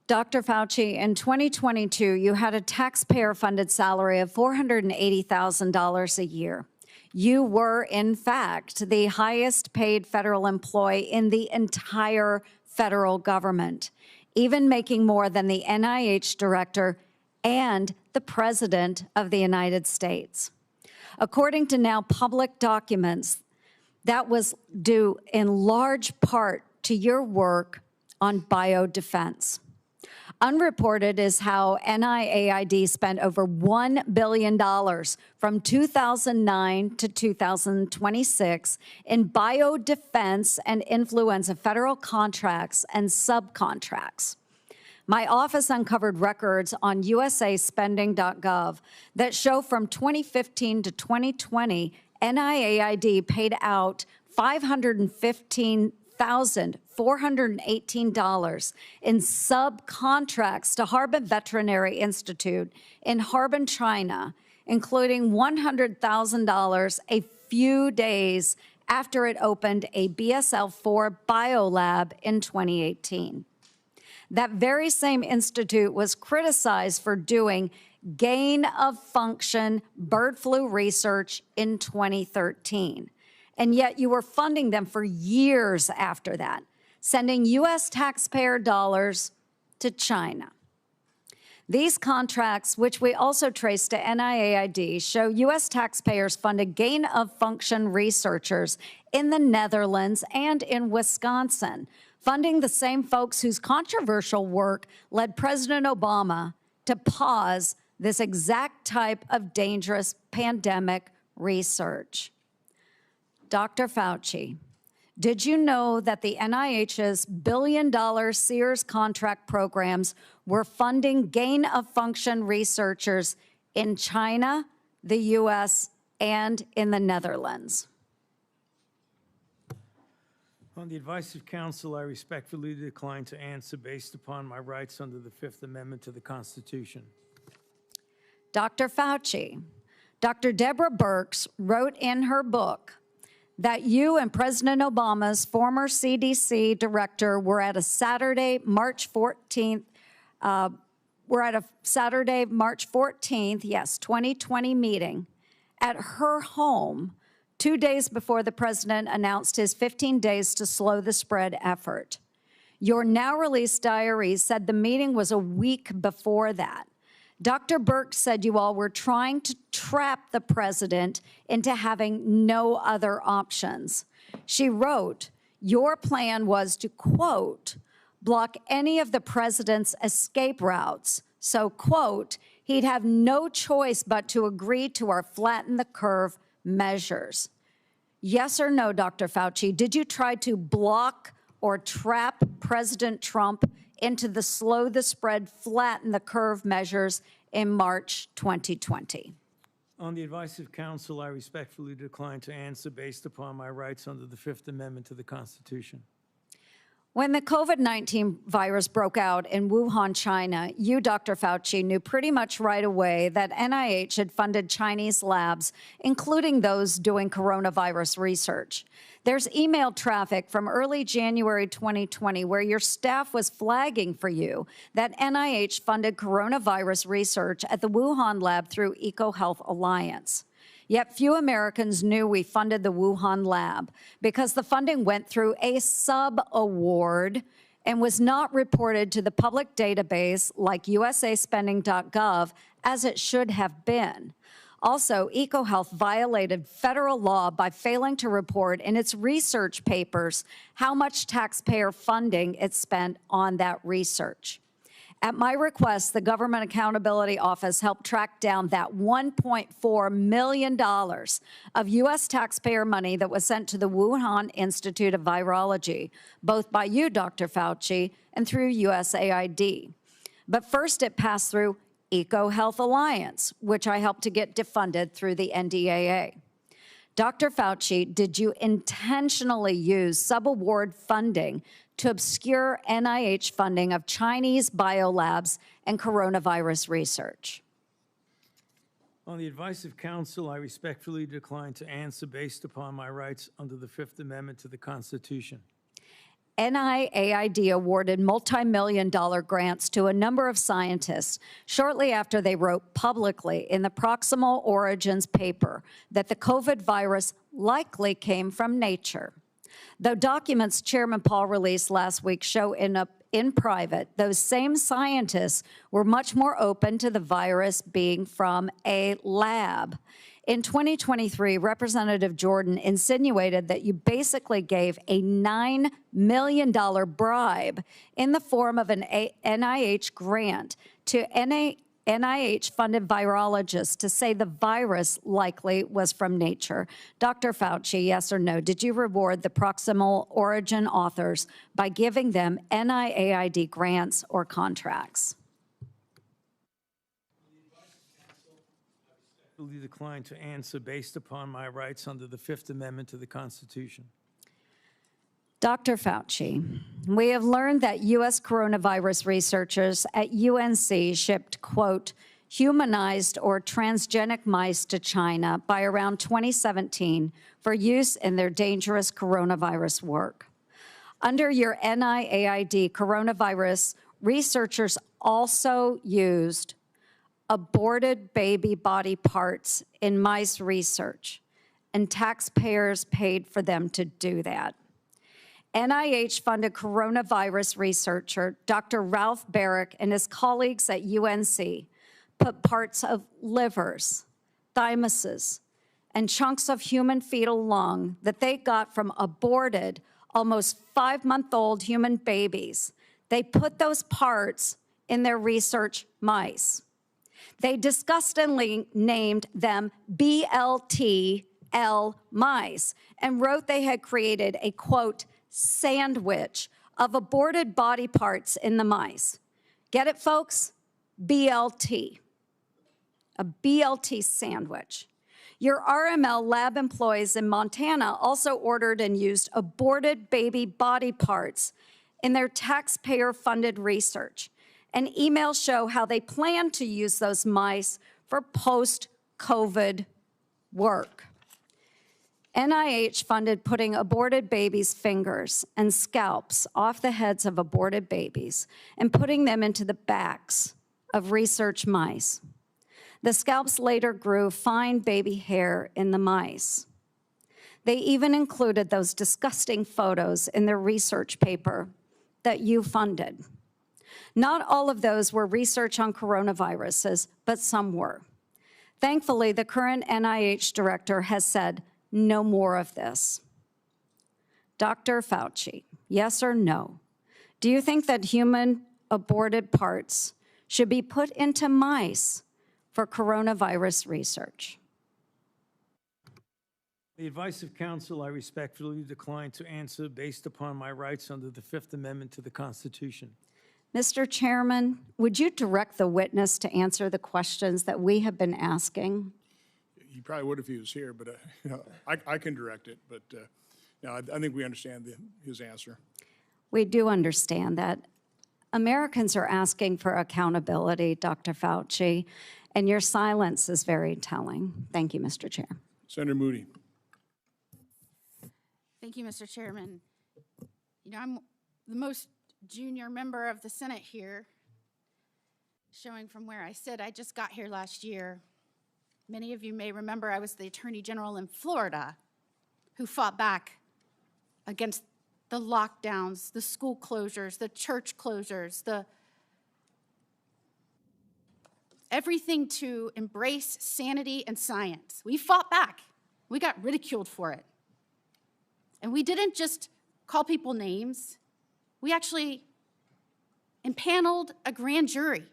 Speaker 13: Dr. Fauci, in 2022, you had a taxpayer-funded salary of $480,000 a year. You were, in fact, the highest paid federal employee in the entire federal government, even making more than the NIH director and the President of the United States. According to now public documents, that was due in large part to your work on biodefense. Unreported is how NIAID spent over $1 billion from 2009 to 2026 in biodefense and influenza federal contracts and subcontracts. My office uncovered records on usaspending.gov that show from 2015 to 2020, NIAID paid out $515,418 in subcontracts to Harbin Veterinary Institute in Harbin, China, including $100,000 a few days after it opened a BSL-4 biolab in 2018. That very same institute was criticized for doing gain-of-function bird flu research in 2013. And yet you were funding them for years after that, sending U.S. taxpayer dollars to China. These contracts, which we also trace to NIAID, show U.S. taxpayers funded gain-of-function researchers in the Netherlands and in Wisconsin, funding the same folks whose controversial work led President Obama to pause this exact type of dangerous pandemic research. Dr. Fauci, did you know that the NIH's billion-dollar Sears contract programs were funding gain-of-function researchers in China, the U.S., and in the Netherlands?
Speaker 3: On the advice of counsel, I respectfully decline to answer based upon my rights under the Fifth Amendment to the Constitution.
Speaker 13: Dr. Fauci, Dr. Deborah Birx wrote in her book that you and President Obama's former CDC director were at a Saturday, March 14th, 2020 meeting at her home 2 days before the president announced his 15 days to slow the spread effort. Your now released diaries said the meeting was a week before that. Dr. Birx said you all were trying to trap the president into having no other options. She wrote, your plan was to, quote, block any of the president's escape routes. So, quote, he'd have no choice but to agree to our flatten the curve measures. Yes or no, Dr. Fauci, did you try to block or trap President Trump into the slow the spread, flatten the curve measures in March 2020?
Speaker 3: On the advice of counsel, I respectfully decline to answer based upon my rights under the Fifth Amendment to the Constitution.
Speaker 13: When the COVID-19 virus broke out in Wuhan, China, you, Dr. Fauci, knew pretty much right away that NIH had funded Chinese labs, including those doing coronavirus research. There's email traffic from early January 2020 where your staff was flagging for you that NIH funded coronavirus research at the Wuhan lab through EcoHealth Alliance. Yet few Americans knew we funded the Wuhan lab because the funding went through a sub-award and was not reported to the public database like usaspending.gov as it should have been. Also, EcoHealth violated federal law by failing to report in its research papers how much taxpayer funding it spent on that research. At my request, the Government Accountability Office helped track down that $1.4 million of U.S. taxpayer money that was sent to the Wuhan Institute of Virology, both by you, Dr. Fauci, and through USAID. But first, it passed through EcoHealth Alliance, which I helped to get defunded through the NDAA. Dr. Fauci, did you intentionally use subaward funding to obscure NIH funding of Chinese biolabs and coronavirus research?
Speaker 3: On the advice of counsel, I respectfully decline to answer based upon my rights under the Fifth Amendment to the Constitution.
Speaker 13: NIAID awarded multi-million-dollar grants to a number of scientists shortly after they wrote publicly in the Proximal Origins paper that the COVID virus likely came from nature. Though documents Chairman Paul released last week show in private, those same scientists were much more open to the virus being from a lab. In 2023, Representative Jordan insinuated that you basically gave a $9 million bribe in the form of an NIH grant to NIH-funded virologists to say the virus likely was from nature. Dr. Fauci, yes or no, did you reward the Proximal Origin authors by giving them NIAID grants or contracts?
Speaker 3: I respectfully decline to answer based upon my rights under the Fifth Amendment to the Constitution.
Speaker 13: Dr. Fauci, we have learned that U.S. coronavirus researchers at UNC shipped, quote, humanized or transgenic mice to China by around 2017 for use in their dangerous coronavirus work. Under your NIAID coronavirus, researchers also used aborted baby body parts in mice research, and taxpayers paid for them to do that. NIH-funded coronavirus researcher Dr. Ralph Barrick and his colleagues at UNC put parts of livers, thymuses, and chunks of human fetal lung that they got from aborted, almost 5-month-old human babies. They put those parts in their research mice. They disgustingly named them BLTL mice and wrote they had created a, quote, sandwich of aborted body parts in the mice. Get it, folks? BLT. A BLT sandwich. Your RML lab employees in Montana also ordered and used aborted baby body parts in their taxpayer-funded research. And emails show how they plan to use those mice for post-COVID work. NIH funded putting aborted babies' fingers and scalps off the heads of aborted babies and putting them into the backs of research mice. The scalps later grew fine baby hair in the mice. They even included those disgusting photos in their research paper that you funded. Not all of those were research on coronaviruses, but some were. Thankfully, the current NIH director has said no more of this. Dr. Fauci, yes or no, do you think that human aborted parts should be put into mice for coronavirus research?
Speaker 3: The advice of counsel, I respectfully decline to answer based upon my rights under the Fifth Amendment to the Constitution.
Speaker 13: Mr. Chairman, would you direct the witness to answer the questions that we have been asking?
Speaker 4: He probably would if he was here, but you know, I can direct it. But no, I think we understand his answer.
Speaker 13: We do understand that. Americans are asking for accountability, Dr. Fauci, and your silence is very telling. Thank you, Mr. Chair.
Speaker 4: Senator Moody.
Speaker 14: Thank you, Mr. Chairman. You know, I'm the most junior member of the Senate here, showing from where I sit. I just got here last year. Many of you may remember I was the Attorney General in Florida who fought back against the lockdowns, the school closures, the church closures, everything to embrace sanity and science. We fought back. We got ridiculed for it. And we didn't just call people names. We actually impaneled a grand jury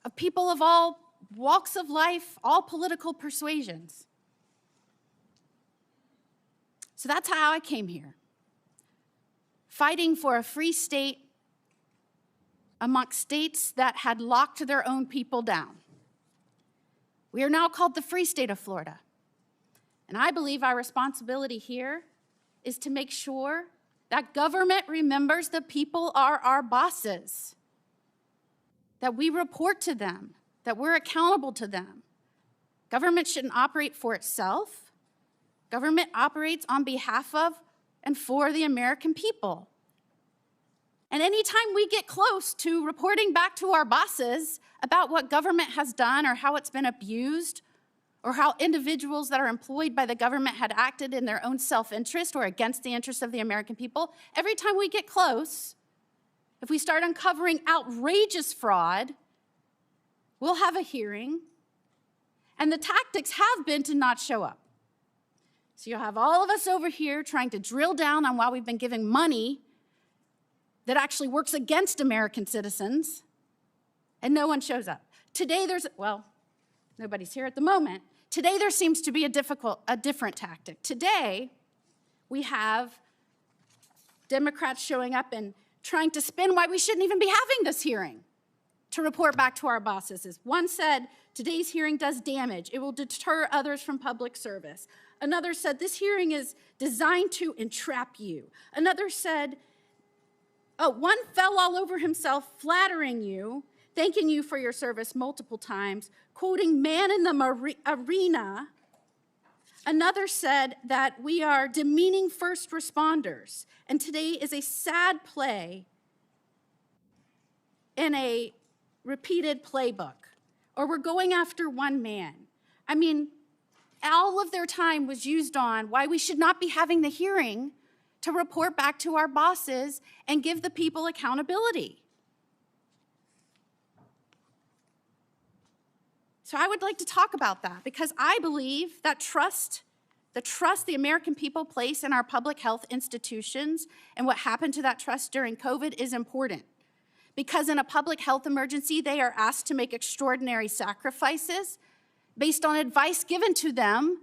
Speaker 14: of people of all walks of life, all political persuasions. So that's how I came here, fighting for a free state amongst states that had locked their own people down. We are now called the Free State of Florida. And I believe our responsibility here is to make sure that government remembers the people are our bosses, that we report to them, that we're accountable to them. Government shouldn't operate for itself. Government operates on behalf of and for the American people. And anytime we get close to reporting back to our bosses about what government has done or how it's been abused or how individuals that are employed by the government had acted in their own self-interest or against the interests of the American people, every time we get close, if we start uncovering outrageous fraud, we'll have a hearing, and the tactics have been to not show up. So you'll have all of us over here trying to drill down on why we've been giving money that actually works against American citizens, and no one shows up. Today well, nobody's here at the moment. Today there seems to be a different tactic. Today we have Democrats showing up and trying to spin why we shouldn't even be having this hearing to report back to our bosses. One said, today's hearing does damage. It will deter others from public service. Another said, this hearing is designed to entrap you. Another said, one fell all over himself flattering you, thanking you for your service multiple times, quoting man in the arena. Another said that we are demeaning first responders, and today is a sad play in a repeated playbook, or we're going after one man. I mean, all of their time was used on why we should not be having the hearing to report back to our bosses and give the people accountability. So I would like to talk about that because I believe that the trust the American people place in our public health institutions and what happened to that trust during COVID is important. Because in a public health emergency, they are asked to make extraordinary sacrifices based on advice given to them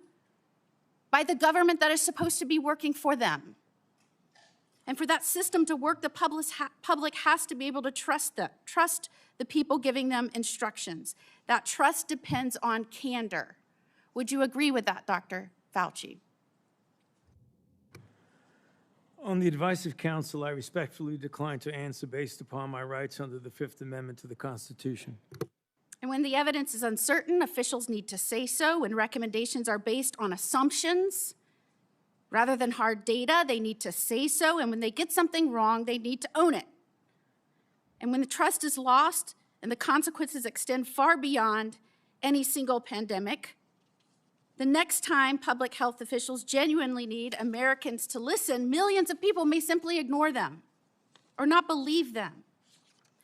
Speaker 14: by the government that is supposed to be working for them. And for that system to work, the public has to be able to trust the people giving them instructions. That trust depends on candor. Would you agree with that, Dr. Fauci?
Speaker 3: On the advice of counsel, I respectfully decline to answer based upon my rights under the Fifth Amendment to the Constitution.
Speaker 14: And when the evidence is uncertain, officials need to say so. When recommendations are based on assumptions rather than hard data, they need to say so. And when they get something wrong, they need to own it. And when the trust is lost and the consequences extend far beyond any single pandemic, the next time public health officials genuinely need Americans to listen, millions of people may simply ignore them or not believe them.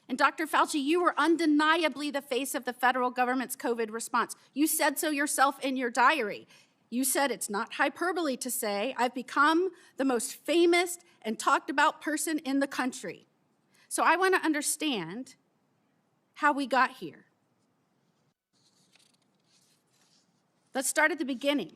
Speaker 14: And Dr. Fauci, you were undeniably the face of the federal government's COVID response. You said so yourself in your diary. You said it's not hyperbole to say, I've become the most famous and talked about person in the country. So I want to understand how we got here. Let's start at the beginning.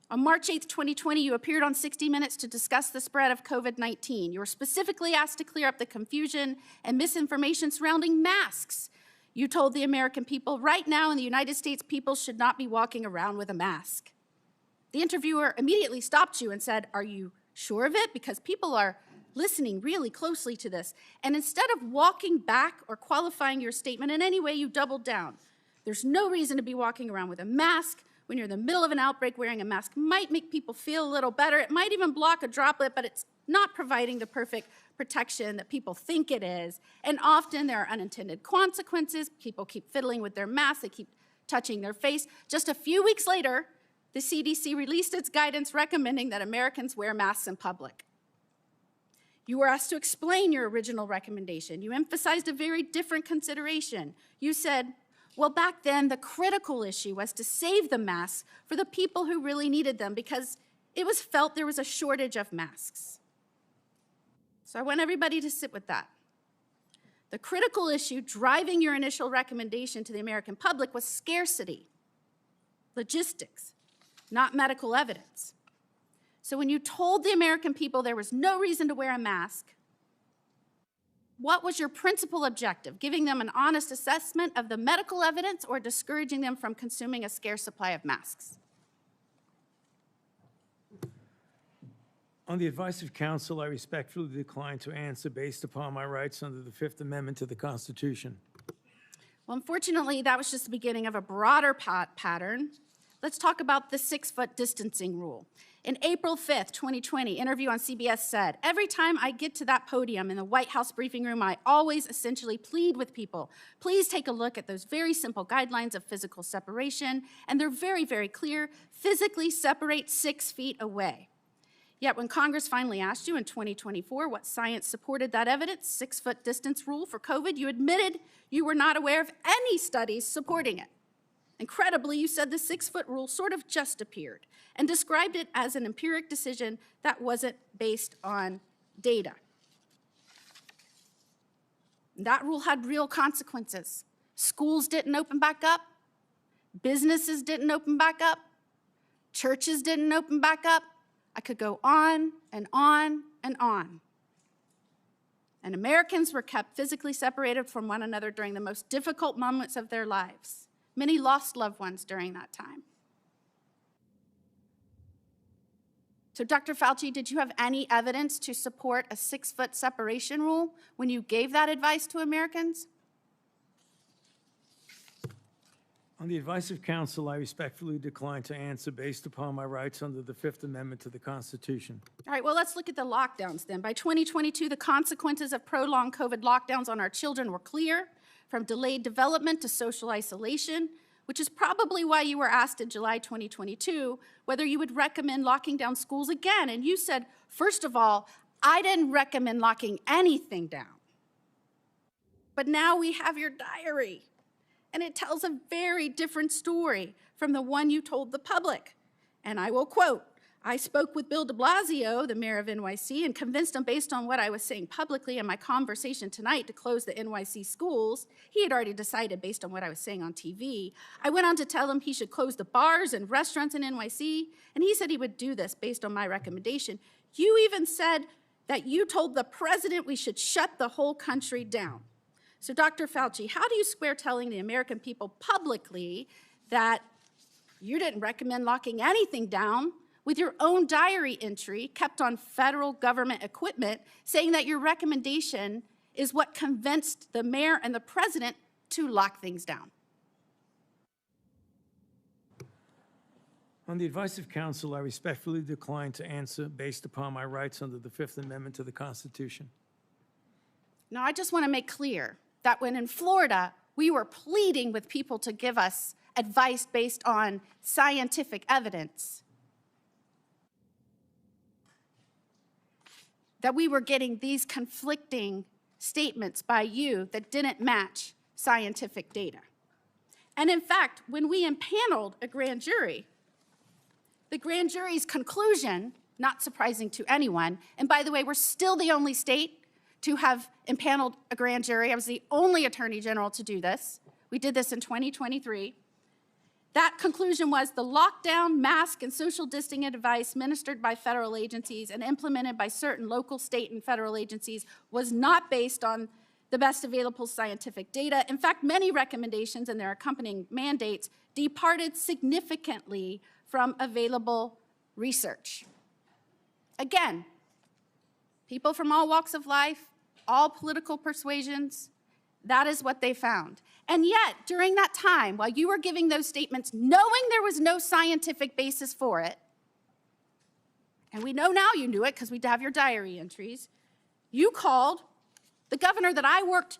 Speaker 14: On March 8th, 2020, you appeared on 60 Minutes to discuss the spread of COVID-19. You were specifically asked to clear up the confusion and misinformation surrounding masks. You told the American people, right now in the United States, people should not be walking around with a mask. The interviewer immediately stopped you and said, are you sure of it? Because people are listening really closely to this. And instead of walking back or qualifying your statement in any way, you doubled down. There's no reason to be walking around with a mask. When you're in the middle of an outbreak, wearing a mask might make people feel a little better. It might even block a droplet, but it's not providing the perfect protection that people think it is. And often there are unintended consequences. People keep fiddling with their masks. They keep touching their face. Just a few weeks later, the CDC released its guidance recommending that Americans wear masks in public. You were asked to explain your original recommendation. You emphasized a very different consideration. You said, well, back then, the critical issue was to save the masks for the people who really needed them because it was felt there was a shortage of masks. So I want everybody to sit with that. The critical issue driving your initial recommendation to the American public was scarcity, logistics, not medical evidence. So when you told the American people there was no reason to wear a mask, what was your principal objective? Giving them an honest assessment of the medical evidence or discouraging them from consuming a scarce supply of masks?
Speaker 3: On the advice of counsel, I respectfully decline to answer based upon my rights under the Fifth Amendment to the Constitution.
Speaker 14: Well, unfortunately, that was just the beginning of a broader pattern. Let's talk about the 6-foot distancing rule. In April 5th, 2020, interview on CBS said, "Every time I get to that podium in the White House briefing room, I always essentially plead with people. Please take a look at those very simple guidelines of physical separation, and they're very, very clear. Physically separate 6 feet away." Yet when Congress finally asked you in 2024 what science supported that evidence, 6-foot distance rule for COVID, you admitted you were not aware of any studies supporting it. Incredibly, you said the 6-foot rule sort of just appeared and described it as an empiric decision that wasn't based on data. That rule had real consequences. Schools didn't open back up. Businesses didn't open back up. Churches didn't open back up. I could go on and on and on. And Americans were kept physically separated from one another during the most difficult moments of their lives. Many lost loved ones during that time. So, Dr. Fauci, did you have any evidence to support a 6-foot separation rule when you gave that advice to Americans?
Speaker 3: On the advice of counsel, I respectfully decline to answer based upon my rights under the Fifth Amendment to the Constitution.
Speaker 14: All right, well, let's look at the lockdowns then. By 2022, the consequences of prolonged COVID lockdowns on our children were clear, from delayed development to social isolation, which is probably why you were asked in July 2022 whether you would recommend locking down schools again. And you said, first of all, I didn't recommend locking anything down. But now we have your diary. And it tells a very different story from the one you told the public. And I will quote, "I spoke with Bill de Blasio, the mayor of NYC, and convinced him based on what I was saying publicly in my conversation tonight to close the NYC schools. He had already decided based on what I was saying on TV. I went on to tell him he should close the bars and restaurants in NYC, and he said he would do this based on my recommendation. You even said that you told the president we should shut the whole country down." So, Dr. Fauci, how do you square telling the American people publicly that you didn't recommend locking anything down with your own diary entry kept on federal government equipment saying that your recommendation is what convinced the mayor and the president to lock things down?
Speaker 3: On the advice of counsel, I respectfully decline to answer based upon my rights under the Fifth Amendment to the Constitution.
Speaker 14: Now, I just want to make clear that when in Florida, we were pleading with people to give us advice based on scientific evidence, that we were getting these conflicting statements by you that didn't match scientific data. And in fact, when we impaneled a grand jury, the grand jury's conclusion, not surprising to anyone, and by the way, we're still the only state to have impaneled a grand jury. I was the only attorney general to do this. We did this in 2023. That conclusion was the lockdown, mask, and social distancing advice ministered by federal agencies and implemented by certain local, state, and federal agencies was not based on the best available scientific data. In fact, many recommendations and their accompanying mandates departed significantly from available research. Again, people from all walks of life, all political persuasions, that is what they found. And yet, during that time, while you were giving those statements, knowing there was no scientific basis for it, and we know now you knew it because we have your diary entries, you called the governor that I worked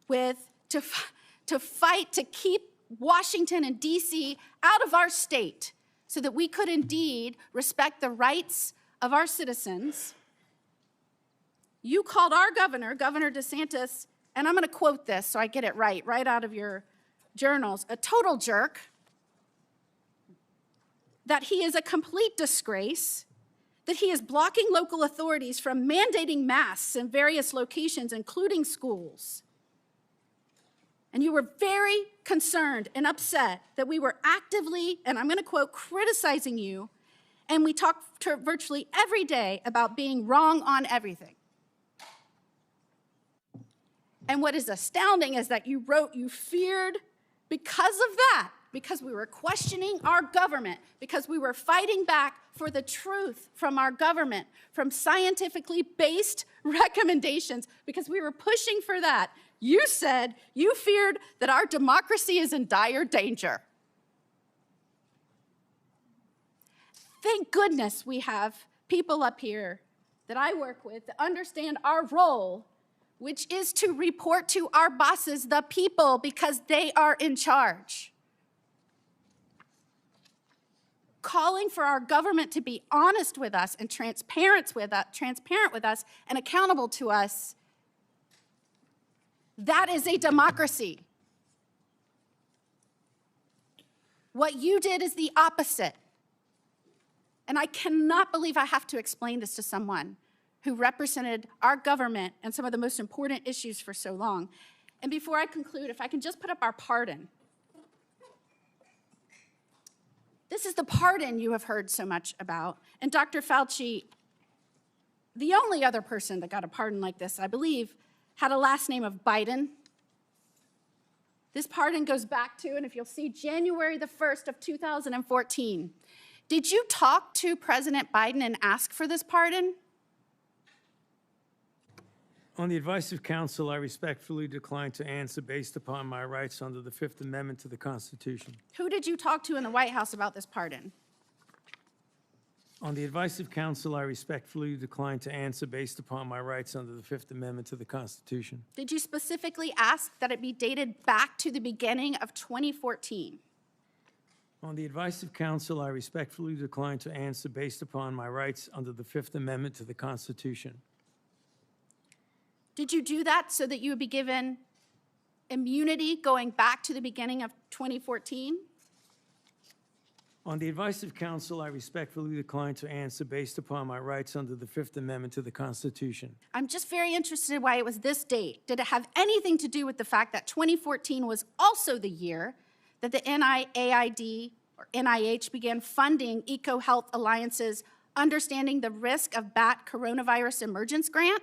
Speaker 14: with to fight to keep Washington and D.C. out of our state so that we could indeed respect the rights of our citizens. You called our governor, Governor DeSantis, and I'm going to quote this so I get it right out of your journals, a total jerk, that he is a complete disgrace, that he is blocking local authorities from mandating masks in various locations, including schools, And you were very concerned and upset that we were actively, and I'm going to quote, criticizing you. And we talked virtually every day about being wrong on everything. And what is astounding is that you wrote you feared because of that, because we were questioning our government, because we were fighting back for the truth from our government, from scientifically based recommendations, because we were pushing for that. You said you feared that our democracy is in dire danger. Thank goodness we have people up here that I work with that understand our role, which is to report to our bosses, the people, because they are in charge. Calling for our government to be honest with us and transparent with us and accountable to us, that is a democracy. What you did is the opposite. And I cannot believe I have to explain this to someone who represented our government and some of the most important issues for so long. And before I conclude, if I can just put up our pardon. This is the pardon you have heard so much about. And Dr. Fauci, the only other person that got a pardon like this, I believe, had a last name of Biden. This pardon goes back to, and if you'll see, January the 1st of 2014. Did you talk to President Biden and ask for this pardon?
Speaker 3: On the advice of counsel, I respectfully decline to answer based upon my rights under the Fifth Amendment to the Constitution.
Speaker 14: Who did you talk to in the White House about this pardon?
Speaker 3: On the advice of counsel, I respectfully decline to answer based upon my rights under the Fifth Amendment to the Constitution.
Speaker 14: Did you specifically ask that it be dated back to the beginning of 2014?
Speaker 3: On the advice of counsel, I respectfully decline to answer based upon my rights under the Fifth Amendment to the Constitution.
Speaker 14: Did you do that so that you would be given immunity going back to the beginning of 2014?
Speaker 3: On the advice of counsel, I respectfully decline to answer based upon my rights under the Fifth Amendment to the Constitution.
Speaker 14: I'm just very interested in why it was this date. Did it have anything to do with the fact that 2014 was also the year that the NIAID or NIH began funding EcoHealth Alliance's Understanding the Risk of Bat Coronavirus Emergence grant?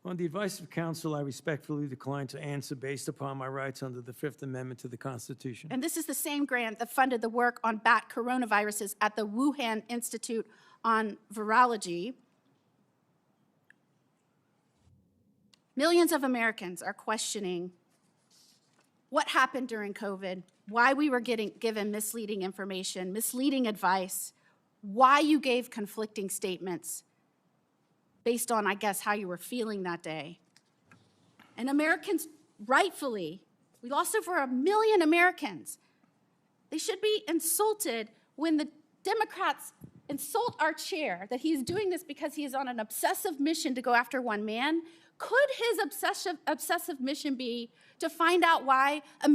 Speaker 3: On the advice of counsel, I respectfully decline to answer based upon my rights under the Fifth Amendment to the Constitution.
Speaker 14: And this is the same grant that funded the work on bat coronaviruses at the Wuhan Institute on Virology. Millions of Americans are questioning what happened during COVID, why we were given misleading information, misleading advice, why you gave conflicting statements based on, I guess, how you were feeling that day. And Americans, rightfully, we lost over 1 million Americans. They should be insulted when the Democrats insult our chair that he's doing this because he is on an obsessive mission to go after one man. Could his obsessive mission be to find out why 1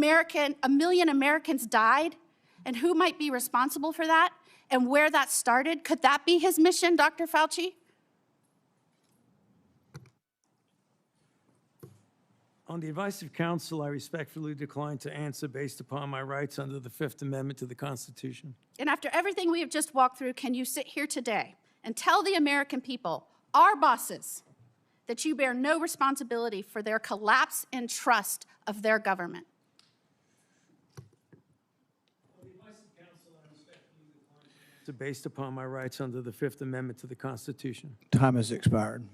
Speaker 14: million Americans died and who might be responsible for that and where that started? Could that be his mission, Dr. Fauci?
Speaker 3: On the advice of counsel, I respectfully decline to answer based upon my rights under the Fifth Amendment to the Constitution.
Speaker 14: And after everything we have just walked through, can you sit here today and tell the American people, our bosses, that you bear no responsibility for their collapse in trust of their government?
Speaker 3: On the advice of counsel, I respectfully decline to answer based upon my rights under the Fifth Amendment to the Constitution.
Speaker 1: Time has expired.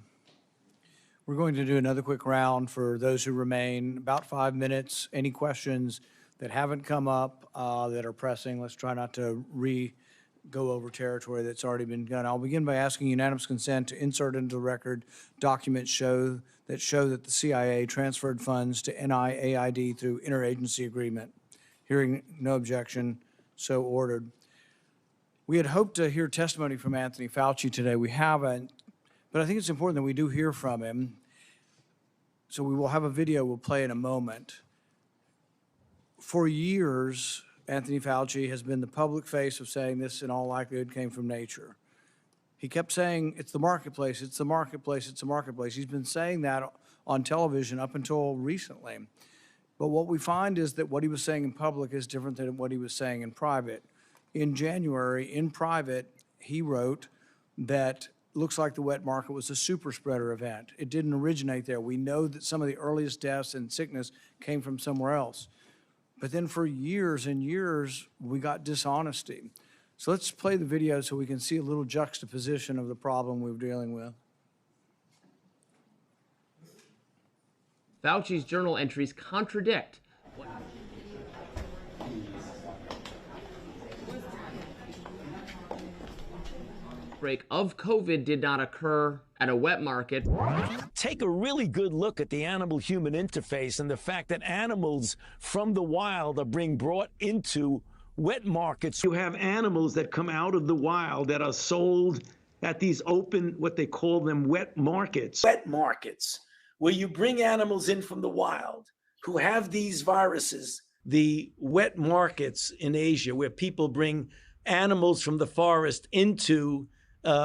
Speaker 1: We're going to do another quick round for those who remain, about 5 minutes. Any questions that haven't come up that are pressing? Let's try not to go over territory that's already been done. I'll begin by asking unanimous consent to insert into the record documents show that the CIA transferred funds to NIAID through interagency agreement. Hearing no objection, so ordered. We had hoped to hear testimony from Anthony Fauci today. We haven't. But I think it's important that we do hear from him. So we will have a video we'll play in a moment. For years, Anthony Fauci has been the public face of saying this in all likelihood came from nature. He kept saying, it's the marketplace, it's the marketplace, it's the marketplace. He's been saying that on television up until recently. But what we find is that what he was saying in public is different than what he was saying in private. In January, in private, he wrote that looks like the wet market was a super spreader event. It didn't originate there. We know that some of the earliest deaths and sickness came from somewhere else. But then for years and years, we got dishonesty. So let's play the video so we can see a little juxtaposition of the problem we're dealing with.
Speaker 15: Fauci's journal entries contradict outbreak of COVID did not occur at a wet market.
Speaker 16: Take a really good look at the animal-human interface and the fact that animals from the wild are being brought into wet markets. You have animals that come out of the wild that are sold at these open, what they call them, wet markets. Wet markets, where you bring animals in from the wild who have these viruses. The wet markets in Asia, where people bring animals from the forest into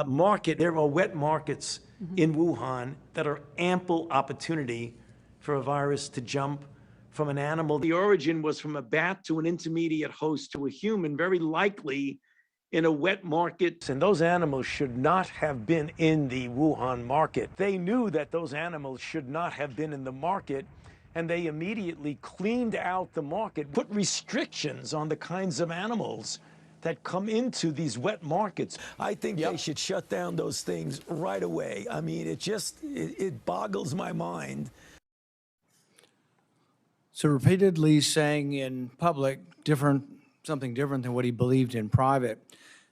Speaker 16: market. There are wet markets in Wuhan that are ample opportunity for a virus to jump from an animal. The origin was from a bat to an intermediate host to a human, very likely in a wet market. And those animals should not have been in the Wuhan market. They knew that those animals should not have been in the market, and they immediately cleaned out the market, put restrictions on the kinds of animals that come into these wet markets. I think they should shut down those things right away. I mean, it boggles my mind.
Speaker 1: So repeatedly saying in public something different than what he believed in private.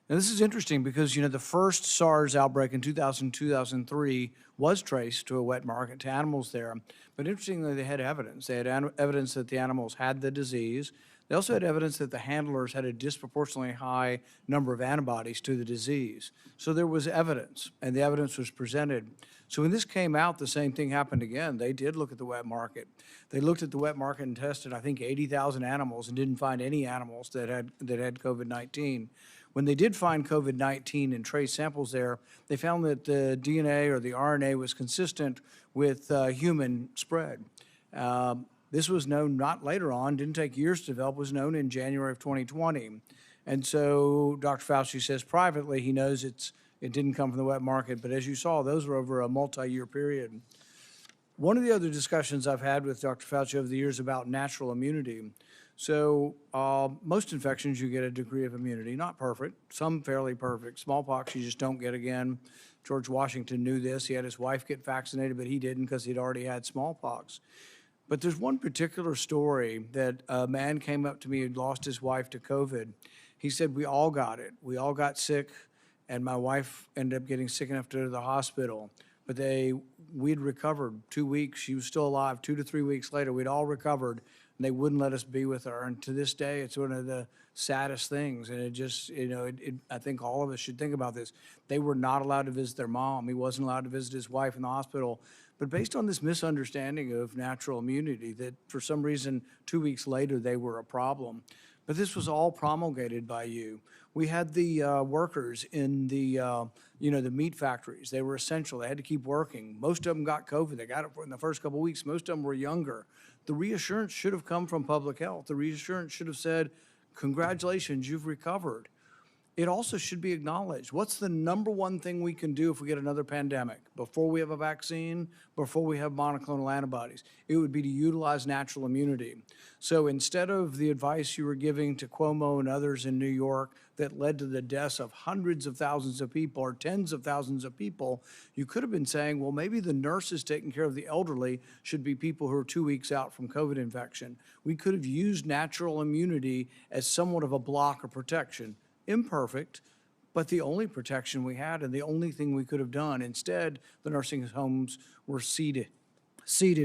Speaker 1: Now this is interesting because, you know, the first SARS outbreak in 2003 was traced to a wet market, to animals there. But interestingly, they had evidence. They had evidence that the animals had the disease. They also had evidence that the handlers had a disproportionately high number of antibodies to the disease. So there was evidence, and the evidence was presented. So when this came out, the same thing happened again. They did look at the wet market. They looked at the wet market and tested, I think, 80,000 animals and didn't find any animals that had COVID-19. When they did find COVID-19 and trace samples there, they found that the DNA or the RNA was consistent with human spread. This was known not later on, didn't take years to develop, was known in January of 2020. And so Dr. Fauci says privately he knows it didn't come from the wet market, but as you saw, those were over a multi-year period. One of the other discussions I've had with Dr. Fauci over the years about natural immunity. So most infections, you get a degree of immunity, not perfect, some fairly perfect. Smallpox, you just don't get again. George Washington knew this. He had his wife get vaccinated, but he didn't because he'd already had smallpox. But there's one particular story that a man came up to me who'd lost his wife to COVID. He said, we all got it. We all got sick, and my wife ended up getting sick enough to go to the hospital. But we'd recovered 2 weeks. She was still alive. 2 to 3 weeks later, we'd all recovered, and they wouldn't let us be with her. And to this day, it's one of the saddest things. And it just, you know, I think all of us should think about this. They were not allowed to visit their mom. He wasn't allowed to visit his wife in the hospital. But based on this misunderstanding of natural immunity, that for some reason 2 weeks later they were a problem. But this was all promulgated by you. We had the workers in the the meat factories. They were essential. They had to keep working. Most of them got COVID. They got it in the first couple of weeks. Most of them were younger. The reassurance should have come from public health. The reassurance should have said, congratulations, you've recovered. It also should be acknowledged. What's the number one thing we can do if we get another pandemic? Before we have a vaccine, before we have monoclonal antibodies, it would be to utilize natural immunity. So instead of the advice you were giving to Cuomo and others in New York that led to the deaths of hundreds of thousands of people or tens of thousands of people, you could have been saying, well, maybe the nurses taking care of the elderly should be people who are 2 weeks out from COVID infection. We could have used natural immunity as somewhat of a block of protection. Imperfect, but the only protection we had and the only thing we could have done. Instead, the nursing homes were seated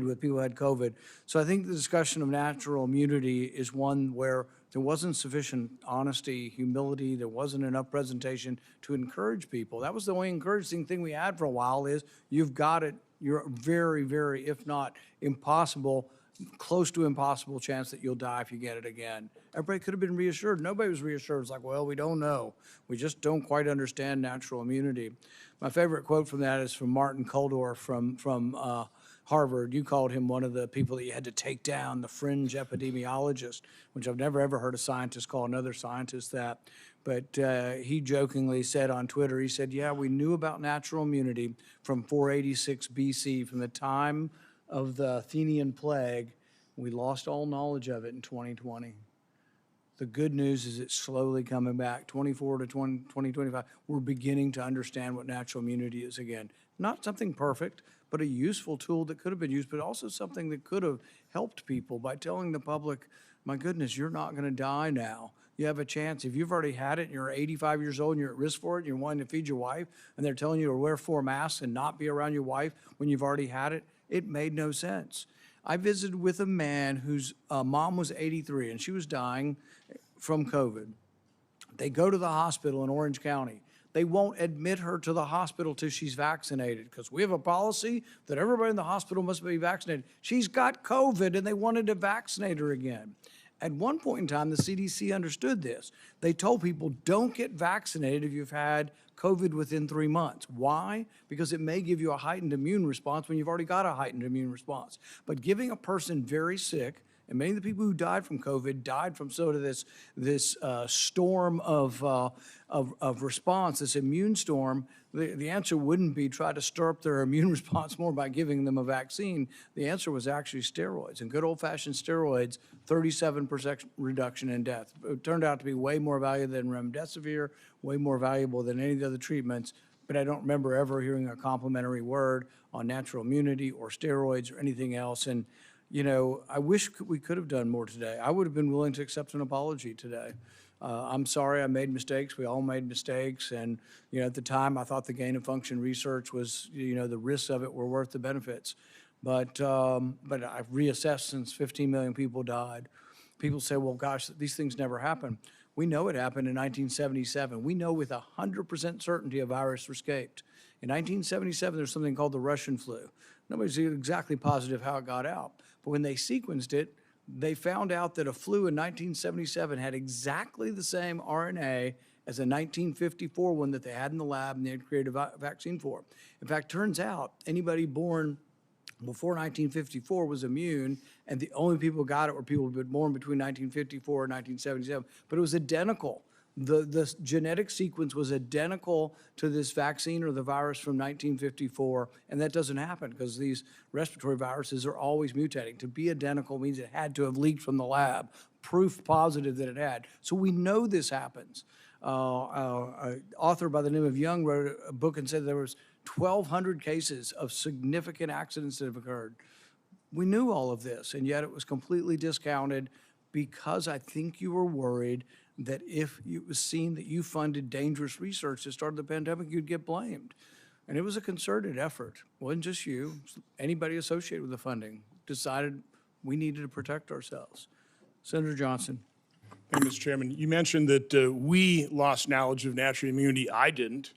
Speaker 1: with people who had COVID. So I think the discussion of natural immunity is one where there wasn't sufficient honesty, humility, there wasn't enough presentation to encourage people. That was the only encouraging thing we had for a while is you've got it, you're very, very, if not impossible, close to impossible chance that you'll die if you get it again. Everybody could have been reassured. Nobody was reassured. It's like, well, we don't know. We just don't quite understand natural immunity. My favorite quote from that is from Martin Kulldorff from Harvard. You called him one of the people that you had to take down, the fringe epidemiologist, which I've never ever heard a scientist call another scientist that. But he jokingly said on Twitter, he said, yeah, we knew about natural immunity from 486 BC, from the time of the Athenian plague. We lost all knowledge of it in 2020. The good news is it's slowly coming back. 24 to 2025, we're beginning to understand what natural immunity is again. Not something perfect, but a useful tool that could have been used, but also something that could have helped people by telling the public, my goodness, you're not going to die now. You have a chance. If you've already had it and you're 85 years old and you're at risk for it, and you're wanting to feed your wife, and they're telling you to wear 4 masks and not be around your wife when you've already had it, it made no sense. I visited with a man whose mom was 83 and she was dying from COVID. They go to the hospital in Orange County. They won't admit her to the hospital till she's vaccinated because we have a policy that everybody in the hospital must be vaccinated. She's got COVID and they wanted to vaccinate her again. At one point in time, the CDC understood this. They told people, don't get vaccinated if you've had COVID within 3 months. Why? Because it may give you a heightened immune response when you've already got a heightened immune response. But giving a person very sick, and many of the people who died from COVID died from sort of this storm of response, this immune storm. The answer wouldn't be try to stir up their immune response more by giving them a vaccine. The answer was actually steroids. And good old-fashioned steroids, 37% reduction in death. It turned out to be way more valuable than remdesivir, way more valuable than any of the other treatments. But I don't remember ever hearing a complimentary word on natural immunity or steroids or anything else. And you know, I wish we could have done more today. I would have been willing to accept an apology today. I'm sorry I made mistakes. We all made mistakes. And, you know, at the time, I thought the gain of function research was, you know, the risks of it were worth the benefits. But I've reassessed since 15 million people died. People say, well, gosh, these things never happen. We know it happened in 1977. We know with 100% certainty a virus escaped. In 1977, there's something called the Russian flu. Nobody's exactly positive how it got out. But when they sequenced it, they found out that a flu in 1977 had exactly the same RNA as a 1954 one that they had in the lab and they had created a vaccine for. In fact, turns out anybody born before 1954 was immune, and the only people who got it were people who were born between 1954 and 1977. But it was identical. The genetic sequence was identical to this vaccine or the virus from 1954, and that doesn't happen because these respiratory viruses are always mutating. To be identical means it had to have leaked from the lab, proof positive that it had. So we know this happens. An author by the name of Young wrote a book and said there was 1,200 cases of significant accidents that have occurred. We knew all of this, and yet it was completely discounted because I think you were worried that if it was seen that you funded dangerous research that started the pandemic, you'd get blamed. And it was a concerted effort. It wasn't just you. Anybody associated with the funding decided we needed to protect ourselves. Senator Johnson.
Speaker 4: Thank you, Mr. Chairman. You mentioned that we lost knowledge of natural immunity. I didn't.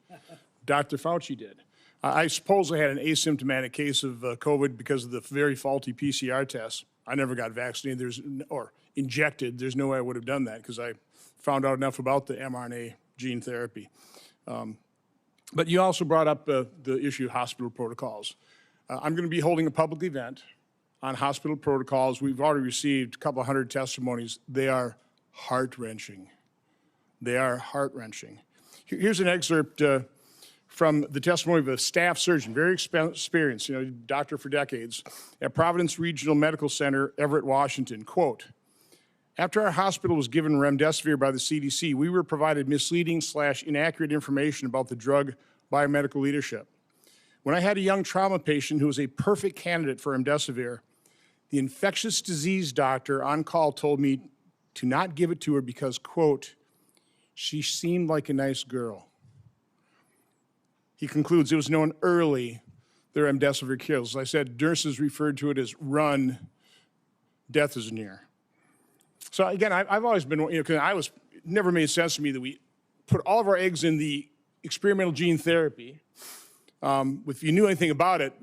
Speaker 4: Dr. Fauci did. I suppose I had an asymptomatic case of COVID because of the very faulty PCR test. I never got vaccinated or injected. There's no way I would have done that because I found out enough about the mRNA gene therapy. But you also brought up the issue of hospital protocols. I'm going to be holding a public event on hospital protocols. We've already received a couple hundred testimonies. They are heart-wrenching. They are heart-wrenching. Here's an excerpt from the testimony of a staff surgeon, very experienced, doctor for decades, at Providence Regional Medical Center, Everett, Washington. Quote, after our hospital was given remdesivir by the CDC, we were provided misleading/inaccurate information about the drug biomedical leadership. When I had a young trauma patient who was a perfect candidate for remdesivir, the infectious disease doctor on call told me to not give it to her because, quote, she seemed like a nice girl. He concludes it was known early the remdesivir kills. As I said, nurses referred to it as run, death is near. So again, I've always been, because it never made sense to me that we put all of our eggs in the experimental gene therapy. If you knew anything about it,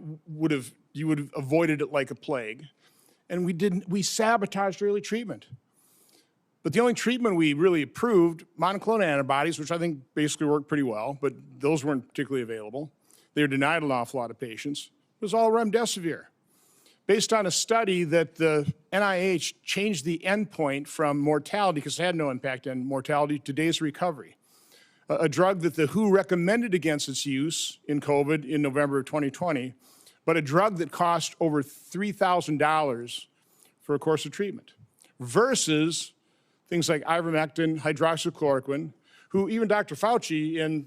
Speaker 4: you would have avoided it like a plague. And we sabotaged early treatment. But the only treatment we really approved, monoclonal antibodies, which I think basically worked pretty well, but those weren't particularly available. They were denied an awful lot of patients. It was all remdesivir. based on a study that the NIH changed the endpoint from mortality, because it had no impact on mortality, to days of recovery. A drug that the WHO recommended against its use in COVID in November of 2020, but a drug that cost over $3,000 for a course of treatment, versus things like ivermectin, hydroxychloroquine, who even Dr. Fauci,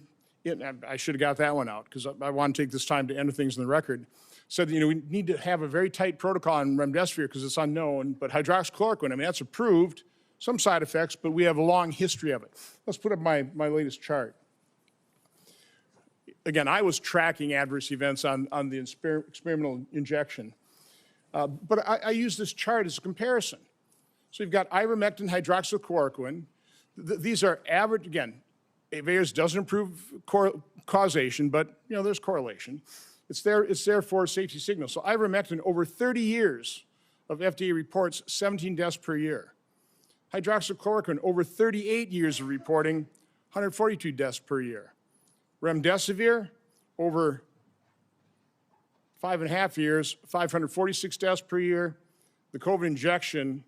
Speaker 4: I should have got that one out because I want to take this time to enter things in the record, said, you know, we need to have a very tight protocol on remdesivir because it's unknown, but hydroxychloroquine, I mean, that's approved, some side effects, but we have a long history of it. Let's put up my latest chart. Again, I was tracking adverse events on the experimental injection, but I use this chart as a comparison. So you've got ivermectin, hydroxychloroquine. These are average, again, VAERS doesn't improve causation, but you know, there's correlation. It's there for a safety signal. So ivermectin, over 30 years of FDA reports, 17 deaths per year. Hydroxychloroquine, over 38 years of reporting, 142 deaths per year. Remdesivir, over 5.5 years, 546 deaths per year. The COVID injection,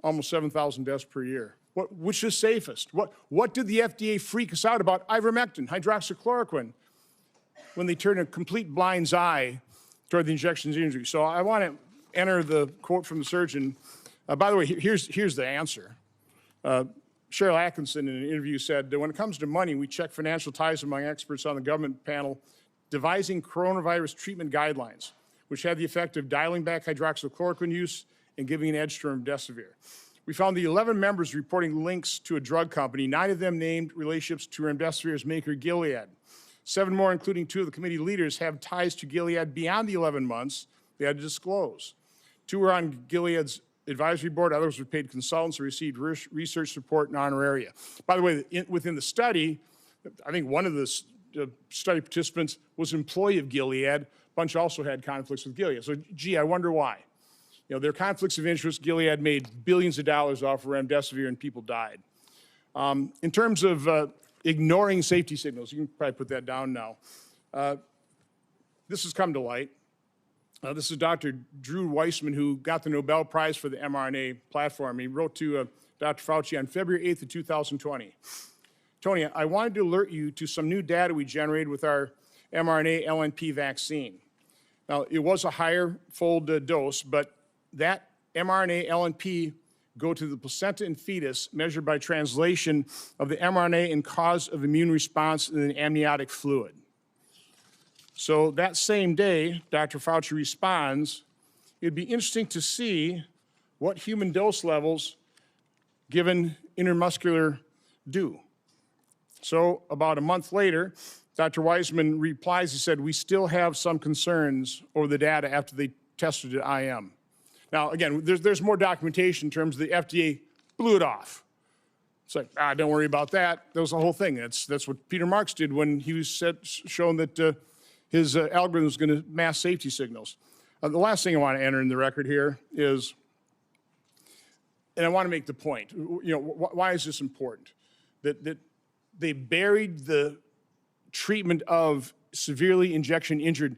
Speaker 4: almost 7,000 deaths per year. Which is safest? What did the FDA freak us out about ivermectin, hydroxychloroquine, when they turned a complete blind's eye toward the injection's injury? So I want to enter the quote from the surgeon. By the way, here's the answer. Cheryl Atkinson in an interview said that when it comes to money, we check financial ties among experts on the government panel devising coronavirus treatment guidelines, which had the effect of dialing back hydroxychloroquine use and giving an edge to remdesivir. We found the 11 members reporting links to a drug company, 9 of them named relationships to remdesivir's maker, Gilead. 7 more, including 2 of the committee leaders, have ties to Gilead beyond the 11 months they had to disclose. 2 were on Gilead's advisory board, others were paid consultants who received research support and honoraria. By the way, within the study, I think one of the study participants was an employee of Gilead. A bunch also had conflicts with Gilead. So, gee, I wonder why. You know, there are conflicts of interest. Gilead made billions of dollars off of remdesivir and people died. In terms of ignoring safety signals, you can probably put that down now. This has come to light. This is Dr. Drew Weissman, who got the Nobel Prize for the mRNA platform. He wrote to Dr. Fauci on February 8th of 2020. Tony, I wanted to alert you to some new data we generated with our mRNA LNP vaccine. Now, it was a higher fold dose, but that mRNA LNP go to the placenta and fetus, measured by translation of the mRNA and cause of immune response in the amniotic fluid. So that same day, Dr. Fauci responds, it'd be interesting to see what human dose levels given intermuscular do. So about a month later, Dr. Weissman replies, he said, we still have some concerns over the data after they tested it at IM. Now, again, there's more documentation in terms of the FDA blew it off. It's like, don't worry about that. That was the whole thing. That's what Peter Marks did when he was shown that his algorithm was going to mask safety signals. The last thing I want to enter in the record here is, and I want to make the point, you know, why is this important? That they buried the treatment of severely injection injured.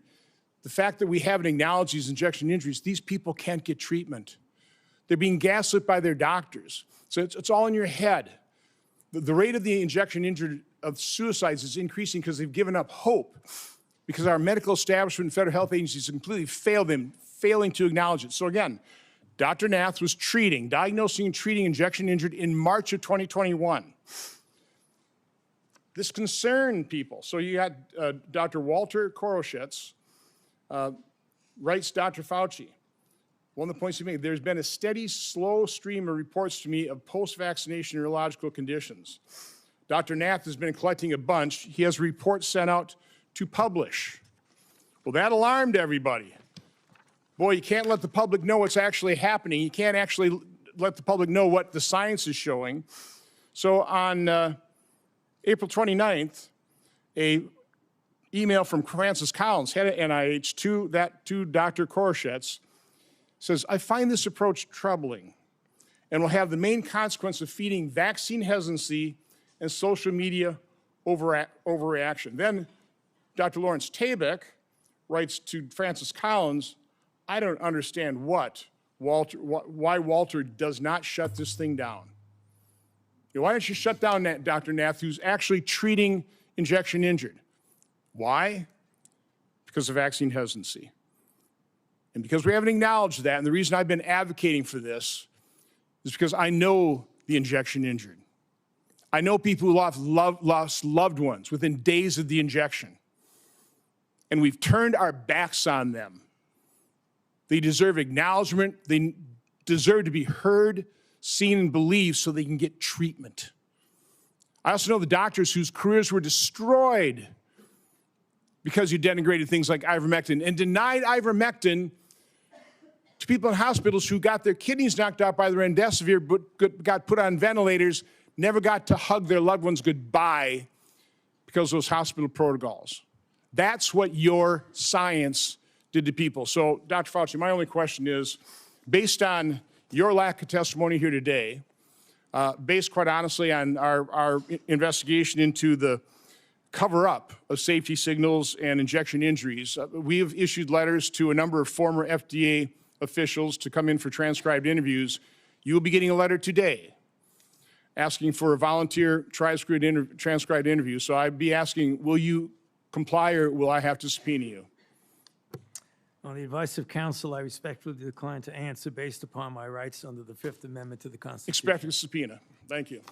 Speaker 4: The fact that we haven't acknowledged these injection injuries, these people can't get treatment. They're being gaslit by their doctors. So it's all in your head. The rate of the injection injured of suicides is increasing because they've given up hope, because our medical establishment and federal health agencies completely failed them, failing to acknowledge it. So again, Dr. Nath was diagnosing and treating injection injured in March of 2021. This concerned people. So you had Dr. Walter Koroshitz, writes Dr. Fauci. One of the points he made, there's been a steady, slow stream of reports to me of post-vaccination neurological conditions. Dr. Nath has been collecting a bunch. He has reports sent out to publish. Well, that alarmed everybody. Boy, you can't let the public know what's actually happening. You can't actually let the public know what the science is showing. So on April 29th, a email from Francis Collins, head of NIH, to Dr. Koroshitz, says, I find this approach troubling and will have the main consequence of feeding vaccine hesitancy and social media overreaction. Then Dr. Lawrence Tabak writes to Francis Collins I don't understand why Walter does not shut this thing down. Why don't you shut down Dr. Nath, who's actually treating injection injured? Why? Because of vaccine hesitancy. And because we haven't acknowledged that, and the reason I've been advocating for this is because I know the injection injured. I know people who lost loved ones within days of the injection. And we've turned our backs on them. They deserve acknowledgement. They deserve to be heard, seen, and believed so they can get treatment. I also know the doctors whose careers were destroyed because you denigrated things like ivermectin and denied ivermectin to people in hospitals who got their kidneys knocked out by the remdesivir but got put on ventilators, never got to hug their loved ones goodbye because of those hospital protocols. That's what your science did to people. So, Dr. Fauci, my only question is, based on your lack of testimony here today, based quite honestly on our investigation into the cover-up of safety signals and injection injuries, we have issued letters to a number of former FDA officials to come in for transcribed interviews. You will be getting a letter today asking for a volunteer transcribed interview. So I'd be asking, will you comply or will I have to subpoena you?
Speaker 3: On the advice of counsel, I respectfully decline to answer based upon my rights under the Fifth Amendment to the Constitution.
Speaker 4: Expecting a subpoena. Thank you.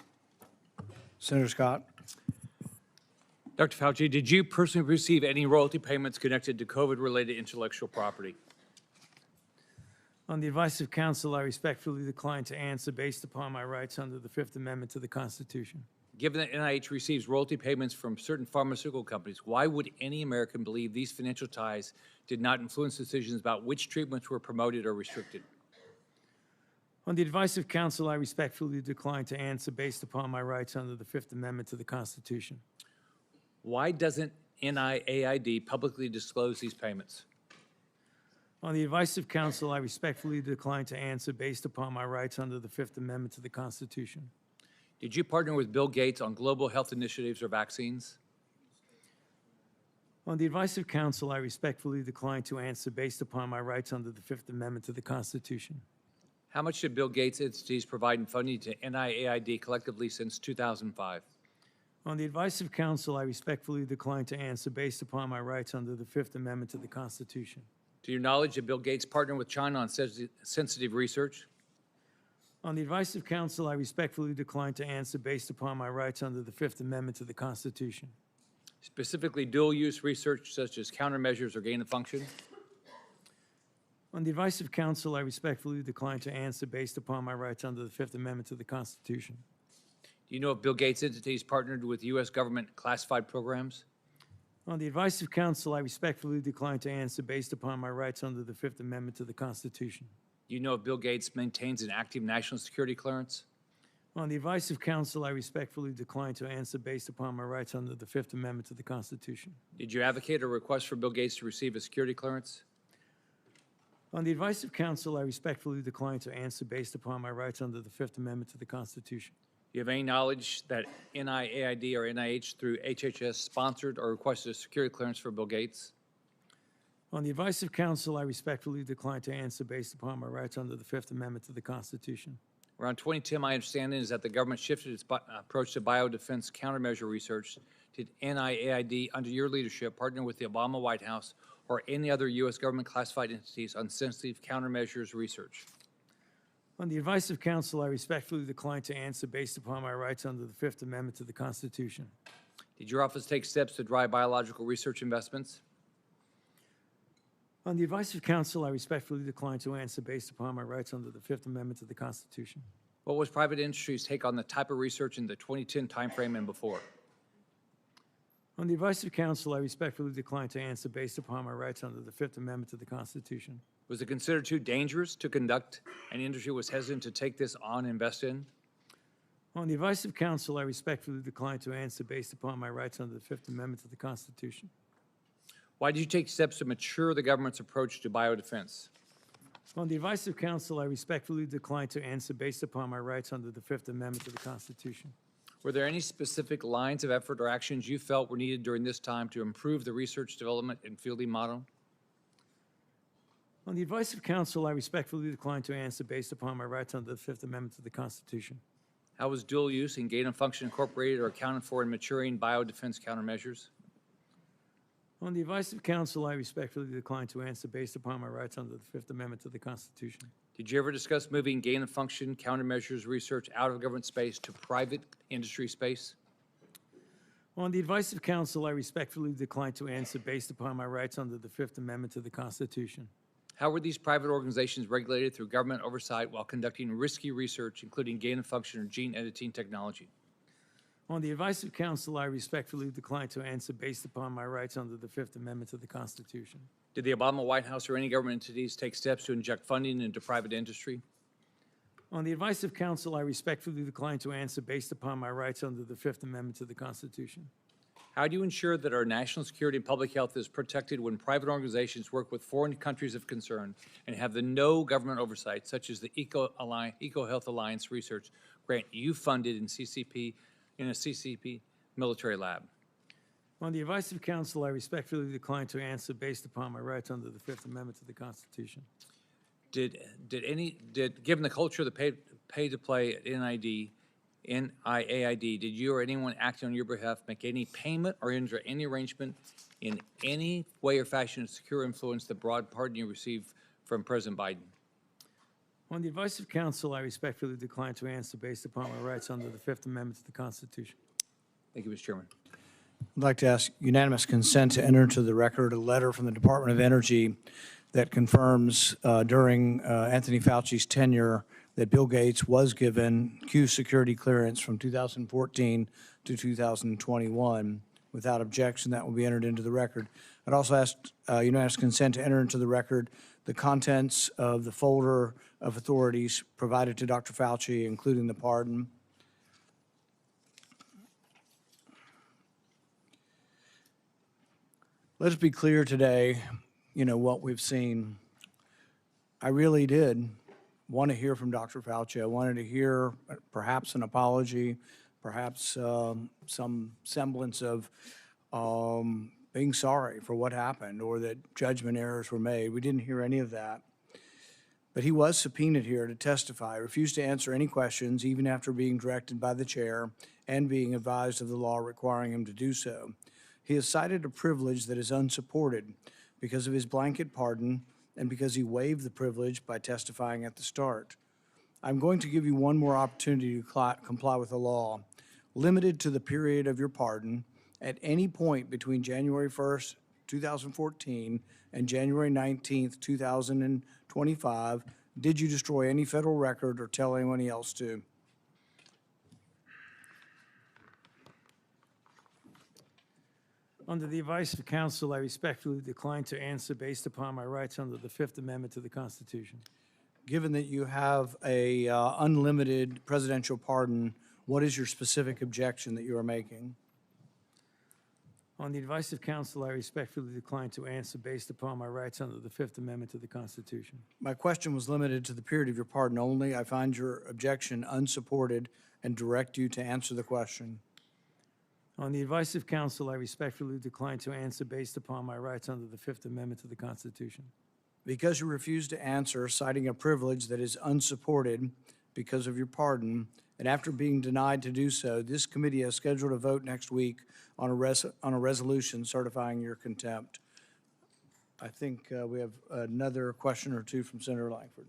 Speaker 1: Senator Scott.
Speaker 8: Dr. Fauci, did you personally receive any royalty payments connected to COVID-related intellectual property?
Speaker 3: On the advice of counsel, I respectfully decline to answer based upon my rights under the Fifth Amendment to the Constitution.
Speaker 8: Given that NIH receives royalty payments from certain pharmaceutical companies, why would any American believe these financial ties did not influence decisions about which treatments were promoted or restricted?
Speaker 3: On the advice of counsel, I respectfully decline to answer based upon my rights under the Fifth Amendment to the Constitution.
Speaker 8: Why doesn't NIAID publicly disclose these payments?
Speaker 3: On the advice of counsel, I respectfully decline to answer based upon my rights under the Fifth Amendment to the Constitution.
Speaker 8: Did you partner with Bill Gates on global health initiatives or vaccines?
Speaker 3: On the advice of counsel, I respectfully decline to answer based upon my rights under the Fifth Amendment to the Constitution.
Speaker 8: How much did Bill Gates entities provide in funding to NIAID collectively since 2005?
Speaker 3: On the advice of counsel, I respectfully decline to answer based upon my rights under the Fifth Amendment to the Constitution.
Speaker 8: To your knowledge, did Bill Gates partner with China on sensitive research?
Speaker 3: On the advice of counsel, I respectfully decline to answer based upon my rights under the Fifth Amendment to the Constitution.
Speaker 8: Specifically, dual-use research such as countermeasures or gain-of-function?
Speaker 3: On the advice of counsel, I respectfully decline to answer based upon my rights under the Fifth Amendment to the Constitution.
Speaker 8: Do you know if Bill Gates' entities partnered with U.S. government classified programs?
Speaker 3: On the advice of counsel, I respectfully decline to answer based upon my rights under the Fifth Amendment to the Constitution.
Speaker 8: Do you know if Bill Gates maintains an active national security clearance?
Speaker 3: On the advice of counsel, I respectfully decline to answer based upon my rights under the Fifth Amendment to the Constitution.
Speaker 8: Did you advocate or request for Bill Gates to receive a security clearance?
Speaker 3: On the advice of counsel, I respectfully decline to answer based upon my rights under the Fifth Amendment to the Constitution.
Speaker 8: Do you have any knowledge that NIAID or NIH through HHS sponsored or requested a security clearance for Bill Gates?
Speaker 3: On the advice of counsel, I respectfully decline to answer based upon my rights under the Fifth Amendment to the Constitution.
Speaker 8: Around 2010, my understanding is that the government shifted its approach to biodefense countermeasure research. Did NIAID, under your leadership, partner with the Obama White House or any other U.S. government classified entities on sensitive countermeasures research?
Speaker 3: On the advice of counsel, I respectfully decline to answer based upon my rights under the Fifth Amendment to the Constitution.
Speaker 8: Did your office take steps to drive biological research investments?
Speaker 3: On the advice of counsel, I respectfully decline to answer based upon my rights under the Fifth Amendment to the Constitution.
Speaker 8: What was private industry's take on the type of research in the 2010 timeframe and before?
Speaker 3: On the advice of counsel, I respectfully decline to answer based upon my rights under the Fifth Amendment to the Constitution.
Speaker 8: Was it considered too dangerous to conduct and industry was hesitant to take this on and invest in?
Speaker 3: On the advice of counsel, I respectfully decline to answer based upon my rights under the Fifth Amendment to the Constitution.
Speaker 8: Why did you take steps to mature the government's approach to biodefense?
Speaker 3: On the advice of counsel, I respectfully decline to answer based upon my rights under the Fifth Amendment to the Constitution.
Speaker 8: Were there any specific lines of effort or actions you felt were needed during this time to improve the research, development, and fielding model?
Speaker 3: On the advice of counsel, I respectfully decline to answer based upon my rights under the Fifth Amendment to the Constitution.
Speaker 8: How was dual use and gain of function incorporated or accounted for in maturing biodefense countermeasures?
Speaker 3: On the advice of counsel, I respectfully decline to answer based upon my rights under the Fifth Amendment to the Constitution.
Speaker 8: Did you ever discuss moving gain of function countermeasures research out of government space to private industry space?
Speaker 3: On the advice of counsel, I respectfully decline to answer based upon my rights under the Fifth Amendment to the Constitution.
Speaker 8: How were these private organizations regulated through government oversight while conducting risky research, including gain of function or gene editing technology?
Speaker 3: On the advice of counsel, I respectfully decline to answer based upon my rights under the Fifth Amendment to the Constitution.
Speaker 8: Did the Obama White House or any government entities take steps to inject funding into private industry?
Speaker 3: On the advice of counsel, I respectfully decline to answer based upon my rights under the Fifth Amendment to the Constitution.
Speaker 8: How do you ensure that our national security and public health is protected when private organizations work with foreign countries of concern and have the no government oversight, such as the EcoHealth Alliance research grant you funded in a CCP military lab?
Speaker 3: On the advice of counsel, I respectfully decline to answer based upon my rights under the Fifth Amendment to the Constitution.
Speaker 8: Given the culture of the pay to play at NIAID, did you or anyone acting on your behalf make any payment or enter any arrangement in any way or fashion to secure influence the broad pardon you received from President Biden?
Speaker 3: On the advice of counsel, I respectfully decline to answer based upon my rights under the Fifth Amendment to the Constitution.
Speaker 8: Thank you, Mr. Chairman.
Speaker 1: I'd like to ask unanimous consent to enter into the record a letter from the Department of Energy that confirms during Anthony Fauci's tenure that Bill Gates was given Q security clearance from 2014 to 2021. Without objection, that will be entered into the record. I'd also ask unanimous consent to enter into the record the contents of the folder of authorities provided to Dr. Fauci, including the pardon. Let's be clear today, what we've seen. I really did want to hear from Dr. Fauci. I wanted to hear perhaps an apology, perhaps some semblance of being sorry for what happened or that judgment errors were made. We didn't hear any of that. But he was subpoenaed here to testify, refused to answer any questions, even after being directed by the chair and being advised of the law requiring him to do so. He has cited a privilege that is unsupported because of his blanket pardon and because he waived the privilege by testifying at the start. I'm going to give you one more opportunity to comply with the law, limited to the period of your pardon. At any point between January 1st, 2014 and January 19th, 2025, did you destroy any federal record or tell anyone else to?
Speaker 3: Under the advice of counsel, I respectfully decline to answer based upon my rights under the Fifth Amendment to the Constitution.
Speaker 1: Given that you have a unlimited presidential pardon, what is your specific objection that you are making?
Speaker 3: On the advice of counsel, I respectfully decline to answer based upon my rights under the Fifth Amendment to the Constitution.
Speaker 1: My question was limited to the period of your pardon only. I find your objection unsupported and direct you to answer the question.
Speaker 3: On the advice of counsel, I respectfully decline to answer based upon my rights under the Fifth Amendment to the Constitution.
Speaker 1: Because you refused to answer, citing a privilege that is unsupported because of your pardon, and after being denied to do so, this committee has scheduled a vote next week on a resolution certifying your contempt. I think we have another question or two from Senator Langford.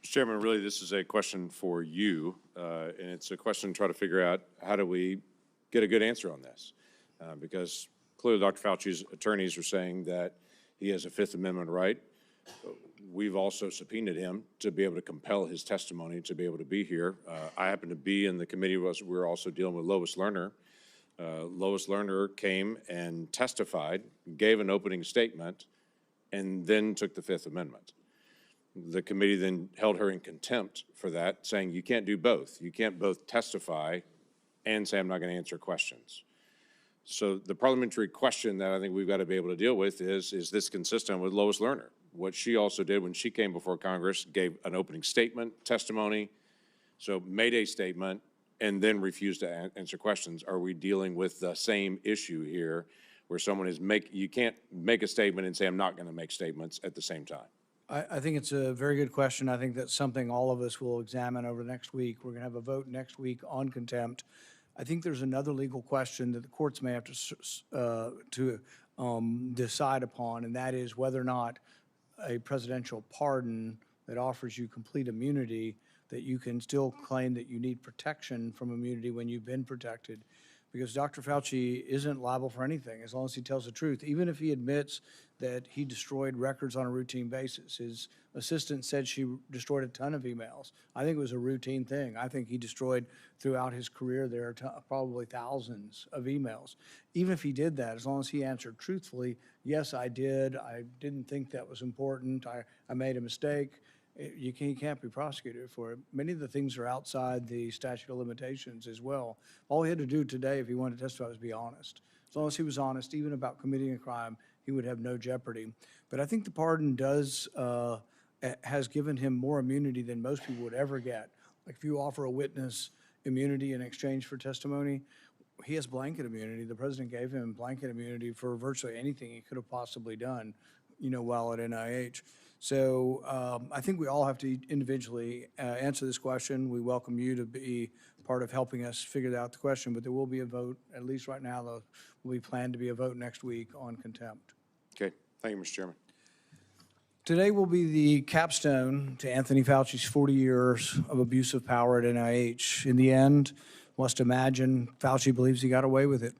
Speaker 6: Mr. Chairman, really this is a question for you, and it's a question to try to figure out how do we get a good answer on this? Because clearly Dr. Fauci's attorneys are saying that he has a Fifth Amendment right. We've also subpoenaed him to be able to compel his testimony to be able to be here. I happen to be in the committee. We're also dealing with Lois Lerner. Lois Lerner came and testified, gave an opening statement, and then took the Fifth Amendment. The committee then held her in contempt for that, saying you can't do both. You can't both testify and say I'm not going to answer questions. So the parliamentary question that I think we've got to be able to deal with is this consistent with Lois Lerner? What she also did when she came before Congress, gave an opening statement, testimony, so made a statement, and then refused to answer questions. Are we dealing with the same issue here where someone is you can't make a statement and say, I'm not going to make statements at the same time.
Speaker 1: I think it's a very good question. I think that's something all of us will examine over the next week. We're going to have a vote next week on contempt. I think there's another legal question that the courts may have to decide upon, and that is whether or not a presidential pardon that offers you complete immunity, that you can still claim that you need protection from immunity when you've been protected. Because Dr. Fauci isn't liable for anything as long as he tells the truth. Even if he admits that he destroyed records on a routine basis. His assistant said she destroyed a ton of emails. I think it was a routine thing. I think he destroyed throughout his career there are probably thousands of emails. Even if he did that, as long as he answered truthfully, yes, I did. I didn't think that was important. I made a mistake. He can't be prosecuted for it. Many of the things are outside the statute of limitations as well. All he had to do today, if he wanted to testify, was be honest. As long as he was honest, even about committing a crime, he would have no jeopardy. But I think the pardon has given him more immunity than most people would ever get. Like if you offer a witness immunity in exchange for testimony, he has blanket immunity. The president gave him blanket immunity for virtually anything he could have possibly done, while at NIH. So I think we all have to individually answer this question. We welcome you to be part of helping us figure out the question, but there will be a vote, at least right now, there will be planned to be a vote next week on contempt.
Speaker 6: Okay, thank you, Mr. Chairman.
Speaker 1: Today will be the capstone to Anthony Fauci's 40 years of abuse of power at NIH. In the end, must imagine Fauci believes he got away with it.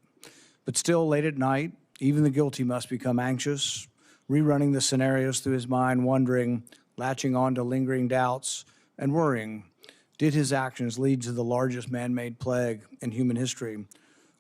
Speaker 1: But still, late at night, even the guilty must become anxious, rerunning the scenarios through his mind, wondering, latching on to lingering doubts, and worrying. Did his actions lead to the largest man-made plague in human history?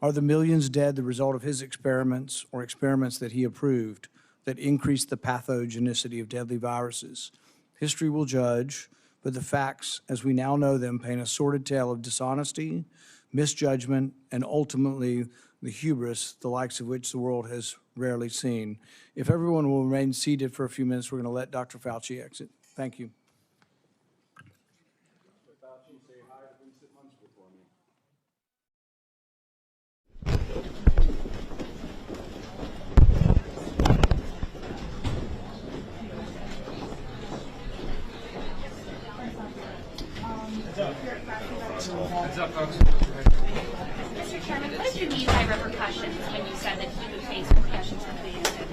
Speaker 1: Are the millions dead the result of his experiments or experiments that he approved that increased the pathogenicity of deadly viruses? History will judge, but the facts, as we now know them, paint a sordid tale of dishonesty, misjudgment, and ultimately the hubris, the likes of which the world has rarely seen. If everyone will remain seated for a few minutes, we're going to let Dr. Fauci exit. Thank you.
Speaker 8: What's up, folks?
Speaker 17: Mr. Chairman, what did you mean by repercussions when you said that he would face repercussions for the incident?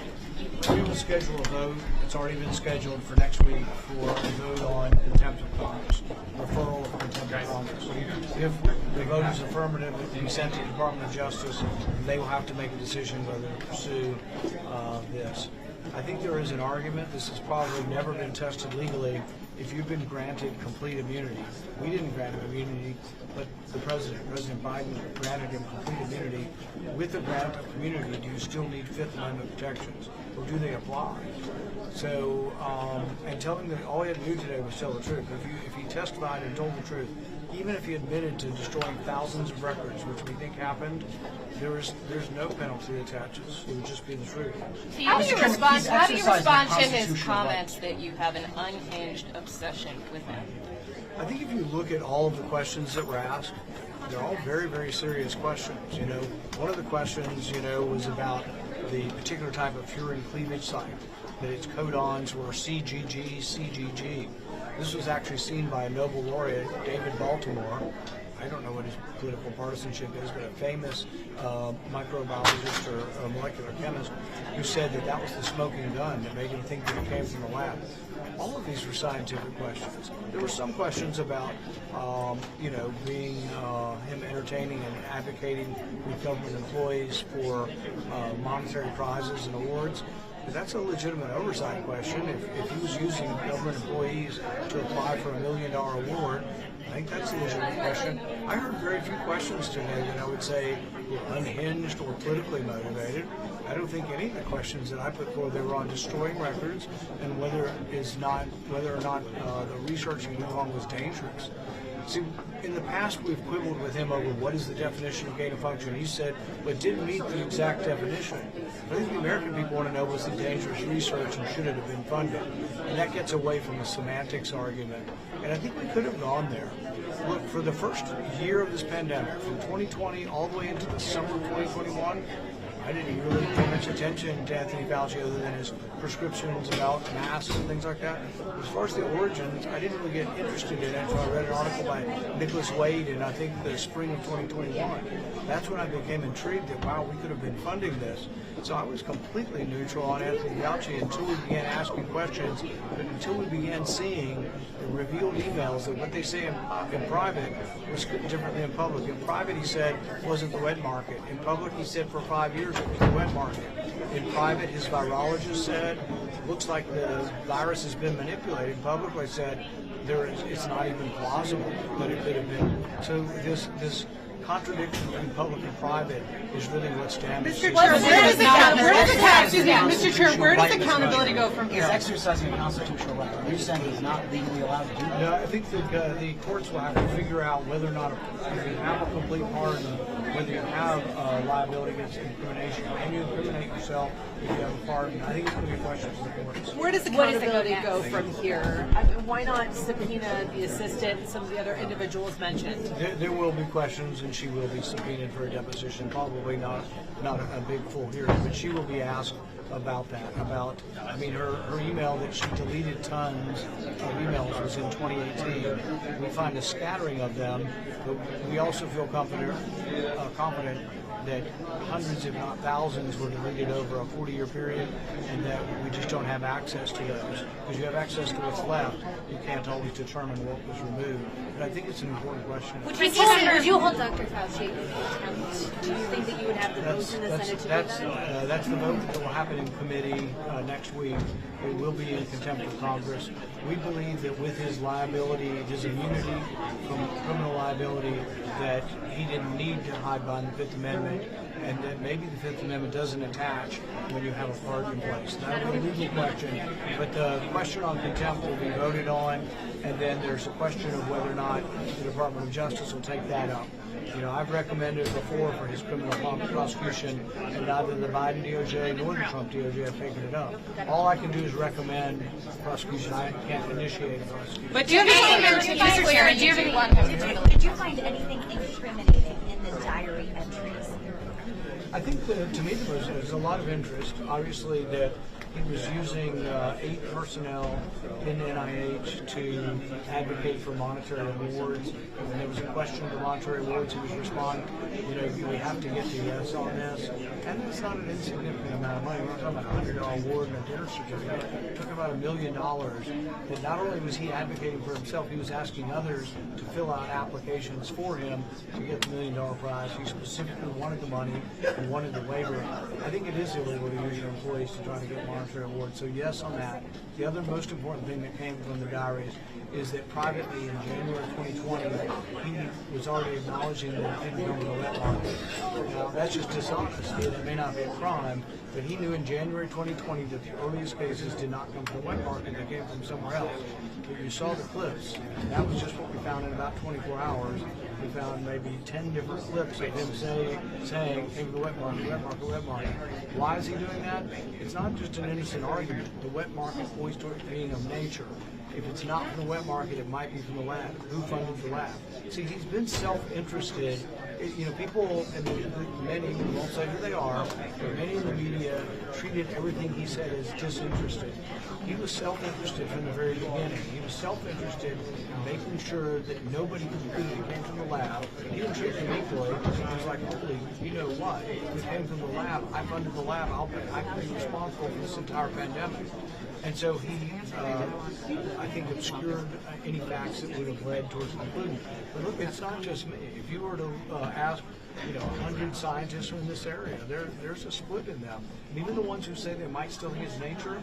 Speaker 1: We will schedule a vote. It's already been scheduled for next week for a vote on contempt of Congress, referral of contempt of Congress. If the vote is affirmative, it will be sent to the Department of Justice, and they will have to make a decision whether to pursue this. I think there is an argument. This has probably never been tested legally. If you've been granted complete immunity, we didn't grant him immunity, but President Biden granted him complete immunity. With the grant of immunity, do you still need Fifth Amendment protections, or do they apply? So, and telling that all he had to do today was tell the truth. If he testified and told the truth, even if he admitted to destroying thousands of records, which we think happened, there's no penalty that attaches. It would just be the truth.
Speaker 18: How do you respond to his comments that you have an unhinged obsession with him?
Speaker 1: I think if you look at all of the questions that were asked, they're all very, very serious questions. One of the questions, was about the particular type of furin cleavage site, that its codons were CGG, CGG. This was actually seen by a Nobel laureate, David Baltimore. I don't know what his political partisanship is, but a famous microbiologist or molecular chemist who said that was the smoking gun that made him think that it came from the lab. All of these were scientific questions. There were some questions about, being him entertaining and advocating with government employees for monetary prizes and awards. But that's a legitimate oversight question. If he was using government employees to apply for $1 million award, I think that's a legitimate question. I heard very few questions today that I would say were unhinged or politically motivated. I don't think any of the questions that I put forward, they were on destroying records and whether or not the research in Wuhan was dangerous. See, in the past, we've quibbled with him over what is the definition of gain of function. He said, well, it didn't meet the exact definition. I think the American people want to know, was it dangerous research and should it have been funded? And that gets away from the semantics argument. And I think we could have gone there. Look, for the first year of this pandemic, from 2020 all the way into the summer of 2021, I didn't really pay much attention to Anthony Fauci other than his prescriptions about masks and things like that. As far as the origins, I didn't really get interested in it until I read an article by Nicholas Wade in, I think, the spring of 2021. That's when I became intrigued that, wow, we could have been funding this. So I was completely neutral on Anthony Fauci until we began asking questions, until we began seeing the revealed emails that what they say in private was different than in public. In private, he said, wasn't the wet market. In public, he said for 5 years it was the wet market. In private, his virologist said, looks like the virus has been manipulated. Publicly said, it's not even plausible that it could have been. So this contradiction between public and private is really what's damaged.
Speaker 18: Mr. Chair, where does accountability go from here?
Speaker 19: He's exercising a constitutional right. Are you saying he's not legally allowed to do that?
Speaker 1: No, I think the courts will have to figure out whether or not if you have a complete pardon, whether you have liability against incrimination. Can you incriminate yourself if you have a pardon? I think it's going to be a question for the courts.
Speaker 18: Where does accountability go from here? I mean, why not subpoena the assistant and some of the other individuals mentioned?
Speaker 1: There will be questions, and she will be subpoenaed for a deposition. Probably not a big full hearing, but she will be asked about that. Her email that she deleted tons of emails was in 2018. We find a scattering of them, but we also feel confident that hundreds, if not thousands, were deleted over a 40-year period, and that we just don't have access to those. Because you have access to what's left, you can't always determine what was removed. But I think it's an important question.
Speaker 17: Would you hold Dr. Fauci accountable? Do you think that you would have the votes in the Senate to do that?
Speaker 1: That's the vote that will happen in committee next week. It will be in contempt of Congress. We believe that with his liability, his immunity from criminal liability, that he didn't need to hide behind the Fifth Amendment, and that maybe the Fifth Amendment doesn't attach when you have a pardon in place. That will be a legal question, but the question on contempt will be voted on, and then there's a question of whether or not the Department of Justice will take that up. I've recommended before for his criminal prosecution, and neither the Biden DOJ nor the Trump DOJ have taken it up. All I can do is recommend prosecution. I can't initiate a prosecution.
Speaker 18: But do you have
Speaker 17: Did you find anything incriminating in the diary entries?
Speaker 1: I think to me there's a lot of interest. Obviously that he was using 8 personnel in NIH to advocate for monetary awards. When there was a question of the monetary awards, he was responding, we have to get to yes on this. And it's not an insignificant amount of money. We're talking about a $100 award and a dinner certificate. We're talking about $1 million. That not only was he advocating for himself, he was asking others to fill out applications for him to get the $1 million prize. He specifically wanted the money and wanted the waiver. I think it is illegal to use your employees to try to get monetary awards. So yes on that. The other most important thing that came from the diaries is that privately in January 2020, he was already acknowledging that it didn't come from the wet market. Now, that's just dishonest. It may not be a crime, but he knew in January 2020 that the earliest cases did not come from the wet market, they came from somewhere else. But you saw the clips. That was just what we found in about 24 hours. We found maybe 10 different clips of him saying, hey, the wet market, wet market, wet market. Why is he doing that? It's not just an innocent argument. The wet market always towards being of nature. If it's not from the wet market, it might be from the lab. Who funded the lab? See, he's been self-interested. People, and many, we won't say who they are, but many in the media treated everything he said as disinterested. He was self-interested from the very beginning. He was self-interested in making sure that nobody could prove it came from the lab. He didn't treat them equally. He was like, holy, you know what? If it came from the lab, I funded the lab. I can be responsible for this entire pandemic. And so he, I think, obscured any facts that would have led towards the conclusion. But look, it's not just me. If you were to ask, 100 scientists in this area, there's a split in them. And even the ones who say they might still think it's nature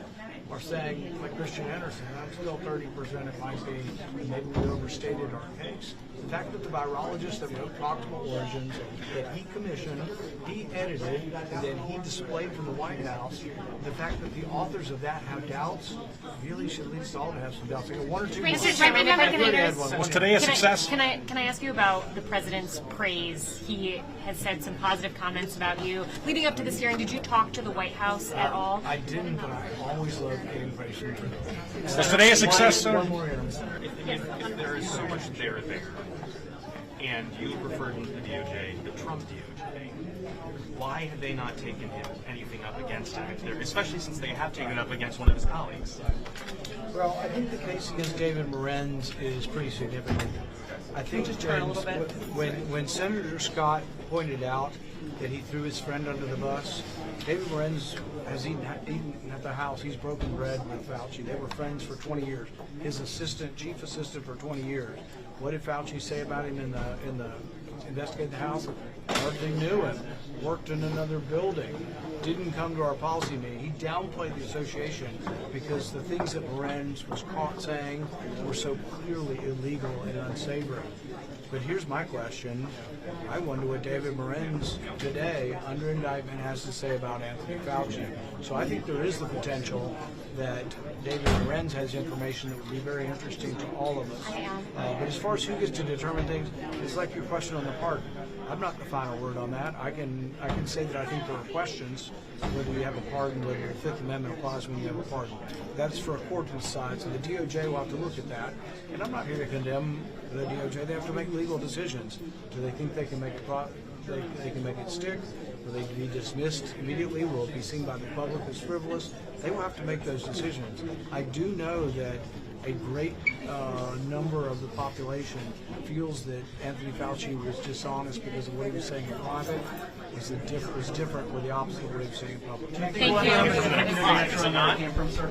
Speaker 1: are saying, like Christian Anderson, I'm still 30% it might be, and maybe we overstated our case. The fact that the virologist that wrote Proximal Origins, that he commissioned, he edited, and then he displayed from the White House, the fact that the authors of that have doubts, really should lead us all to have some doubts. I got one or two.
Speaker 18: Mr. Chairman, if I can
Speaker 4: Was today a success?
Speaker 18: Can I ask you about the president's praise? He has said some positive comments about you. Leading up to this hearing, did you talk to the White House at all?
Speaker 1: I didn't, but I always love getting praise from
Speaker 4: Was today a success, sir?
Speaker 1: One more
Speaker 20: If there is so much there, and you referred to the DOJ, the Trump DOJ. Why have they not taken anything up against him, especially since they have taken it up against one of his colleagues?
Speaker 1: Well, I think the case against David Morenz is pretty significant. I think
Speaker 18: just turn a little bit?
Speaker 1: When Senator Scott pointed out that he threw his friend under the bus, David Morenz has eaten at the house. He's broken bread with Fauci. They were friends for 20 years. His assistant, chief assistant for 20 years. What did Fauci say about him in the investigate the house? Hardly knew him. Worked in another building. Didn't come to our policy meeting. He downplayed the association because the things that Morenz was caught saying were so clearly illegal and unsavory. But here's my question. I wonder what David Morenz today, under indictment, has to say about Anthony Fauci. So I think there is the potential that David Morenz has information that would be very interesting to all of us. But as far as who gets to determine things, it's like your question on the pardon. I'm not the final word on that. I can say that I think there are questions whether you have a pardon, whether the Fifth Amendment applies when you have a pardon. That's for a court to decide. So the DOJ will have to look at that. And I'm not here to condemn the DOJ. They have to make legal decisions. Do they think they can make they can make it stick? Will they be dismissed immediately? Will it be seen by the public as frivolous? They will have to make those decisions. I do know that a great number of the population feels that Anthony Fauci was dishonest because of what he was saying in private. Was different, or the opposite of what he was saying in public.
Speaker 18: Thank you.
Speaker 19: Came from, sir?